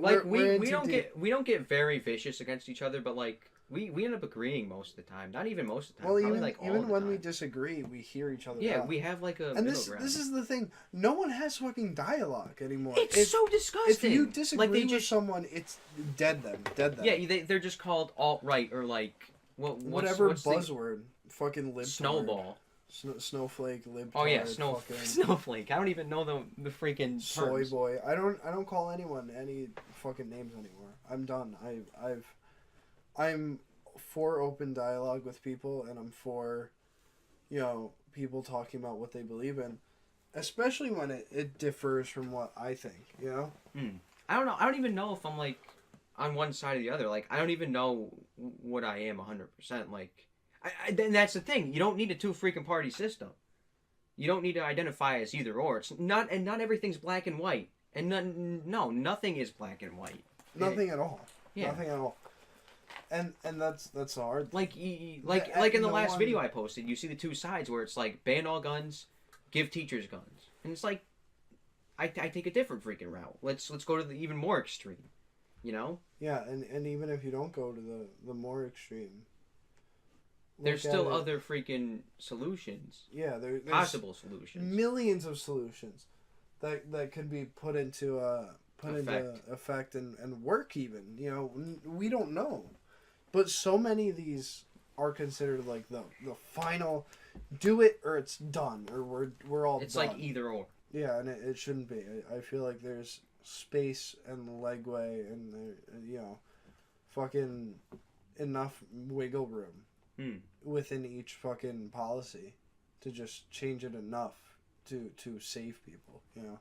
Speaker 2: like we don't get very vicious against each other, but like we end up agreeing most of the time. Not even most of the time.
Speaker 3: Well,
Speaker 2: probably
Speaker 3: even when we disagree, we hear each other.
Speaker 2: Yeah,
Speaker 3: out.
Speaker 2: we have like a
Speaker 3: and
Speaker 2: middle ground.
Speaker 3: This is the thing. No one has fucking dialogue anymore.
Speaker 2: It's so disgusting.
Speaker 3: If you disagree with someone, it's dead them.
Speaker 2: Yeah, they're just called alt-right or like
Speaker 3: whatever buzzword. Fucking libtard.
Speaker 2: Snowball.
Speaker 3: Snowflake, libtard.
Speaker 2: Oh yeah, snowflake. I don't even know the freaking
Speaker 3: soy
Speaker 2: terms.
Speaker 3: Boy. I don't call anyone any fucking names anymore. I'm done. I'm for open dialogue with people, and I'm for, you know, people talking about what they believe in, especially when it differs from what I think. You know.
Speaker 2: I don't know. I don't even know if I'm like on one side or the other. Like I don't even know what I am 100%. Like. And that's the thing. You don't need a two freaking party system. You don't need to identify as either or. It's not everything's black and white. And nothing is black and white.
Speaker 3: Nothing at all.
Speaker 2: Yeah.
Speaker 3: Nothing at all. And that's hard.
Speaker 2: Like in the last video I posted, you see the two sides where it's like ban all guns, give teachers guns, and it's like I take a different freaking route. Let's go to the even more extreme. You know?
Speaker 3: Yeah, and even if you don't go to the more extreme.
Speaker 2: There's still other freaking solutions.
Speaker 3: Yeah, there's
Speaker 2: possible solutions.
Speaker 3: Millions of solutions that could be put into effect and work even. You know, we don't know, but so many of these are considered like the final, do it or it's done, or we're all.
Speaker 2: It's
Speaker 3: done.
Speaker 2: like either or.
Speaker 3: Yeah, and it shouldn't be. I feel like there's space and legway and you know, fucking enough wiggle room. Within each fucking policy to just change it enough to save people, you know.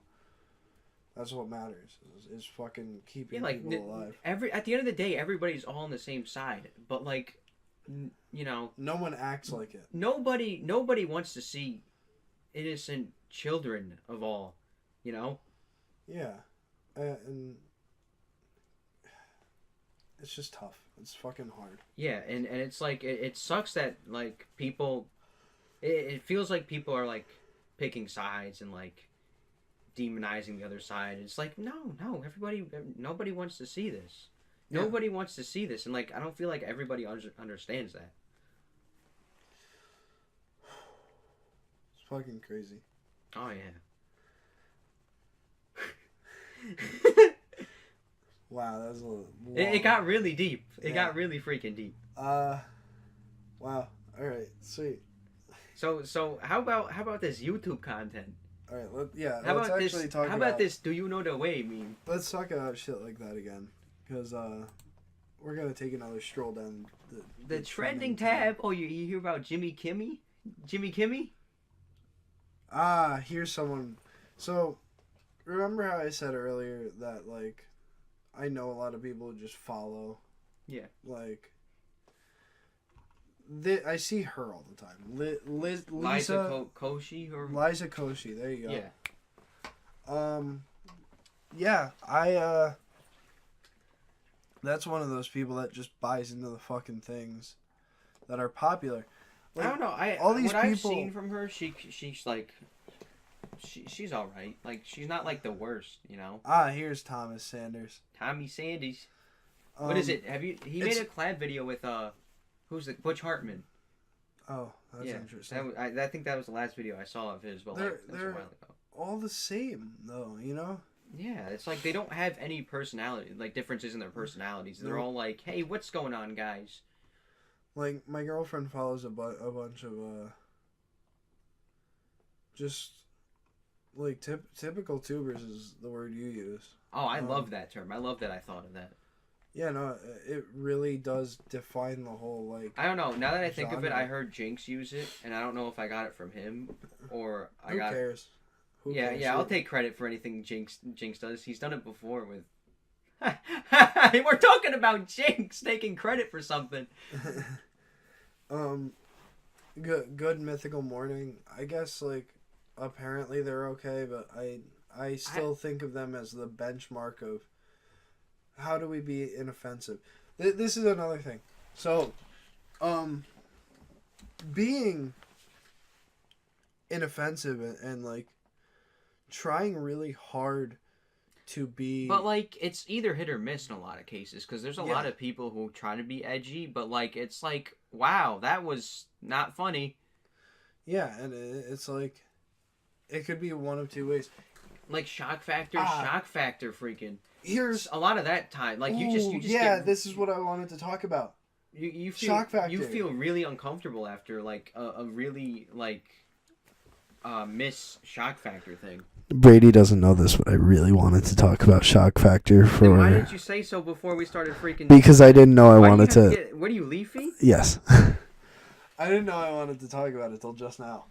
Speaker 3: That's what matters is fucking keeping people alive.
Speaker 2: At the end of the day, everybody's all on the same side, but like, you know,
Speaker 3: no one acts like it.
Speaker 2: Nobody wants to see innocent children of all, you know.
Speaker 3: Yeah, and it's just tough. It's fucking hard.
Speaker 2: Yeah, and it's like it sucks that like people, it feels like people are like picking sides and like demonizing the other side. It's like no, nobody wants to see this. Yeah. Nobody wants to see this, and like I don't feel like everybody understands that.
Speaker 3: It's fucking crazy.
Speaker 2: Oh yeah.
Speaker 3: Wow, that was a little.
Speaker 2: It got really deep. It got really freaking deep.
Speaker 3: Wow. All right. Sweet.
Speaker 2: So how about this YouTube content?
Speaker 3: All right.
Speaker 2: How
Speaker 3: Let's
Speaker 2: about
Speaker 3: actually
Speaker 2: this?
Speaker 3: talk
Speaker 2: How about this? Do you know the way meme?
Speaker 3: Let's talk about shit like that again, because we're gonna take another stroll down
Speaker 2: The trending tab. Oh, you hear about Jimmy Kimmel? Jimmy Kimmel?
Speaker 3: Here's someone. So, remember how I said earlier that like, I know a lot of people just follow.
Speaker 2: Yeah.
Speaker 3: Like. I see her all the time. Lisa
Speaker 2: Koshy or
Speaker 3: Liza Koshy. There you go.
Speaker 2: Yeah.
Speaker 3: Yeah. That's one of those people that just buys into the fucking things that are popular.
Speaker 2: Like, I don't know.
Speaker 3: All these
Speaker 2: what
Speaker 3: people...
Speaker 2: I've seen from her, she's like, she's all right. Like she's not like the worst, you know.
Speaker 3: Here's Thomas Sanders.
Speaker 2: Tommy Sanders. What is it? He made a collab video with who's it? Butch Hartman.
Speaker 3: Oh, that's interesting.
Speaker 2: I think that was the last video I saw of his, but that's a while ago.
Speaker 3: All the same, though, you know?
Speaker 2: Yeah, it's like they don't have any personality, like differences in their personalities. They're all like, hey, what's going on, guys?
Speaker 3: Like, my girlfriend follows a bunch of, just, like, typical tubers is the word you use.
Speaker 2: Oh, I love that term. I love that I thought of that.
Speaker 3: Yeah, no, it really does define the whole, like...
Speaker 2: I don't know. Now that I think of it,
Speaker 3: genre.
Speaker 2: I heard Jinx use it, and I don't know if I got it from him or I
Speaker 3: Who
Speaker 2: got
Speaker 3: cares?
Speaker 2: it. Yeah, I'll take credit for anything Jinx does. He's done it before with... We're talking about Jinx taking credit for something.
Speaker 3: Good Mythical Morning. I guess, like, apparently they're okay, but I still think of them as the benchmark of how do we be inoffensive. This is another thing. So, being inoffensive and like trying really hard to be,
Speaker 2: but like it's either hit or miss in a lot of cases, because there's a lot of people who try to be edgy, but like it's like, wow, that was not funny.
Speaker 3: Yeah, and it's like it could be one of two ways.
Speaker 2: Like shock factor freaking.
Speaker 3: Here's
Speaker 2: a lot of that time. Like you just
Speaker 3: this is what I wanted to talk about.
Speaker 2: You feel
Speaker 3: shock factor.
Speaker 2: You feel really uncomfortable after like a really like miss shock factor thing.
Speaker 3: Brady doesn't know this, but I really wanted to talk about shock factor for.
Speaker 2: Then why didn't you say so before we started freaking?
Speaker 3: Because I didn't know I wanted to.
Speaker 2: What are you, leafy?
Speaker 3: Yes. I didn't know I wanted to talk about it till just now.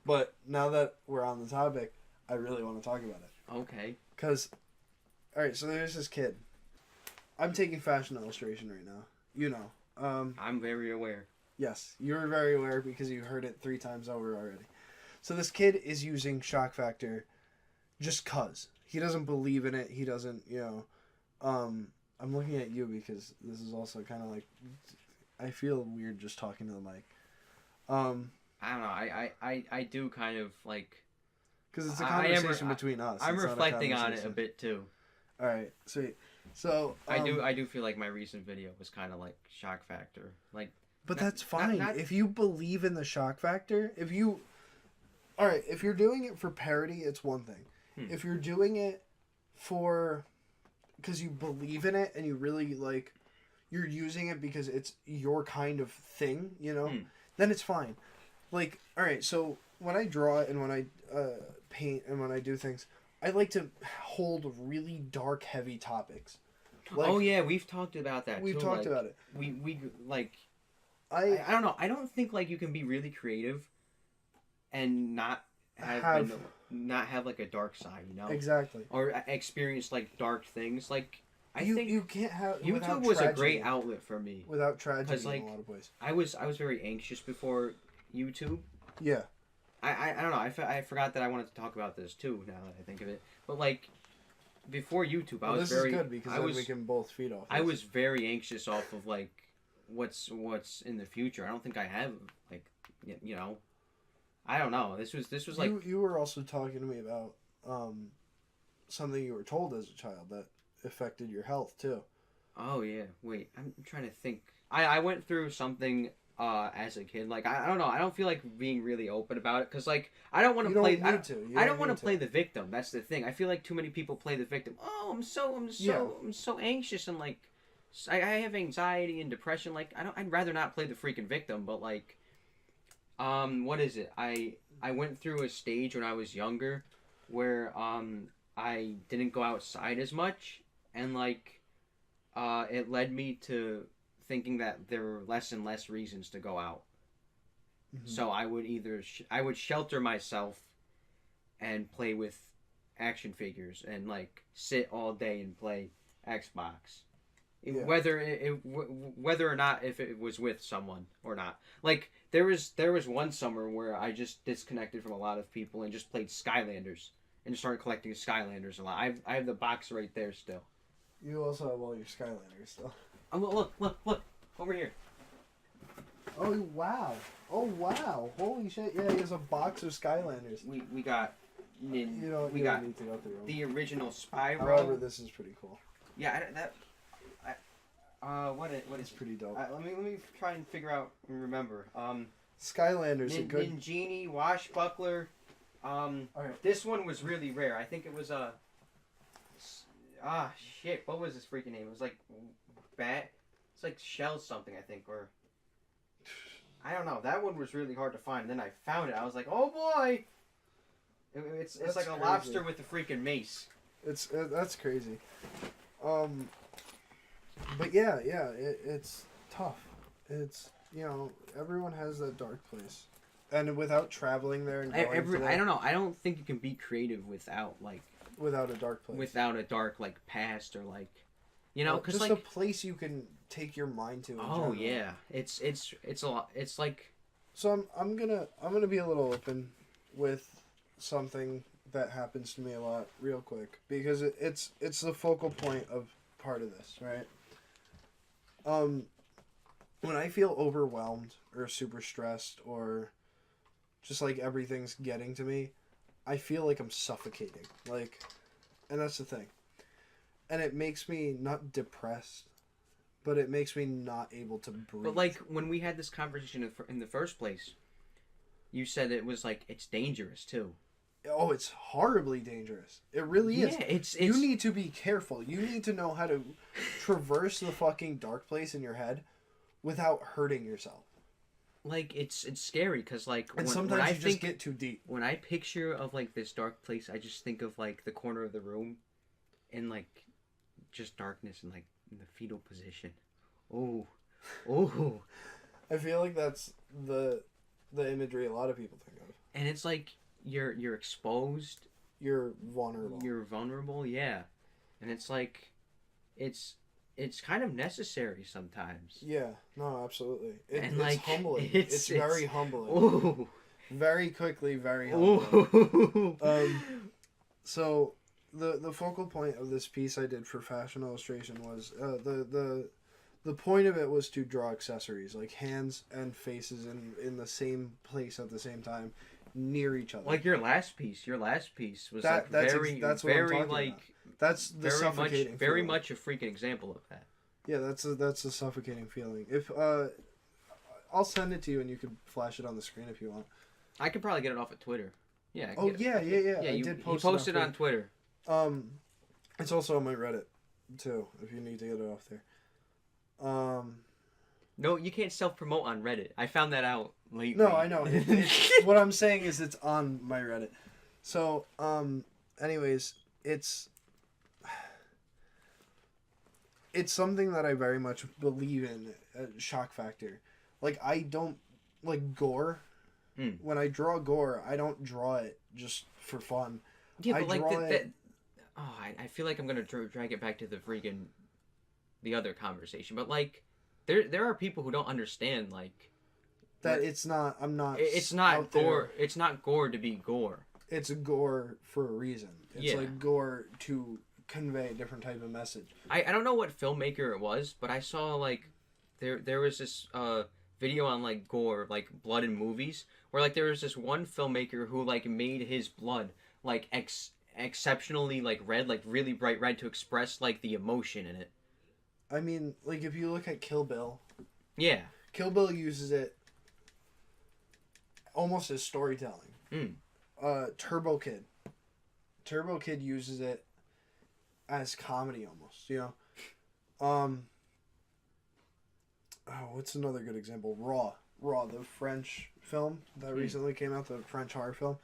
Speaker 3: But now that we're on the topic, I really want to talk about it.
Speaker 2: Okay.
Speaker 3: Because, alright, so there's this kid. I'm taking fashion illustration right now. You know.
Speaker 2: I'm very aware.
Speaker 3: Yes, you're very aware because you heard it 3 times over already. So this kid is using shock factor just cuz. He doesn't believe in it. He doesn't, you know. I'm looking at you because this is also kind of like, I feel weird just talking to the mic.
Speaker 2: I don't know. I do kind of like...
Speaker 3: Because it's a conversation between us.
Speaker 2: I'm reflecting on it a bit too.
Speaker 3: All right, sweet. So
Speaker 2: I do feel like my recent video was kind of like shock factor, like.
Speaker 3: But that's fine if you believe in the shock factor. If you're doing it for parody, it's one thing. If you're doing it for because you believe in it and you really like, you're using it because it's your kind of thing, you know, then it's fine. Like, all right, so when I draw and when I paint and when I do things, I like to hold really dark, heavy topics.
Speaker 2: Like, oh yeah, we've talked about that.
Speaker 3: We've talked about it.
Speaker 2: We like. I don't know. I don't think like you can be really creative, and not have like a dark side, you know.
Speaker 3: Exactly.
Speaker 2: Or experience like dark things. Like I think
Speaker 3: you can't have.
Speaker 2: YouTube was a great outlet for me.
Speaker 3: Without tragedy,
Speaker 2: like,
Speaker 3: in a lot of ways.
Speaker 2: I was very anxious before YouTube.
Speaker 3: Yeah.
Speaker 2: I don't know. I forgot that I wanted to talk about this too. Now that I think of it, but like before YouTube, I was
Speaker 3: very. This is good because then we can both feed off.
Speaker 2: I was very anxious off of like what's in the future. I don't think I have like you know. I don't know. This was like
Speaker 3: you were also talking to me about something you were told as a child that affected your health too.
Speaker 2: Oh yeah. Wait, I'm trying to think. I went through something as a kid. Like I don't know. I don't feel like being really open about it because like I don't want
Speaker 3: You
Speaker 2: to play.
Speaker 3: don't need to. You
Speaker 2: I don't want
Speaker 3: need
Speaker 2: to play the victim. That's the thing. I feel like too many people play the victim. Oh, I'm so anxious and like I have anxiety and depression. Like I'd rather not play the freaking victim. But like, what is it? I went through a stage when I was younger where I didn't go outside as much and like it led me to thinking that there were less and less reasons to go out. Mm-hmm. So I would either I would shelter myself and play with action figures and like sit all day and play Xbox. Yeah. Whether or not if it was with someone or not. Like there was one summer where I just disconnected from a lot of people and just played Skylanders and started collecting Skylanders a lot. I have the box right there still.
Speaker 3: You also have all your Skylanders still.
Speaker 2: Oh, look over here.
Speaker 3: Oh wow! Holy shit! Yeah, he has a box of Skylanders.
Speaker 2: We got. We
Speaker 3: don't need to go through them.
Speaker 2: The original Spyro.
Speaker 3: However, this is pretty cool.
Speaker 2: Yeah, what is
Speaker 3: pretty dope.
Speaker 2: Let me try and figure out and remember.
Speaker 3: Skylanders are good.
Speaker 2: Ningini, Washbuckler.
Speaker 3: Alright.
Speaker 2: This one was really rare. I think it was shit. What was his freaking name? It was like It's like Shell something, I think, or I don't know. That one was really hard to find. Then I found it. I was like, oh boy. It's like a lobster with a freaking mace.
Speaker 3: That's crazy. But yeah, it's tough. It's everyone has that dark place, and without traveling there and going
Speaker 2: I don't know. I don't think you can be creative without
Speaker 3: a dark place.
Speaker 2: Without a dark past or because
Speaker 3: just a place you can take your mind to.
Speaker 2: Oh yeah, it's a lot. It's like.
Speaker 3: So I'm gonna be a little open with something that happens to me a lot real quick because it's the focal point of part of this, right? When I feel overwhelmed or super stressed or just like everything's getting to me, I feel like I'm suffocating. And that's the thing. And it makes me not depressed, but it makes me not able to breathe.
Speaker 2: But when we had this conversation in the first place, you said it was it's dangerous too.
Speaker 3: Oh, it's horribly dangerous. It really is.
Speaker 2: Yeah, it's...
Speaker 3: You need to be careful. You need to know how to traverse the fucking dark place in your head without hurting yourself.
Speaker 2: It's scary because
Speaker 3: and sometimes you just get too deep.
Speaker 2: When I picture of this dark place, I just think of the corner of the room and just darkness and in the fetal position. Oh.
Speaker 3: I feel like that's the imagery a lot of people think of.
Speaker 2: And it's you're exposed.
Speaker 3: You're vulnerable.
Speaker 2: You're vulnerable, yeah. And it's it's kind of necessary sometimes.
Speaker 3: Yeah, no, absolutely. It's humbling. It's very humbling.
Speaker 2: Ooh.
Speaker 3: Very quickly, very humbling.
Speaker 2: Ooh.
Speaker 3: So the focal point of this piece I did for Fashion Illustration was the point of it was to draw accessories like hands and faces in the same place at the same time, near each other.
Speaker 2: Your last piece was
Speaker 3: that's
Speaker 2: very
Speaker 3: what
Speaker 2: very
Speaker 3: I'm talking about. That's the suffocating
Speaker 2: very
Speaker 3: feeling.
Speaker 2: much a freaking example of that.
Speaker 3: Yeah, that's a suffocating feeling. If I'll send it to you and you can flash it on the screen if you want.
Speaker 2: I could probably get it off of Twitter. Yeah.
Speaker 3: Yeah.
Speaker 2: I did post it on Twitter.
Speaker 3: It's also on my Reddit too. If you need to get it off there.
Speaker 2: No, you can't self-promote on Reddit. I found that out lately.
Speaker 3: No, I know. What I'm saying is it's on my Reddit. So, anyways, it's something that I very much believe in, shock factor. I don't gore. When I draw gore, I don't draw it just for fun.
Speaker 2: Yeah, but I feel like I'm gonna drag it back to the other conversation, but there are people who don't understand
Speaker 3: that it's not. I'm not.
Speaker 2: It's not gore. It's not gore to be gore.
Speaker 3: It's a gore for a reason. It's gore to convey a different type of message.
Speaker 2: I don't know what filmmaker it was, but I saw there was this video on gore, blood in movies, where there was this one filmmaker who made his blood exceptionally red, really bright red to express the emotion in it.
Speaker 3: I mean, if you look at Kill Bill.
Speaker 2: Yeah.
Speaker 3: Kill Bill uses it almost as storytelling. Turbo Kid uses it as comedy almost, you know. What's another good example? Raw, the French film that recently came out, the French horror film.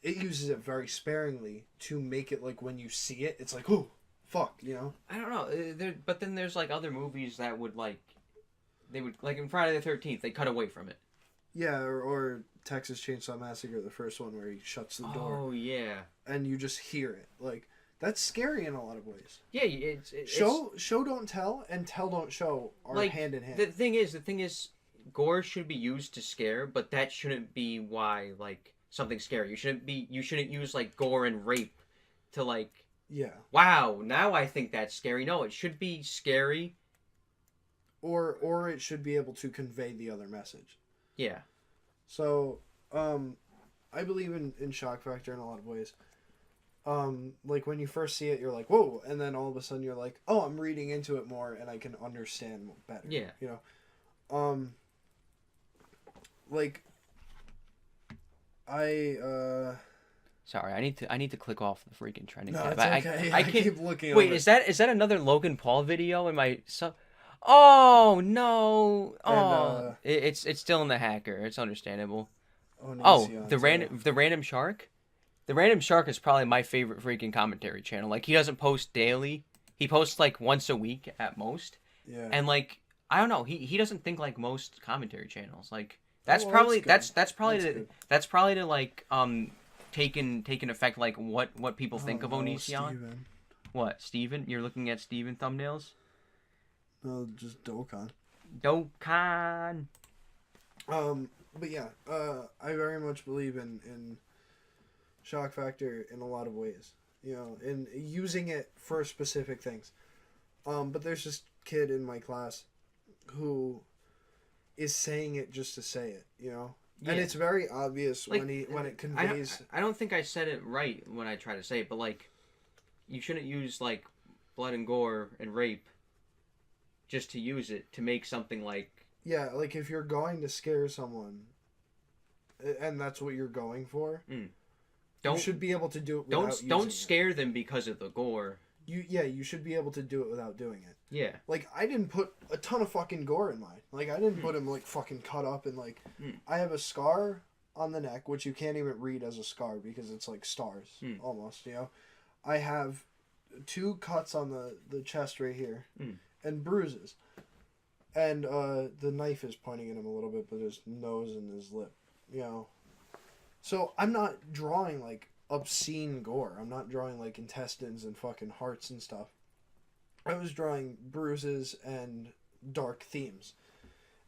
Speaker 3: It uses it very sparingly to make it like when you see it, it's like, oh, fuck, you know.
Speaker 2: I don't know, but then there's like other movies that would like, they would like in Friday the 13th, they cut away from it.
Speaker 3: Yeah, or Texas Chainsaw Massacre, the first one where he shuts the door.
Speaker 2: Oh yeah.
Speaker 3: And you just hear it. Like, that's scary in a lot of ways.
Speaker 2: Yeah, it's
Speaker 3: show don't tell and tell don't show are like, hand in hand.
Speaker 2: The thing is, gore should be used to scare, but that shouldn't be why like something's scary. You shouldn't use like gore and rape to like.
Speaker 3: Yeah.
Speaker 2: Wow, now I think that's scary. No, it should be scary.
Speaker 3: Or it should be able to convey the other message.
Speaker 2: Yeah.
Speaker 3: So, I believe in shock factor in a lot of ways. Like when you first see it, you're like, whoa, and then all of a sudden you're like, oh, I'm reading into it more and I can understand better.
Speaker 2: Yeah.
Speaker 3: You know? Like,
Speaker 2: Sorry, I need to click off the freaking trending tab.
Speaker 3: It's okay. I keep looking.
Speaker 2: Wait, is that another Logan Paul video? Oh no! Oh, it's still in the hacker. It's understandable. The random shark. The random shark is probably my favorite freaking commentary channel. Like, he doesn't post daily. He posts like once a week at most.
Speaker 3: Yeah.
Speaker 2: And like, I don't know. He doesn't think like most commentary channels. Like, that's probably to like taken effect like what people think of Onision.
Speaker 3: Steven.
Speaker 2: What, Steven? You're looking at Steven thumbnails?
Speaker 3: No, just Dokkan.
Speaker 2: Dokkan.
Speaker 3: But yeah, I very much believe in shock factor in a lot of ways. You know, in using it for specific things. But there's this kid in my class who is saying it just to say it, you know? Yeah. And it's very obvious like, when it conveys...
Speaker 2: I don't think I said it right when I try to say it, but like, you shouldn't use like blood and gore and rape just to use it to make something like...
Speaker 3: Yeah, like if you're going to scare someone and that's what you're going for, you should be able to do it without
Speaker 2: don't scare them because of the gore.
Speaker 3: You should be able to do it without doing it.
Speaker 2: Yeah.
Speaker 3: Like, I didn't put a ton of fucking gore in mine. Like, I didn't put him, like, fucking cut up and, like... I have a scar on the neck, which you can't even read as a scar because it's, like, stars, almost, you know? I have 2 cuts on the chest right here, and bruises. And, the knife is pointing at him a little bit, but his nose and his lip, you know? So, I'm not drawing, like, obscene gore. I'm not drawing, like, intestines and fucking hearts and stuff. I was drawing bruises and dark themes.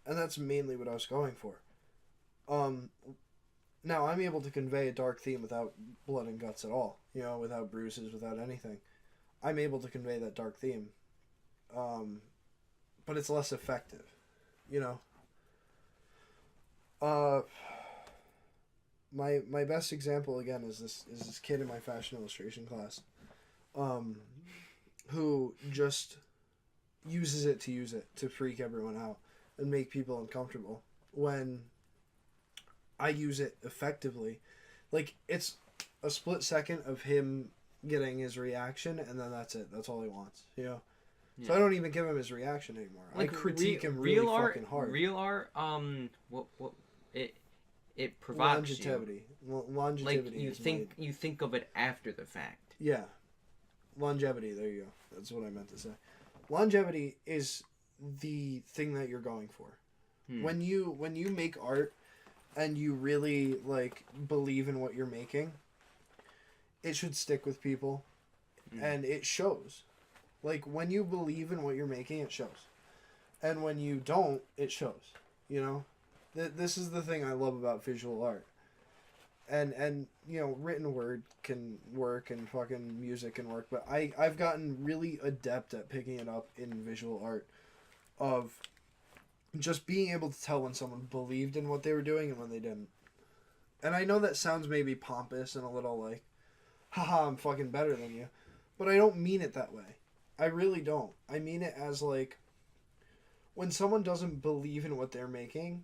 Speaker 3: And that's mainly what I was going for. Now, I'm able to convey a dark theme without blood and guts at all. You know, without bruises, without anything. I'm able to convey that dark theme. But it's less effective. You know? My best example, again, is this kid in my fashion illustration class. Who just uses it to freak everyone out and make people uncomfortable when I use it effectively. Like, it's a split second of him getting his reaction and then that's it. That's all he wants, you know? Yeah. So I don't even give him his reaction anymore. Like, I critique him really fucking hard.
Speaker 2: Real art, it provides
Speaker 3: longevity. Longevity.
Speaker 2: Like, you think of it after the fact.
Speaker 3: Yeah. Longevity, there you go. That's what I meant to say. Longevity is the thing that you're going for. When you make art and you really like believe in what you're making, it should stick with people and it shows. Like, when you believe in what you're making, it shows. And when you don't, it shows. You know? This is the thing I love about visual art. And you know, written word can work and fucking music can work, but I've gotten really adept at picking it up in visual art of just being able to tell when someone believed in what they were doing and when they didn't. And I know that sounds maybe pompous and a little like, haha, I'm fucking better than you, but I don't mean it that way. I really don't. I mean it as like, when someone doesn't believe in what they're making,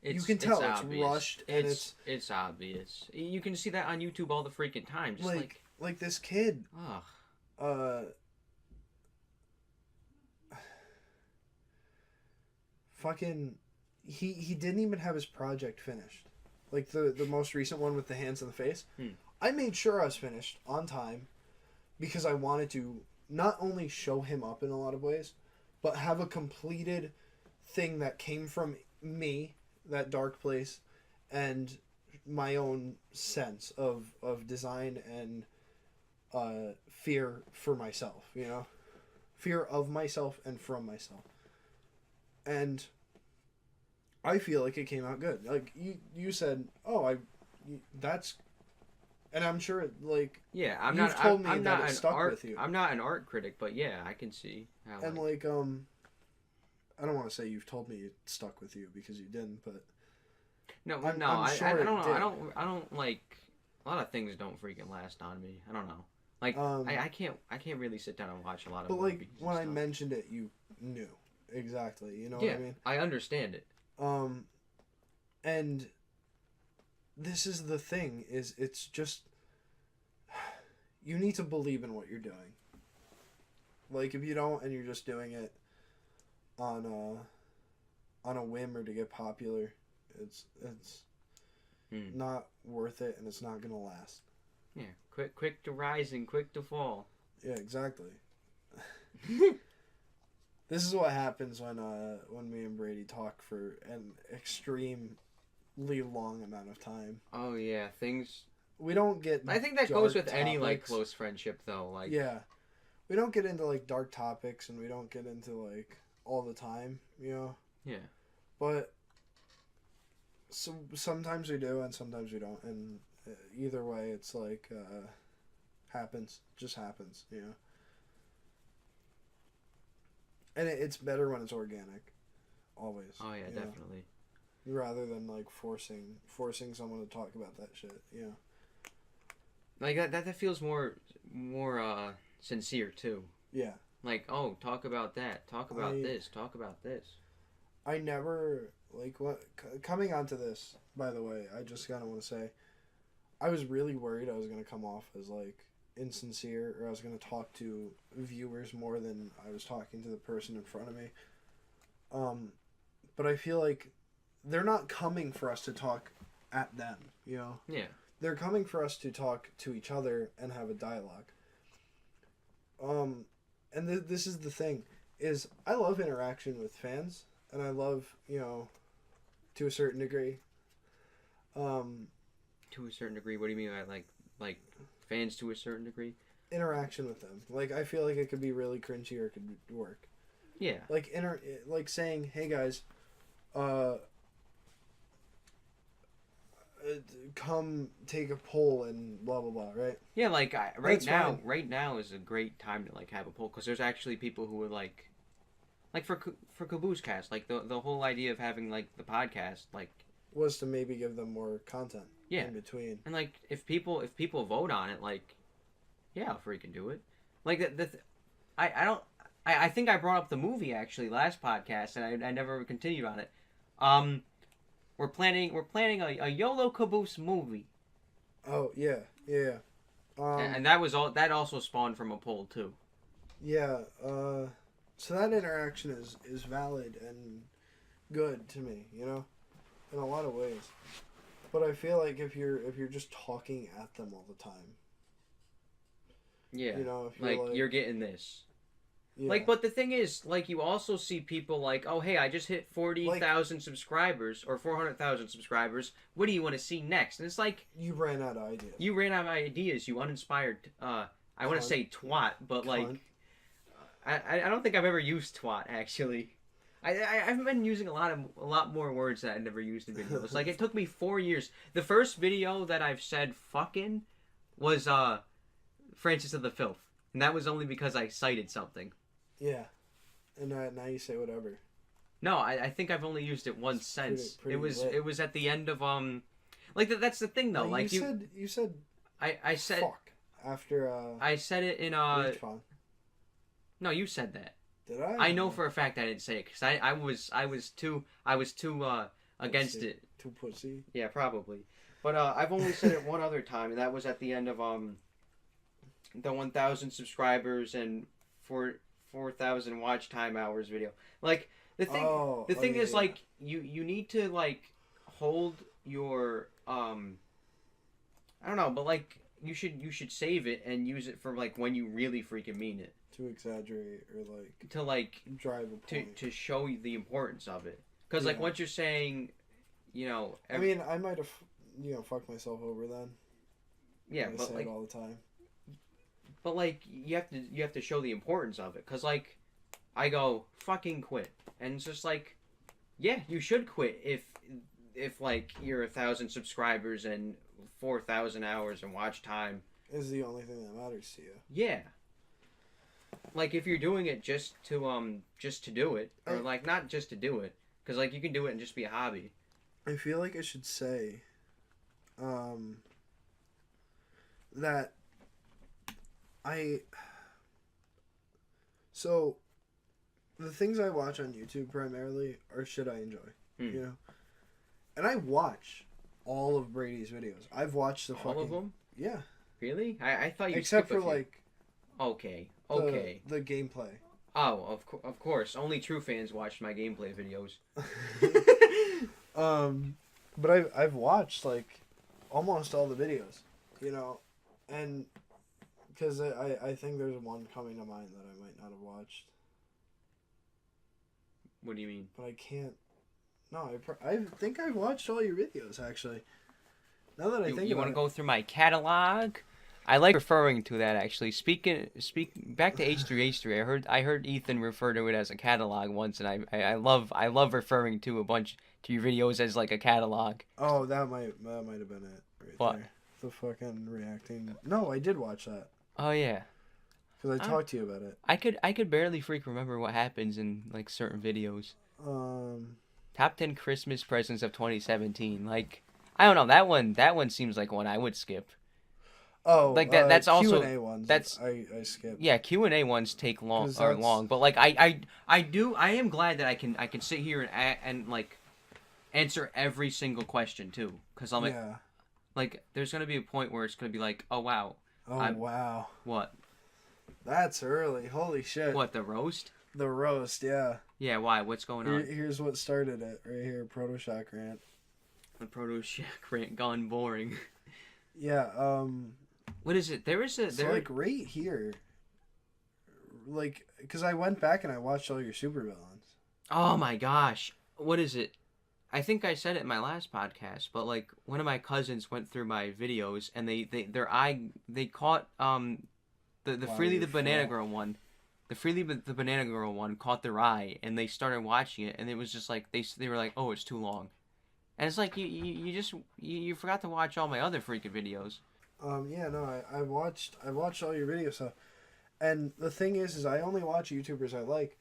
Speaker 2: It's,
Speaker 3: you can tell it's
Speaker 2: obvious.
Speaker 3: rushed and
Speaker 2: it's obvious. You can see that on YouTube all the freaking time. Just
Speaker 3: like this kid.
Speaker 2: Ugh.
Speaker 3: Fucking, he didn't even have his project finished. Like the most recent one with the hands and the face. I made sure I was finished on time because I wanted to not only show him up in a lot of ways, but have a completed thing that came from me, that dark place, and my own sense of design and fear for myself, you know? Fear of myself and from myself. And I feel like it came out good. Like, you said, that's... And I'm sure, like...
Speaker 2: Yeah, I'm
Speaker 3: you've
Speaker 2: not...
Speaker 3: told me
Speaker 2: I'm
Speaker 3: that
Speaker 2: not
Speaker 3: it stuck
Speaker 2: art,
Speaker 3: with you.
Speaker 2: I'm not an art critic, but yeah, I can see how...
Speaker 3: And, I don't want to say you've told me it stuck with you, because you didn't, but...
Speaker 2: No,
Speaker 3: I'm
Speaker 2: I
Speaker 3: sure
Speaker 2: don't
Speaker 3: it
Speaker 2: know.
Speaker 3: did.
Speaker 2: I don't, like... A lot of things don't freaking last on me. I don't know. Like, I can't really sit down and watch a lot of
Speaker 3: But,
Speaker 2: movies
Speaker 3: like,
Speaker 2: and
Speaker 3: when I
Speaker 2: stuff.
Speaker 3: mentioned it, you knew. Exactly. You know
Speaker 2: Yeah,
Speaker 3: what I mean?
Speaker 2: I understand it.
Speaker 3: And this is the thing, is it's just... You need to believe in what you're doing. Like, if you don't, and you're just doing it on a whim or to get popular, it's not worth it, and it's not gonna last.
Speaker 2: Yeah, quick to rise and quick to fall.
Speaker 3: Yeah, exactly. This is what happens when me and Brady talk for an extremely long amount of time.
Speaker 2: Oh yeah, things.
Speaker 3: We don't get.
Speaker 2: I think that
Speaker 3: dark
Speaker 2: goes with any like
Speaker 3: topics.
Speaker 2: close friendship though. Like
Speaker 3: Yeah, we don't get into like dark topics, and we don't get into like all the time, you know.
Speaker 2: Yeah.
Speaker 3: But sometimes we do, and sometimes we don't, and either way, it's like happens, just happens, you know. And it's better when it's organic, always.
Speaker 2: Oh yeah,
Speaker 3: you know?
Speaker 2: definitely.
Speaker 3: Rather than like forcing someone to talk about that shit, you know.
Speaker 2: Like that feels more sincere too.
Speaker 3: Yeah.
Speaker 2: Like, oh, talk about that. Talk about this. Talk about this.
Speaker 3: I never like coming onto this. By the way, I just kind of want to say, I was really worried I was gonna come off as like insincere, or I was gonna talk to viewers more than I was talking to the person in front of me. But I feel like they're not coming for us to talk at them, you know.
Speaker 2: Yeah.
Speaker 3: They're coming for us to talk to each other and have a dialogue. And this is the thing, is I love interaction with fans, and I love, you know, to a certain degree.
Speaker 2: To a certain degree, what do you mean by like fans to a certain degree?
Speaker 3: Interaction with them. Like, I feel like it could be really cringy or it could work.
Speaker 2: Yeah.
Speaker 3: Like, like saying, hey guys, come take a poll and blah blah blah, right?
Speaker 2: Yeah, like
Speaker 3: That's fine.
Speaker 2: right now is a great time to like have a poll because there's actually people who would like for KabooseKast, like the whole idea of having like the podcast, like
Speaker 3: Was to maybe give them more content.
Speaker 2: Yeah.
Speaker 3: In between.
Speaker 2: And like if people vote on it, like yeah, I'll freaking do it. Like I think I brought up the movie actually last podcast, and I never continued on it. We're planning a Yolo Kaboose movie.
Speaker 3: Oh yeah.
Speaker 2: And that was all. That also spawned from a poll too.
Speaker 3: Yeah. So that interaction is valid and good to me, you know, in a lot of ways. But I feel like if you're just talking at them all the time.
Speaker 2: Yeah.
Speaker 3: You know, if you're
Speaker 2: like you're getting this.
Speaker 3: Yeah.
Speaker 2: Like, but the thing is, like, you also see people like, oh, hey, I just hit 40,000 subscribers or 400,000 subscribers. What do you want to see next? And it's like
Speaker 3: you ran out of ideas.
Speaker 2: You ran out of ideas. You uninspired. I want to say twat, but like, I don't think I've ever used twat actually. I've been using a lot more words that I never used in videos. Like, it took me 4 years. The first video that I've said fucking was Francis of the Filth, and that was only because I cited something.
Speaker 3: Yeah, and now you say whatever.
Speaker 2: No, I think I've only used it once since.
Speaker 3: Pretty
Speaker 2: it was at the end of like that's the thing though.
Speaker 3: No,
Speaker 2: like
Speaker 3: you said
Speaker 2: I said
Speaker 3: fuck after
Speaker 2: I said it in
Speaker 3: Bleach Pong.
Speaker 2: No, you said that.
Speaker 3: Did I?
Speaker 2: I know for a fact I didn't say it because I was too against
Speaker 3: Pussy.
Speaker 2: it.
Speaker 3: Too pussy.
Speaker 2: Yeah, probably. But I've only said it one other time, and that was at the end of the 1,000 subscribers and 4,000 watch time hours video. Like the thing is
Speaker 3: yeah.
Speaker 2: like you need to like hold your I don't know, but like you should save it and use it for like when you really freaking mean it.
Speaker 3: To exaggerate or like
Speaker 2: To like
Speaker 3: drive a point.
Speaker 2: to show you the importance of it. Because like
Speaker 3: Yeah.
Speaker 2: once you're saying, you know,
Speaker 3: I mean, I might have, fucked myself over then.
Speaker 2: yeah,
Speaker 3: I
Speaker 2: but
Speaker 3: say
Speaker 2: like
Speaker 3: it all the time.
Speaker 2: But like you have to show the importance of it, cause like I go fucking quit, and it's just like, yeah, you should quit if like you're 1,000 subscribers and 4,000 hours and watch time.
Speaker 3: Is the only thing that matters to you.
Speaker 2: Yeah. Like if you're doing it just to do it, or like not just to do it, cause like you can do it and just be a hobby.
Speaker 3: I feel like I should say, that so the things I watch on YouTube primarily are shit I enjoy, you know, and I watch all of Brady's videos. I've watched
Speaker 2: All of them.
Speaker 3: Yeah.
Speaker 2: Really? I thought you
Speaker 3: except for
Speaker 2: skip a few.
Speaker 3: like
Speaker 2: Okay.
Speaker 3: the gameplay.
Speaker 2: Oh, of course. Only true fans watch my gameplay videos.
Speaker 3: But I've watched like almost all the videos, you know, and because I think there's one coming to mind that I might not have watched.
Speaker 2: What do you mean?
Speaker 3: But I can't. No, I think I've watched all your videos actually. Now that I think
Speaker 2: you
Speaker 3: about
Speaker 2: want to
Speaker 3: it.
Speaker 2: go through my catalog? I like referring to that actually. Speak back to H3H3. I heard Ethan refer to it as a catalog once, and I love referring to your videos as like a catalog.
Speaker 3: Oh, that might have been it right
Speaker 2: What?
Speaker 3: there. The fucking reacting. No, I did watch that
Speaker 2: Oh yeah.
Speaker 3: because I talked to you about it.
Speaker 2: I could barely remember what happens in like certain videos. Top 10 Christmas presents of 2017. Like I don't know, that one seems like one I would skip.
Speaker 3: Oh,
Speaker 2: like that's also
Speaker 3: Q&A ones.
Speaker 2: that's
Speaker 3: I skipped.
Speaker 2: Yeah, Q&A ones take long but like I am glad that I can sit here and like answer every single question too, cuz I'm like there's going to be a point where it's going to be like, "Oh wow."
Speaker 3: Oh wow.
Speaker 2: What?
Speaker 3: That's early. Holy shit.
Speaker 2: What, the roast?
Speaker 3: The roast, yeah.
Speaker 2: Yeah, why? What's going on?
Speaker 3: Here's what started it right here, Proto Shock rant.
Speaker 2: The Proto Shock rant gone boring.
Speaker 3: Yeah,
Speaker 2: What is it?
Speaker 3: like right here. Like, because I went back and I watched all your super villains.
Speaker 2: Oh my gosh. What is it? I think I said it in my last podcast, but like one of my cousins went through my videos and they caught the Freely the Banana Girl one. The Freely the Banana Girl one caught their eye and they started watching it and it was just like they were like, "Oh, it's too long." And it's like you forgot to watch all my other freaking videos.
Speaker 3: Yeah, no, I watched all your videos, so, and the thing is I only watch YouTubers I like.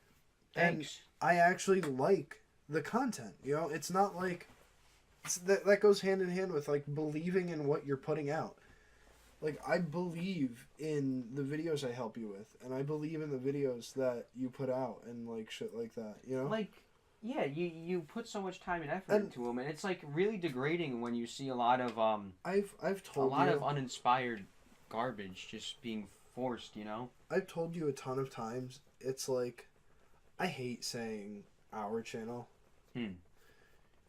Speaker 2: Thanks.
Speaker 3: And I actually like the content, you know? It's not like that goes hand in hand with like believing in what you're putting out. Like I believe in the videos I help you with, and I believe in the videos that you put out and like shit like that, you know?
Speaker 2: Like yeah, you put so much time and effort into them, and it's like really degrading when you see a lot of
Speaker 3: I've told
Speaker 2: a lot of uninspired garbage just being forced, you know?
Speaker 3: I've told you a ton of times. It's like I hate saying our channel. You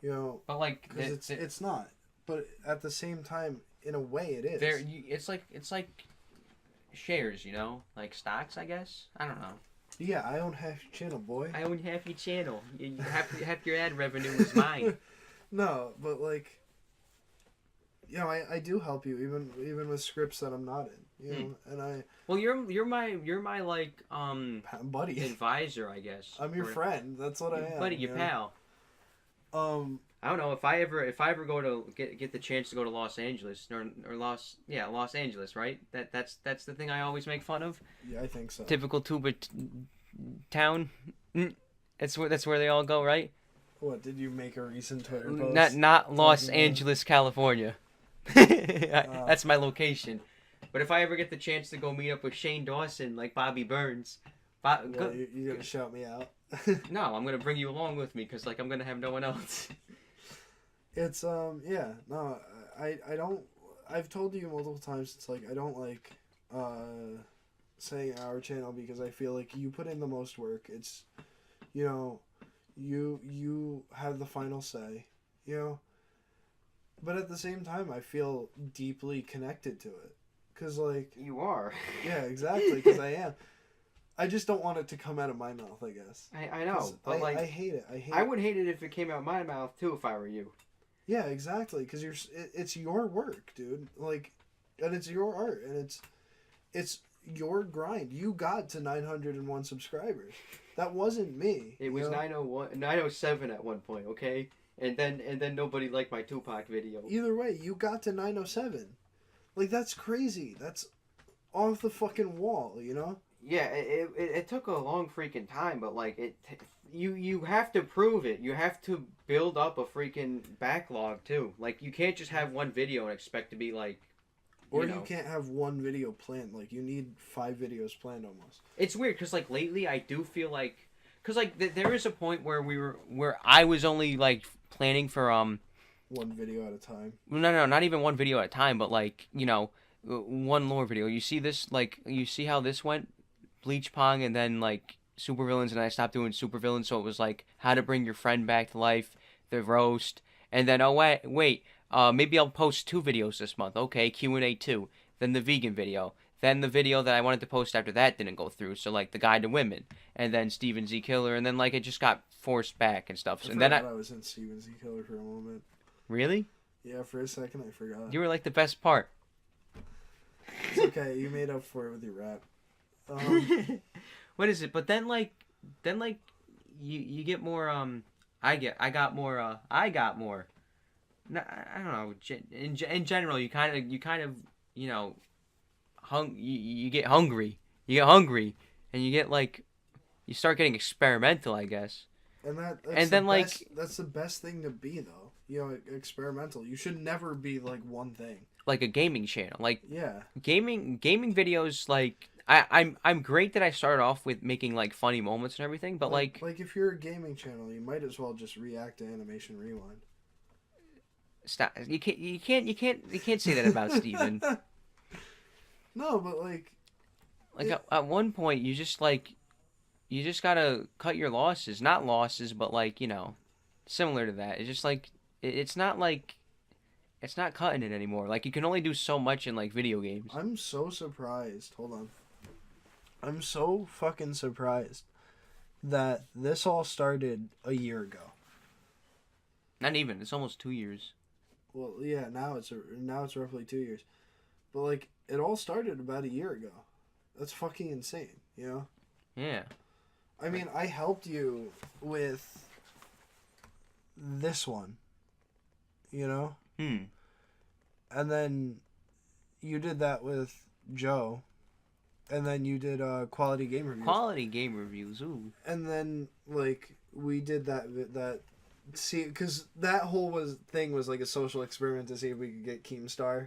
Speaker 3: know,
Speaker 2: but like
Speaker 3: because it's not. But at the same time, in a way, it is.
Speaker 2: It's like shares, you know, like stocks, I guess. I don't know.
Speaker 3: Yeah, I own half your channel, boy.
Speaker 2: I own half your channel. Half your ad revenue is mine.
Speaker 3: No, but like, you know, I do help you even with scripts that I'm not in. You know, and I.
Speaker 2: Well, you're my like
Speaker 3: buddy,
Speaker 2: advisor, I guess.
Speaker 3: I'm your friend. That's what I am.
Speaker 2: Buddy, your pal.
Speaker 3: I
Speaker 2: don't know if I ever go to get the chance to go to Los Angeles or Los Angeles, right? That's the thing I always make fun of.
Speaker 3: Yeah, I think so.
Speaker 2: Typical tuba town. That's where they all go, right?
Speaker 3: What, did you make a recent Twitter post?
Speaker 2: Not Los Angeles, California. That's my location. But if I ever get the chance to go meet up with Shane Dawson, like Bobby Burns
Speaker 3: Well, you're gonna shout me out.
Speaker 2: No, I'm gonna bring you along with me because like I'm gonna have no one else.
Speaker 3: It's yeah, no, I don't. I've told you multiple times. It's like I don't like saying our channel because I feel like you put in the most work. It's, you know, you have the final say, you know. But at the same time, I feel deeply connected to it, cause like
Speaker 2: You are.
Speaker 3: yeah, exactly, cause I am. I just don't want it to come out of my mouth, I guess.
Speaker 2: I know, but
Speaker 3: I hate it.
Speaker 2: I would hate it if it came out my mouth too if I were you.
Speaker 3: Yeah, exactly. Because it's your work, dude. Like, and it's your art, and it's your grind. You got to 901 subscribers. That wasn't me.
Speaker 2: It was 907 at one point, okay? And then nobody liked my Tupac video.
Speaker 3: Either way, you got to 907. Like, that's crazy. That's off the fucking wall, you know?
Speaker 2: Yeah, it took a long freaking time, but like you have to prove it. You have to build up a freaking backlog too. Like you can't just have one video and expect to be like.
Speaker 3: You can't have one video planned. Like you need 5 videos planned almost.
Speaker 2: It's weird because like lately I do feel like, because like there is a point where I was only like planning for
Speaker 3: one video at a time.
Speaker 2: No, not even one video at a time, but like one lore video. You see this you see how this went. Bleach Pong and then like supervillains, and I stopped doing supervillains, so it was like how to bring your friend back to life, the roast, and then wait, maybe I'll post 2 videos this month. Okay, Q&A 2, then the vegan video, then the video that I wanted to post after that didn't go through, so like the guide to women, and then Steven Z Killer, and then like it just got forced back and stuff. And then
Speaker 3: I was in Steven Z Killer for a moment.
Speaker 2: Really?
Speaker 3: Yeah, for a second I forgot.
Speaker 2: You were like the best part.
Speaker 3: It's okay, you made up for it with your rap.
Speaker 2: What is it? But then like you get more I got more. No, I don't know. In general, you kind of you know you get hungry. You get hungry, and you get like you start getting experimental, I guess.
Speaker 3: And that's the best thing to be though. You know, experimental. You should never be like one thing.
Speaker 2: Like a gaming channel. Like
Speaker 3: yeah.
Speaker 2: Gaming videos like I'm great that I started off with making like funny moments and everything, but like
Speaker 3: if you're a gaming channel, you might as well just react to Animation Rewind.
Speaker 2: Stop. You can't say that about Steven.
Speaker 3: No, but like
Speaker 2: at one point you just gotta cut your losses. Not losses, but like, you know, similar to that. It's just like it's not cutting it anymore. Like you can only do so much in like video games.
Speaker 3: I'm so surprised. Hold on. I'm so fucking surprised that this all started a year ago.
Speaker 2: Not even. It's almost 2 years.
Speaker 3: Well, yeah, now it's roughly 2 years. But like it all started about a year ago. That's fucking insane, you know?
Speaker 2: Yeah.
Speaker 3: I mean, I helped you with this one. You know? And then you did that with Joe. And then you did quality game reviews.
Speaker 2: Quality game reviews, ooh.
Speaker 3: And then like we did that see, because that whole thing was like a social experiment to see if we could get Keemstar.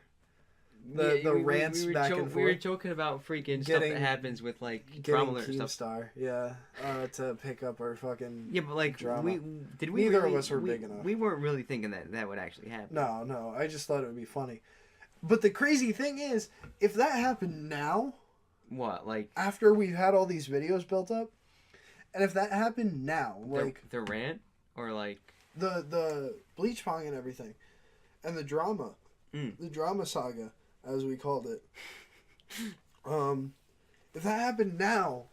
Speaker 3: The rants back and forth. We
Speaker 2: were joking about freaking stuff that happens with like Cromwell and stuff.
Speaker 3: Keemstar, yeah, to pick up our fucking
Speaker 2: but like
Speaker 3: drama.
Speaker 2: Neither
Speaker 3: of us were big enough.
Speaker 2: We weren't really thinking that would actually happen.
Speaker 3: No, I just thought it would be funny. But the crazy thing is, if that happened now.
Speaker 2: What, like
Speaker 3: after we've had all these videos built up, and if that happened now, like
Speaker 2: the rant or like
Speaker 3: the Bleach Pong and everything, and the drama saga as we called it, if that happened now,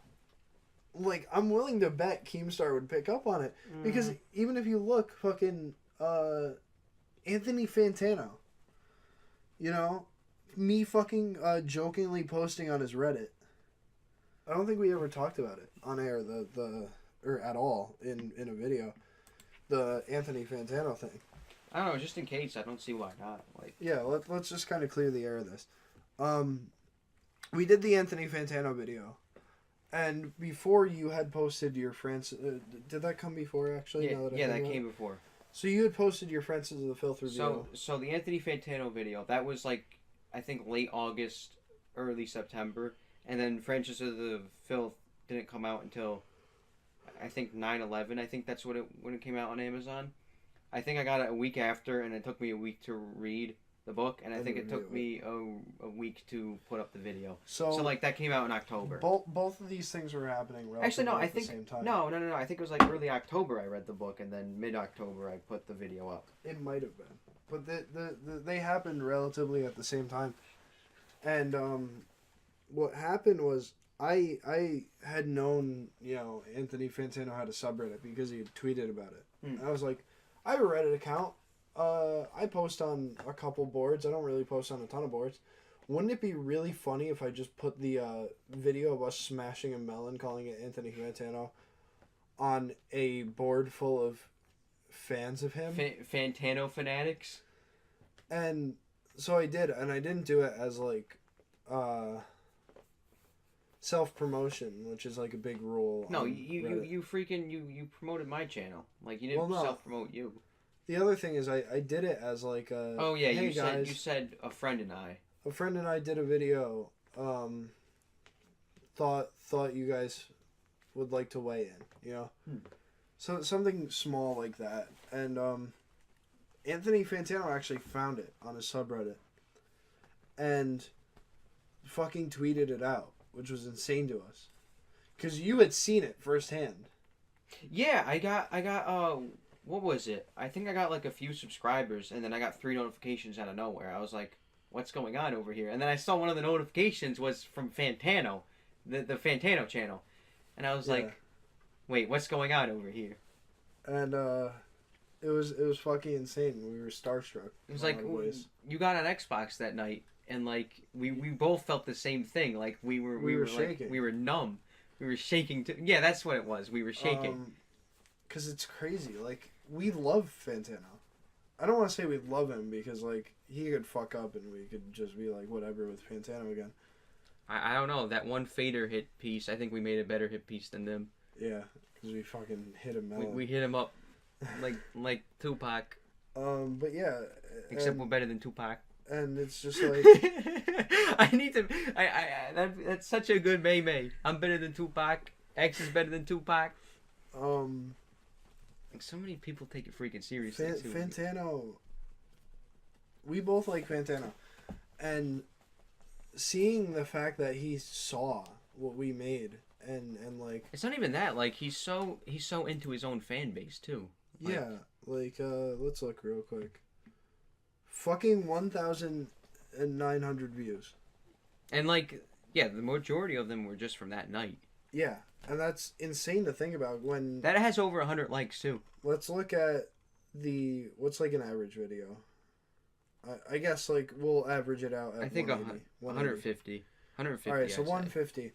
Speaker 3: like I'm willing to bet Keemstar would pick up on it because even if you look, fucking Anthony Fantano, you know. Me fucking jokingly posting on his Reddit. I don't think we ever talked about it on air, or at all in a video. The Anthony Fantano thing.
Speaker 2: I don't know, just in case. I don't see why not. Like
Speaker 3: yeah, let's just kind of clear the air of this. We did the Anthony Fantano video, and before you had posted your Francis. Did that come before actually?
Speaker 2: Yeah, that came before.
Speaker 3: So you had posted your Francis of the Filth review.
Speaker 2: So the Anthony Fantano video, that was like, I think late August, early September, and then Francis of the Filth didn't come out until I think 9/11. I think that's when it came out on Amazon. I think I got it a week after, and it took me a week to read the book, and I think it took me a week to put up the video. So like that came out in October.
Speaker 3: Both of these things were happening relatively at the same time.
Speaker 2: No. I think it was like early October I read the book, and then mid-October I put the video up.
Speaker 3: It might have been, but they happened relatively at the same time. And what happened was I had known, Anthony Fantano had a subreddit because he had tweeted about it. And I was like, I have a Reddit account. I post on a couple boards. I don't really post on a ton of boards. Wouldn't it be really funny if I just put the video of us smashing a melon, calling it Anthony Fantano, on a board full of fans of him?
Speaker 2: Fantano fanatics?
Speaker 3: And so I did, and I didn't do it as like self-promotion, which is like a big rule.
Speaker 2: No, you promoted my channel. Like you didn't self-promote you.
Speaker 3: The other thing is I did it as like a hey
Speaker 2: you said a friend and I.
Speaker 3: A friend and I did a video. Thought you guys would like to weigh in, So something small like that. And Anthony Fantano actually found it on his subreddit and fucking tweeted it out, which was insane to us. Cuz you had seen it firsthand.
Speaker 2: Yeah, I got what was it? I think I got like a few subscribers, and then I got 3 notifications out of nowhere. I was like, what's going on over here? And then I saw one of the notifications was from Fantano, the Fantano channel. And I was like, wait, what's going on over here?
Speaker 3: And it was fucking insane. We were starstruck.
Speaker 2: It was like you got on Xbox that night, and like we both felt the same thing. Like we were shaking. Like, we were numb. We were shaking too. Yeah, that's what it was. We were shaking.
Speaker 3: 'Cause it's crazy. Like, we love Fantano. I don't want to say we love him because, like, he could fuck up and we could just be like, whatever with Fantano again.
Speaker 2: I don't know. That one Fader hit piece, I think we made a better hit piece than them.
Speaker 3: Yeah, because we fucking hit him out.
Speaker 2: We hit him up like Tupac.
Speaker 3: But yeah.
Speaker 2: Except we're better than Tupac.
Speaker 3: And it's just like...
Speaker 2: I need to... that's such a good May. I'm better than Tupac. X is better than Tupac. Like so many people take it freaking seriously too.
Speaker 3: Fantano, we both like Fantano, and seeing the fact that he saw what we made and like
Speaker 2: it's not even that, like he's so into his own fan base too.
Speaker 3: Like, let's look real quick. Fucking 1,900 views, and
Speaker 2: like the majority of them were just from that night.
Speaker 3: Yeah. And that's insane to think about when...
Speaker 2: That has over 100 likes, too.
Speaker 3: Let's look at what's like an average video. I guess, like, we'll average it out at
Speaker 2: I think 150. 150,
Speaker 3: alright, so 150.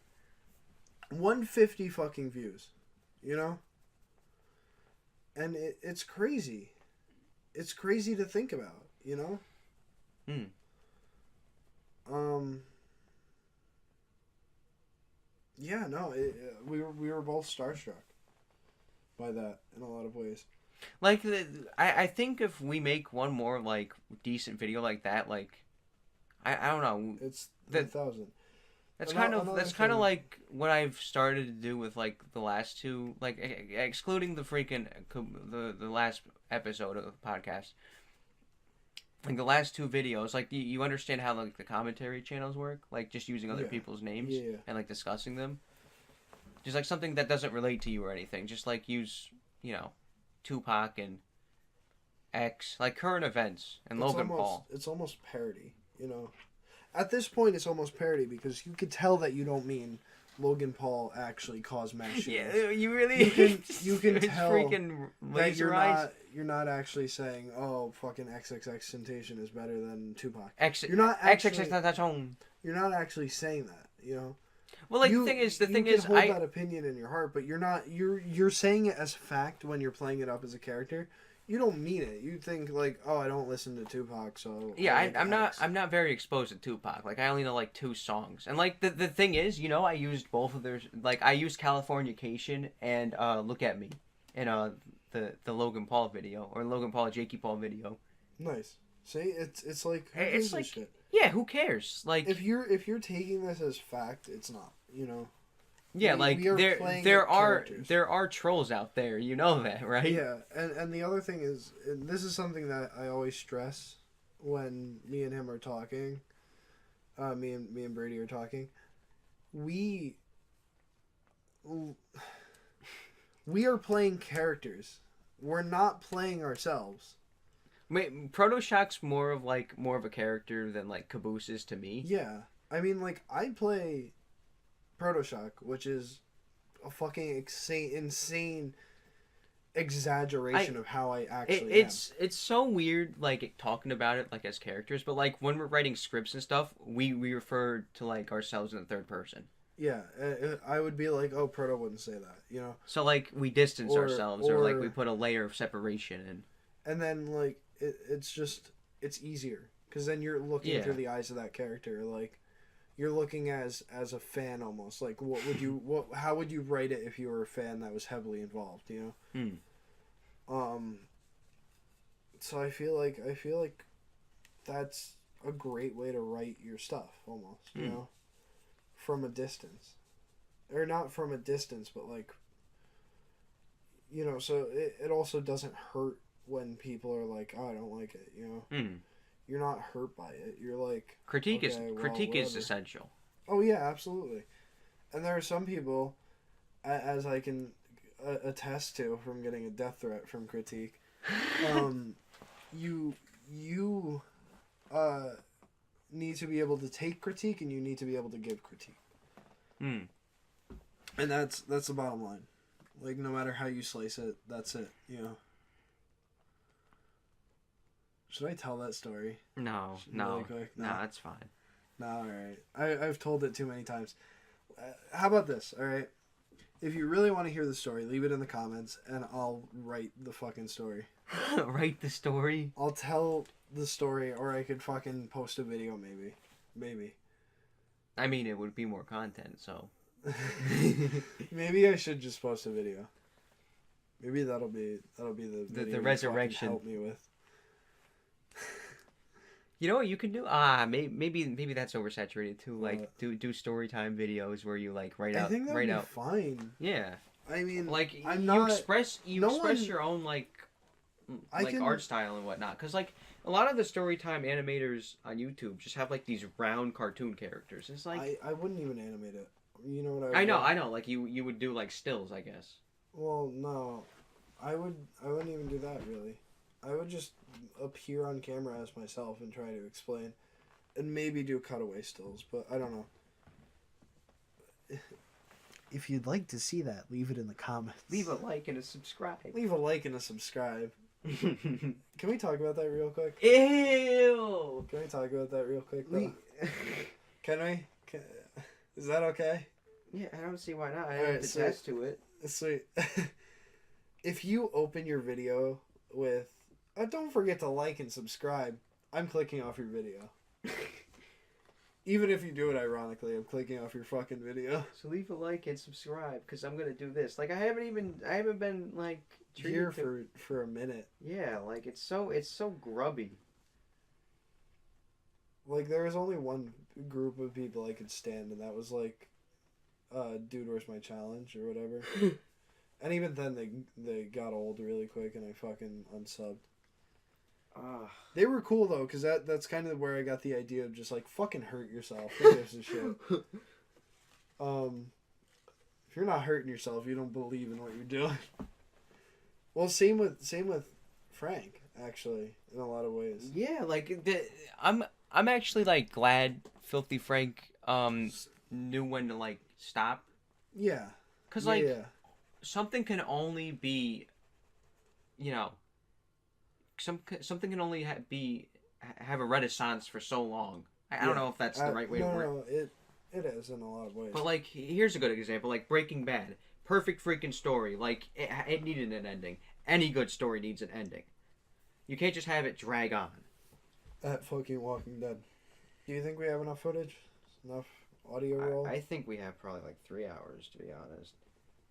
Speaker 3: 150 fucking views. And it's crazy. It's crazy to think about, Yeah, no, we were both starstruck by that in a lot of ways.
Speaker 2: Like, I think if we make one more, like, decent video like that, like, I don't know.
Speaker 3: It's 1,000.
Speaker 2: That's kind of like what I've started to do with, like, the last two, like, excluding the freaking, the last episode of the podcast. Like, the last 2 videos, like, you understand how, like, the commentary channels work? Like, just using other people's names and, like, discussing them. Just, like, something that doesn't relate to you or anything. Just, like, use, Tupac and X. Like, current events and Logan Paul.
Speaker 3: It's almost parody, At this point, it's almost parody because you could tell that you don't mean Logan Paul actually caused mass shootings.
Speaker 2: Yeah, you really...
Speaker 3: You can tell
Speaker 2: freaking
Speaker 3: that you're not actually saying, oh, fucking XXXTentacion is better than Tupac. You're not actually saying that,
Speaker 2: Well, like, the thing is,
Speaker 3: you can hold that opinion in your heart, but you're saying it as fact when you're playing it up as a character. You don't mean it. You think like, oh, I don't listen to Tupac, so
Speaker 2: yeah, I'm not very exposed to Tupac. Like, I only know like 2 songs, and like the thing is, I used both of their I used Californication and Look at Me in the Logan Paul video or Logan Paul Jakey Paul video.
Speaker 3: Nice. See, it's like
Speaker 2: it's like
Speaker 3: shit.
Speaker 2: Yeah, who cares? Like
Speaker 3: if you're taking this as fact, it's not.
Speaker 2: Yeah, like
Speaker 3: we are
Speaker 2: there
Speaker 3: playing
Speaker 2: there are
Speaker 3: characters.
Speaker 2: there are trolls out there. You know that, right?
Speaker 3: Yeah, and the other thing is, and this is something that I always stress when me and him are talking. Me and Brady are talking. We we are playing characters. We're not playing ourselves.
Speaker 2: Wait, Proto Shock's more of a character than like Kaboose is to me.
Speaker 3: Yeah, I mean, like I play Proto Shock, which is a fucking insane exaggeration of how I actually am.
Speaker 2: It's so weird like talking about it like as characters, but like when we're writing scripts and stuff, we refer to like ourselves in the third person.
Speaker 3: Yeah, I would be like, oh, Proto wouldn't say that, you know.
Speaker 2: So like we distance ourselves, or like we
Speaker 3: or
Speaker 2: put a layer of separation in.
Speaker 3: and then like it's easier because then you're looking
Speaker 2: Yeah.
Speaker 3: through the eyes of that character, like you're looking as a fan almost. Like how would you write it if you were a fan that was heavily involved, you know? So I feel like that's a great way to write your stuff almost, you know, from a distance, or not from a distance, but like, you know, so it also doesn't hurt when people are like, oh, I don't like it, you know. You're not hurt by it. You're like,
Speaker 2: Critique
Speaker 3: okay, well,
Speaker 2: critique is
Speaker 3: whatever.
Speaker 2: essential.
Speaker 3: Oh yeah, absolutely. And there are some people, as I can attest to from getting a death threat from critique, you need to be able to take critique, and you need to be able to give critique. And that's the bottom line. Like, no matter how you slice it, that's it, you know. Should I tell that story?
Speaker 2: No,
Speaker 3: Really quick?
Speaker 2: no, that's fine.
Speaker 3: No, alright. I've told it too many times. How about this, alright? If you really want to hear the story, leave it in the comments, and I'll write the fucking story.
Speaker 2: Write the story?
Speaker 3: I'll tell the story, or I could fucking post a video, maybe. Maybe.
Speaker 2: I mean, it would be more content, so.
Speaker 3: Maybe I should just post a video. Maybe that'll be the video
Speaker 2: The
Speaker 3: you
Speaker 2: resurrection.
Speaker 3: fucking help me with.
Speaker 2: You know what you can do? Maybe that's oversaturated too. Like do story time videos where you like write out.
Speaker 3: I think that would be fine.
Speaker 2: Yeah.
Speaker 3: I mean,
Speaker 2: like
Speaker 3: I'm
Speaker 2: you
Speaker 3: not.
Speaker 2: express your own
Speaker 3: I can-
Speaker 2: art style and whatnot. Because like a lot of the story time animators on YouTube just have like these round cartoon characters. It's like
Speaker 3: I wouldn't even animate it. You know what I would
Speaker 2: I
Speaker 3: do?
Speaker 2: know. Like you would do like stills, I guess.
Speaker 3: Well, no, I wouldn't even do that really. I would just appear on camera as myself and try to explain, and maybe do cutaway stills. But I don't know. If you'd like to see that, leave it in the comments.
Speaker 2: Leave a like and a subscribe.
Speaker 3: Leave a like and a subscribe. Can we talk about that real quick?
Speaker 2: Ew.
Speaker 3: Can we talk about that real quick? Though? Can we? Is that okay?
Speaker 2: Yeah, I don't see why not. I
Speaker 3: Alright,
Speaker 2: have to
Speaker 3: so-
Speaker 2: test to it.
Speaker 3: Sweet. If you open your video with, don't forget to like and subscribe, I'm clicking off your video. Even if you do it ironically, I'm clicking off your fucking video.
Speaker 2: So leave a like and subscribe, because I'm gonna do this. Like I haven't been like
Speaker 3: Here
Speaker 2: treated
Speaker 3: for a minute.
Speaker 2: yeah, like it's so grubby.
Speaker 3: Like, there was only one group of people I could stand, and that was like, Dude, Where's My Challenge, or whatever. And even then, they got old really quick, and I fucking unsubbed. They were cool though, because that's kind of where I got the idea of just like fucking hurt yourself. Who gives a shit? If you're not hurting yourself, you don't believe in what you're doing. Well, same with Frank, actually, in a lot of ways.
Speaker 2: Yeah, like I'm actually like glad Filthy Frank knew when to like stop,
Speaker 3: Yeah.
Speaker 2: because
Speaker 3: Yeah,
Speaker 2: like
Speaker 3: yeah.
Speaker 2: something can only be, you know, something can only have a renaissance for so long. I don't know if that's the right way to work.
Speaker 3: No, it is in a lot of ways.
Speaker 2: But like, here's a good example: like Breaking Bad, perfect freaking story. Like it needed an ending. Any good story needs an ending. You can't just have it drag on.
Speaker 3: That fucking Walking Dead. Do you think we have enough footage? Enough audio roll?
Speaker 2: I think we have probably like 3 hours, to be honest.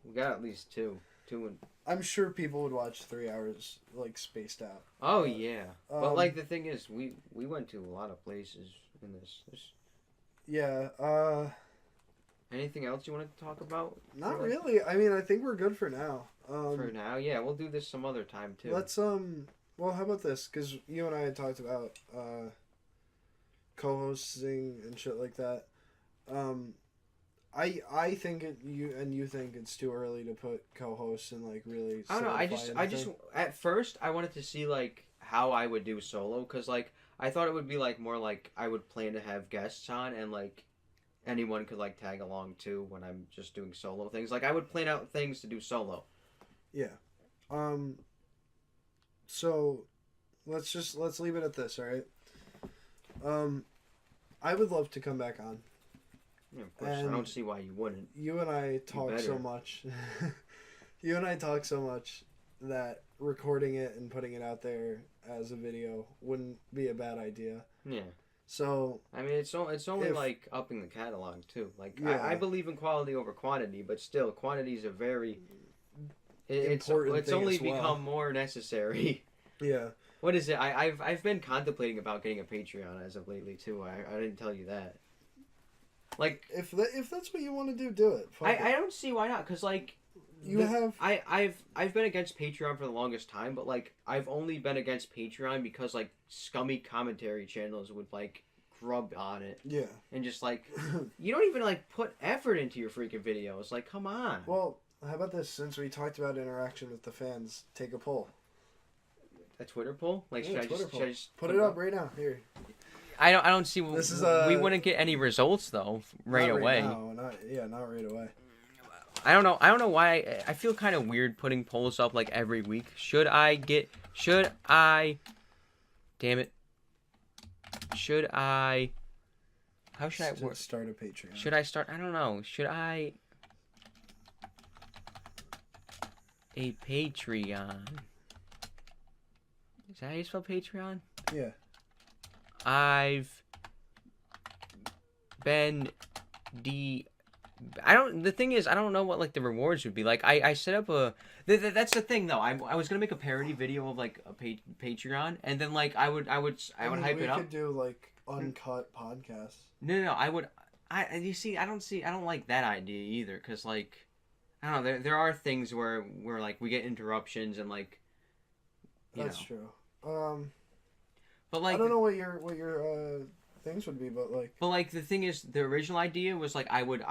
Speaker 2: We got at least two. And
Speaker 3: I'm sure people would watch 3 hours like spaced out.
Speaker 2: oh yeah, but
Speaker 3: Um,
Speaker 2: like the thing is, we went to a lot of places in this.
Speaker 3: Yeah.
Speaker 2: Anything else you wanted to talk about?
Speaker 3: Not really. I mean, I think we're good for now.
Speaker 2: For now, yeah, we'll do this some other time too.
Speaker 3: Let's Well, how about this? Because you and I had talked about co-hosting and shit like that. I think you think it's too early to put co-hosts and like really.
Speaker 2: I don't know. I just at first I wanted to see like how I would do solo because like I thought it would be like more like I would plan to have guests on and like anyone could like tag along too when I'm just doing solo things. Like I would plan out things to do solo.
Speaker 3: Yeah. So let's leave it at this, all right? I would love to come back on.
Speaker 2: Yeah, of course. I don't see why you wouldn't.
Speaker 3: You and I talk so much. You and I talk so much that recording it and putting it out there as a video wouldn't be a bad idea.
Speaker 2: Yeah.
Speaker 3: So
Speaker 2: I mean, it's only like upping the catalog too. Like
Speaker 3: yeah.
Speaker 2: I believe in quality over quantity, but still, quantities are very. It's
Speaker 3: Important
Speaker 2: only
Speaker 3: thing as well.
Speaker 2: become more necessary.
Speaker 3: Yeah.
Speaker 2: What is it? I've been contemplating about getting a Patreon as of lately too. I didn't tell you that. Like
Speaker 3: If that's what you want to do it.
Speaker 2: I don't see why not, cause like I've been against Patreon for the longest time, but like I've only been against Patreon because like scummy commentary channels would like grub on it.
Speaker 3: Yeah.
Speaker 2: And just like you don't even like put effort into your freaking videos. Like come on.
Speaker 3: Well, how about this? Since we talked about interaction with the fans, take a poll.
Speaker 2: A Twitter poll? Like
Speaker 3: Yeah,
Speaker 2: should I just
Speaker 3: put it up right now? Here.
Speaker 2: I don't see.
Speaker 3: This is
Speaker 2: we wouldn't get any results though right away.
Speaker 3: Now. Not right away.
Speaker 2: I don't know why. I feel kind of weird putting polls up like every week. Should I? Damn it. Should I? How should I work?
Speaker 3: Start a Patreon.
Speaker 2: Should I start? I don't know. Should I? A Patreon. Is that how you spell Patreon?
Speaker 3: Yeah.
Speaker 2: I've been the thing is I don't know what like the rewards would be. Like I set up a that's the thing though. I was gonna make a parody video of like a Patreon and then like I would hype it up.
Speaker 3: We could do like uncut podcasts.
Speaker 2: No, you see I don't like that idea either because like I don't know there are things where like we get interruptions and like
Speaker 3: That's true.
Speaker 2: But like
Speaker 3: I don't know what your things would be, but like
Speaker 2: the thing is the original idea was like I would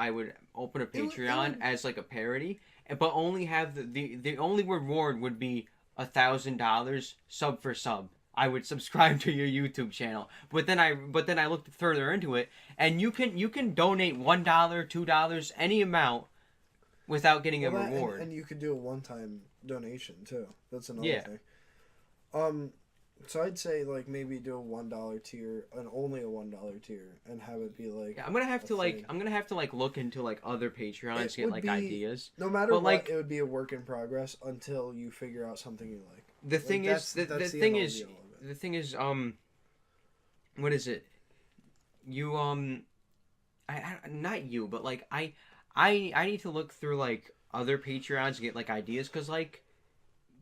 Speaker 2: open a Patreon as like a parody, but only have the only reward would be $1,000 sub for sub. I would subscribe to your YouTube channel, but then I looked further into it, and you can donate $1, $2, any amount without getting a reward.
Speaker 3: And you could do a one-time donation too. That's another thing. So I'd say like maybe do a $1 tier and only a $1 tier and have it be like.
Speaker 2: Yeah, I'm gonna have to look into like other Patreons, get like ideas.
Speaker 3: No matter what,
Speaker 2: like,
Speaker 3: it would be a work in progress until you figure out something you like.
Speaker 2: The thing is, what is it? You I not you, but like I need to look through like other Patreons and get like ideas because like.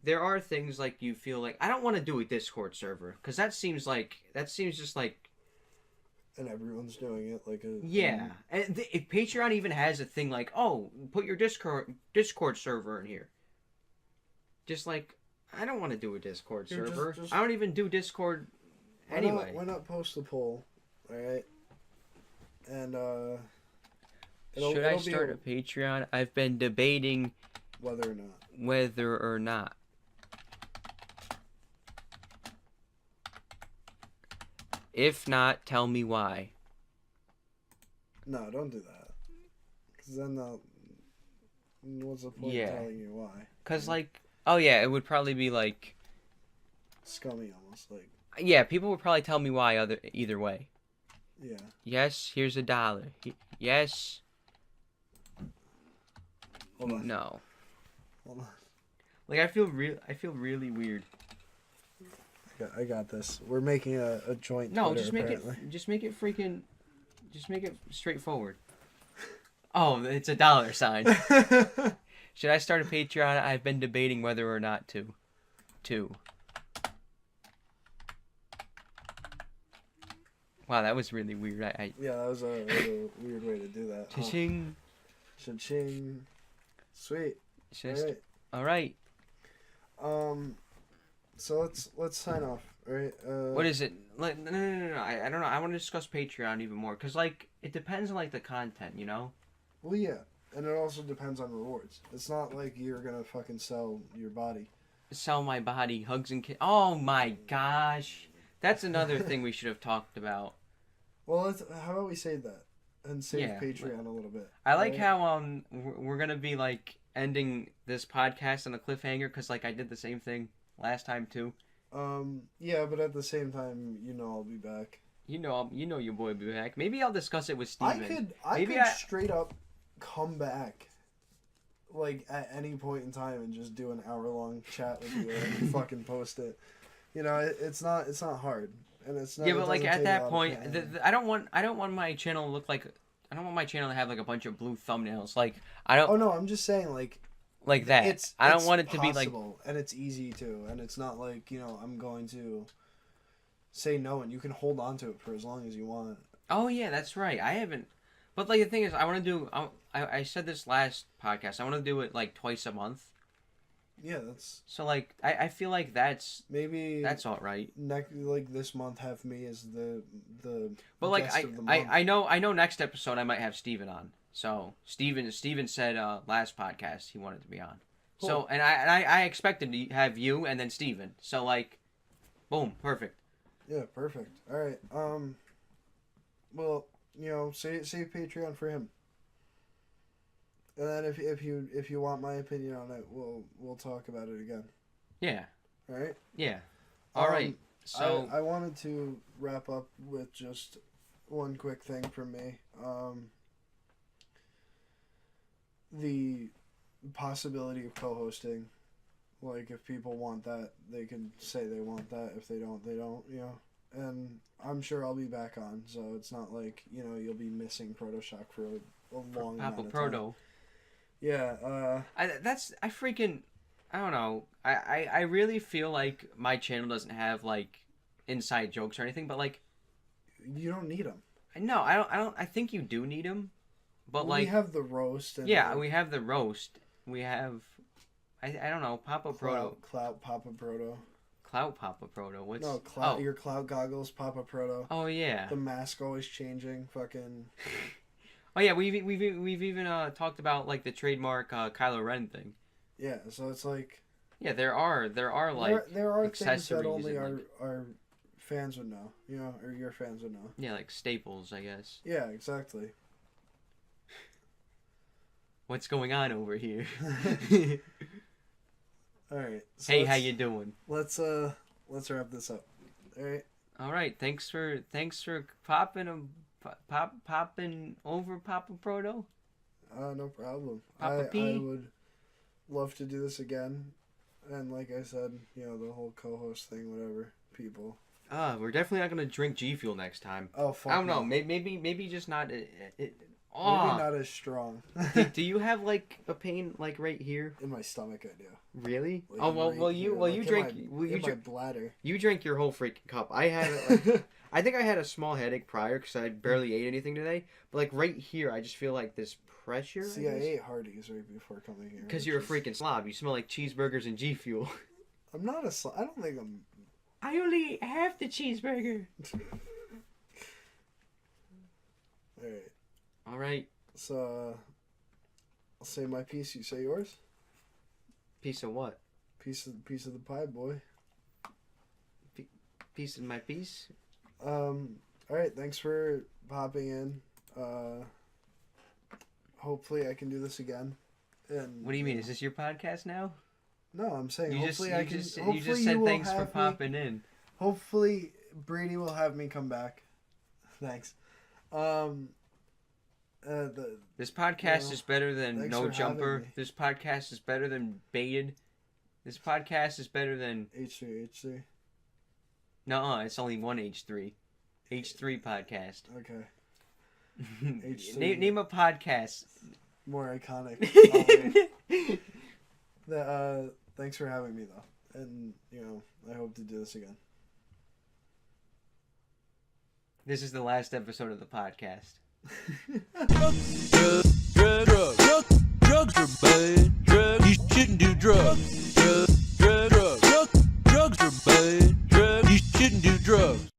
Speaker 2: There are things like you feel like I don't want to do a Discord server because that seems just like
Speaker 3: and everyone's doing it like a
Speaker 2: yeah. And if Patreon even has a thing like put your Discord server in here, just like I don't want to do a Discord server. I don't even do Discord anyway.
Speaker 3: Why not post the poll, all right? And
Speaker 2: should I start a Patreon? I've been debating
Speaker 3: whether or not.
Speaker 2: If not, tell me why.
Speaker 3: No, don't do that. Because then what's the point of telling you why?
Speaker 2: Because, like, it would probably be, like...
Speaker 3: Scummy, almost, like...
Speaker 2: Yeah, people would probably tell me why either way.
Speaker 3: Yeah.
Speaker 2: Yes, here's $1. Yes.
Speaker 3: Hold on.
Speaker 2: No.
Speaker 3: Hold on.
Speaker 2: Like, I feel really weird.
Speaker 3: I got this. We're making a joint.
Speaker 2: No,
Speaker 3: Twitter,
Speaker 2: just make it straightforward. Oh, it's $. Should I start a Patreon? I've been debating whether or not to. Wow, that was really weird.
Speaker 3: Yeah, that was a weird way to do that.
Speaker 2: Ching.
Speaker 3: Cha-ching. Sweet.
Speaker 1: All right.
Speaker 3: So let's sign off. All right.
Speaker 2: What is it? No. I don't know. I want to discuss Patreon even more because like it depends on like the content, you know.
Speaker 3: Well, yeah, and it also depends on rewards. It's not like you're gonna fucking sell your body.
Speaker 2: Sell my body, hugs and kisses. Oh my gosh, that's another thing we should have talked about.
Speaker 3: Well, how about we save that and save Patreon a little bit.
Speaker 2: I like how we're gonna be like ending this podcast on a cliffhanger because like I did the same thing last time too.
Speaker 3: Yeah, but at the same time, I'll be back.
Speaker 2: You know your boy will be back. Maybe I'll discuss it with Steven.
Speaker 3: I could straight up come back, like at any point in time, and just do an hour-long chat with you and fucking post it. It's not hard, and it's not.
Speaker 2: Yeah, but like at that point, I don't want my channel to look like. I don't want my channel to have like a bunch of blue thumbnails. Like I don't.
Speaker 3: Oh no, I'm just saying
Speaker 2: like that. I don't want it to be like.
Speaker 3: And it's easy to, and it's not like I'm going to say no, and you can hold on to it for as long as you want.
Speaker 2: Oh yeah, that's right. I haven't. But like the thing is, I want to do. I said this last podcast. I want to do it like twice a month.
Speaker 3: Yeah, that's.
Speaker 2: So like I feel like that's
Speaker 3: maybe
Speaker 2: that's all right.
Speaker 3: Like this month, have me as the.
Speaker 2: But like
Speaker 3: guest of the month.
Speaker 2: I know next episode I might have Steven on. So Steven said last podcast he wanted to be on. Cool. So and I expected to have you and then Steven. So like, boom, perfect.
Speaker 3: Yeah, perfect. All right. Well, save Patreon for him. And then if you want my opinion on it, we'll talk about it again.
Speaker 2: Yeah.
Speaker 3: All right.
Speaker 2: Yeah. All right. So
Speaker 3: I wanted to wrap up with just one quick thing from me. The possibility of co-hosting, like if people want that, they can say they want that. If they don't, they don't. And I'm sure I'll be back on, so it's not like you'll be missing Proto Shock for a long amount of
Speaker 2: Proto.
Speaker 3: time. Yeah.
Speaker 2: I don't know. I really feel like my channel doesn't have like inside jokes or anything, but like
Speaker 3: you don't need them.
Speaker 2: No, I don't. I think you do need them. But
Speaker 3: we have the roast. And
Speaker 2: we have the roast. We have, I don't know, Papa Proto.
Speaker 3: Clout Papa Proto.
Speaker 2: Clout Papa Proto. What's
Speaker 3: your clout goggles Papa Proto.
Speaker 2: Oh yeah.
Speaker 3: The mask always changing. Fucking.
Speaker 2: Oh yeah, we've even talked about like the trademark Kylo Ren thing.
Speaker 3: Yeah, so it's like.
Speaker 2: Yeah, there are like
Speaker 3: there are things that only
Speaker 2: like,
Speaker 3: our fans would know, or your fans would know.
Speaker 2: Yeah, like staples, I guess.
Speaker 3: Yeah, exactly.
Speaker 2: What's going on over here?
Speaker 3: All right. So
Speaker 2: hey, how you doing?
Speaker 3: Let's wrap this up. All right.
Speaker 2: All right. Thanks for popping over Papa Proto.
Speaker 3: No problem.
Speaker 2: Papa P.
Speaker 3: I would love to do this again, and like I said, the whole co-host thing, whatever. People.
Speaker 2: We're definitely not gonna drink G Fuel next time.
Speaker 3: Oh fuck.
Speaker 2: I don't know. Maybe just not.
Speaker 3: Maybe not as strong.
Speaker 2: do you have like a pain like right here
Speaker 3: in my stomach? I do.
Speaker 2: Really?
Speaker 3: Like,
Speaker 2: you drink.
Speaker 3: My bladder.
Speaker 2: You drank your whole freaking cup. I had. I think I had a small headache prior because I barely ate anything today. But like right here, I just feel like this pressure.
Speaker 3: See, I ate Hardee's right before coming here.
Speaker 2: Because you're a freaking slob. You smell like cheeseburgers and G Fuel.
Speaker 3: I'm not a slob. I don't think I'm.
Speaker 2: I only ate half the cheeseburger.
Speaker 3: All right.
Speaker 2: All right.
Speaker 3: So, I'll say my piece. You say yours.
Speaker 2: Piece of what?
Speaker 3: Piece of the pie, boy.
Speaker 2: Piece of my piece.
Speaker 3: All right. Thanks for popping in. Hopefully, I can do this again. And
Speaker 2: what do you mean? Is this your podcast now?
Speaker 3: No, I'm saying
Speaker 2: you
Speaker 3: hopefully
Speaker 2: just,
Speaker 3: I can.
Speaker 2: You just said thanks for popping in.
Speaker 3: Hopefully, Brady will have me come back. Thanks.
Speaker 2: This podcast is better than No Jumper. This podcast is better than Baited. This podcast is better than
Speaker 3: H3.
Speaker 2: No, it's only one H3. H3 podcast.
Speaker 3: Okay.
Speaker 2: Name a podcast.
Speaker 3: More iconic. Thanks for having me though, and I hope to do this again.
Speaker 2: This is the last episode of the podcast.
Speaker 4: Drugs are bad. Drugs. You shouldn't do drugs.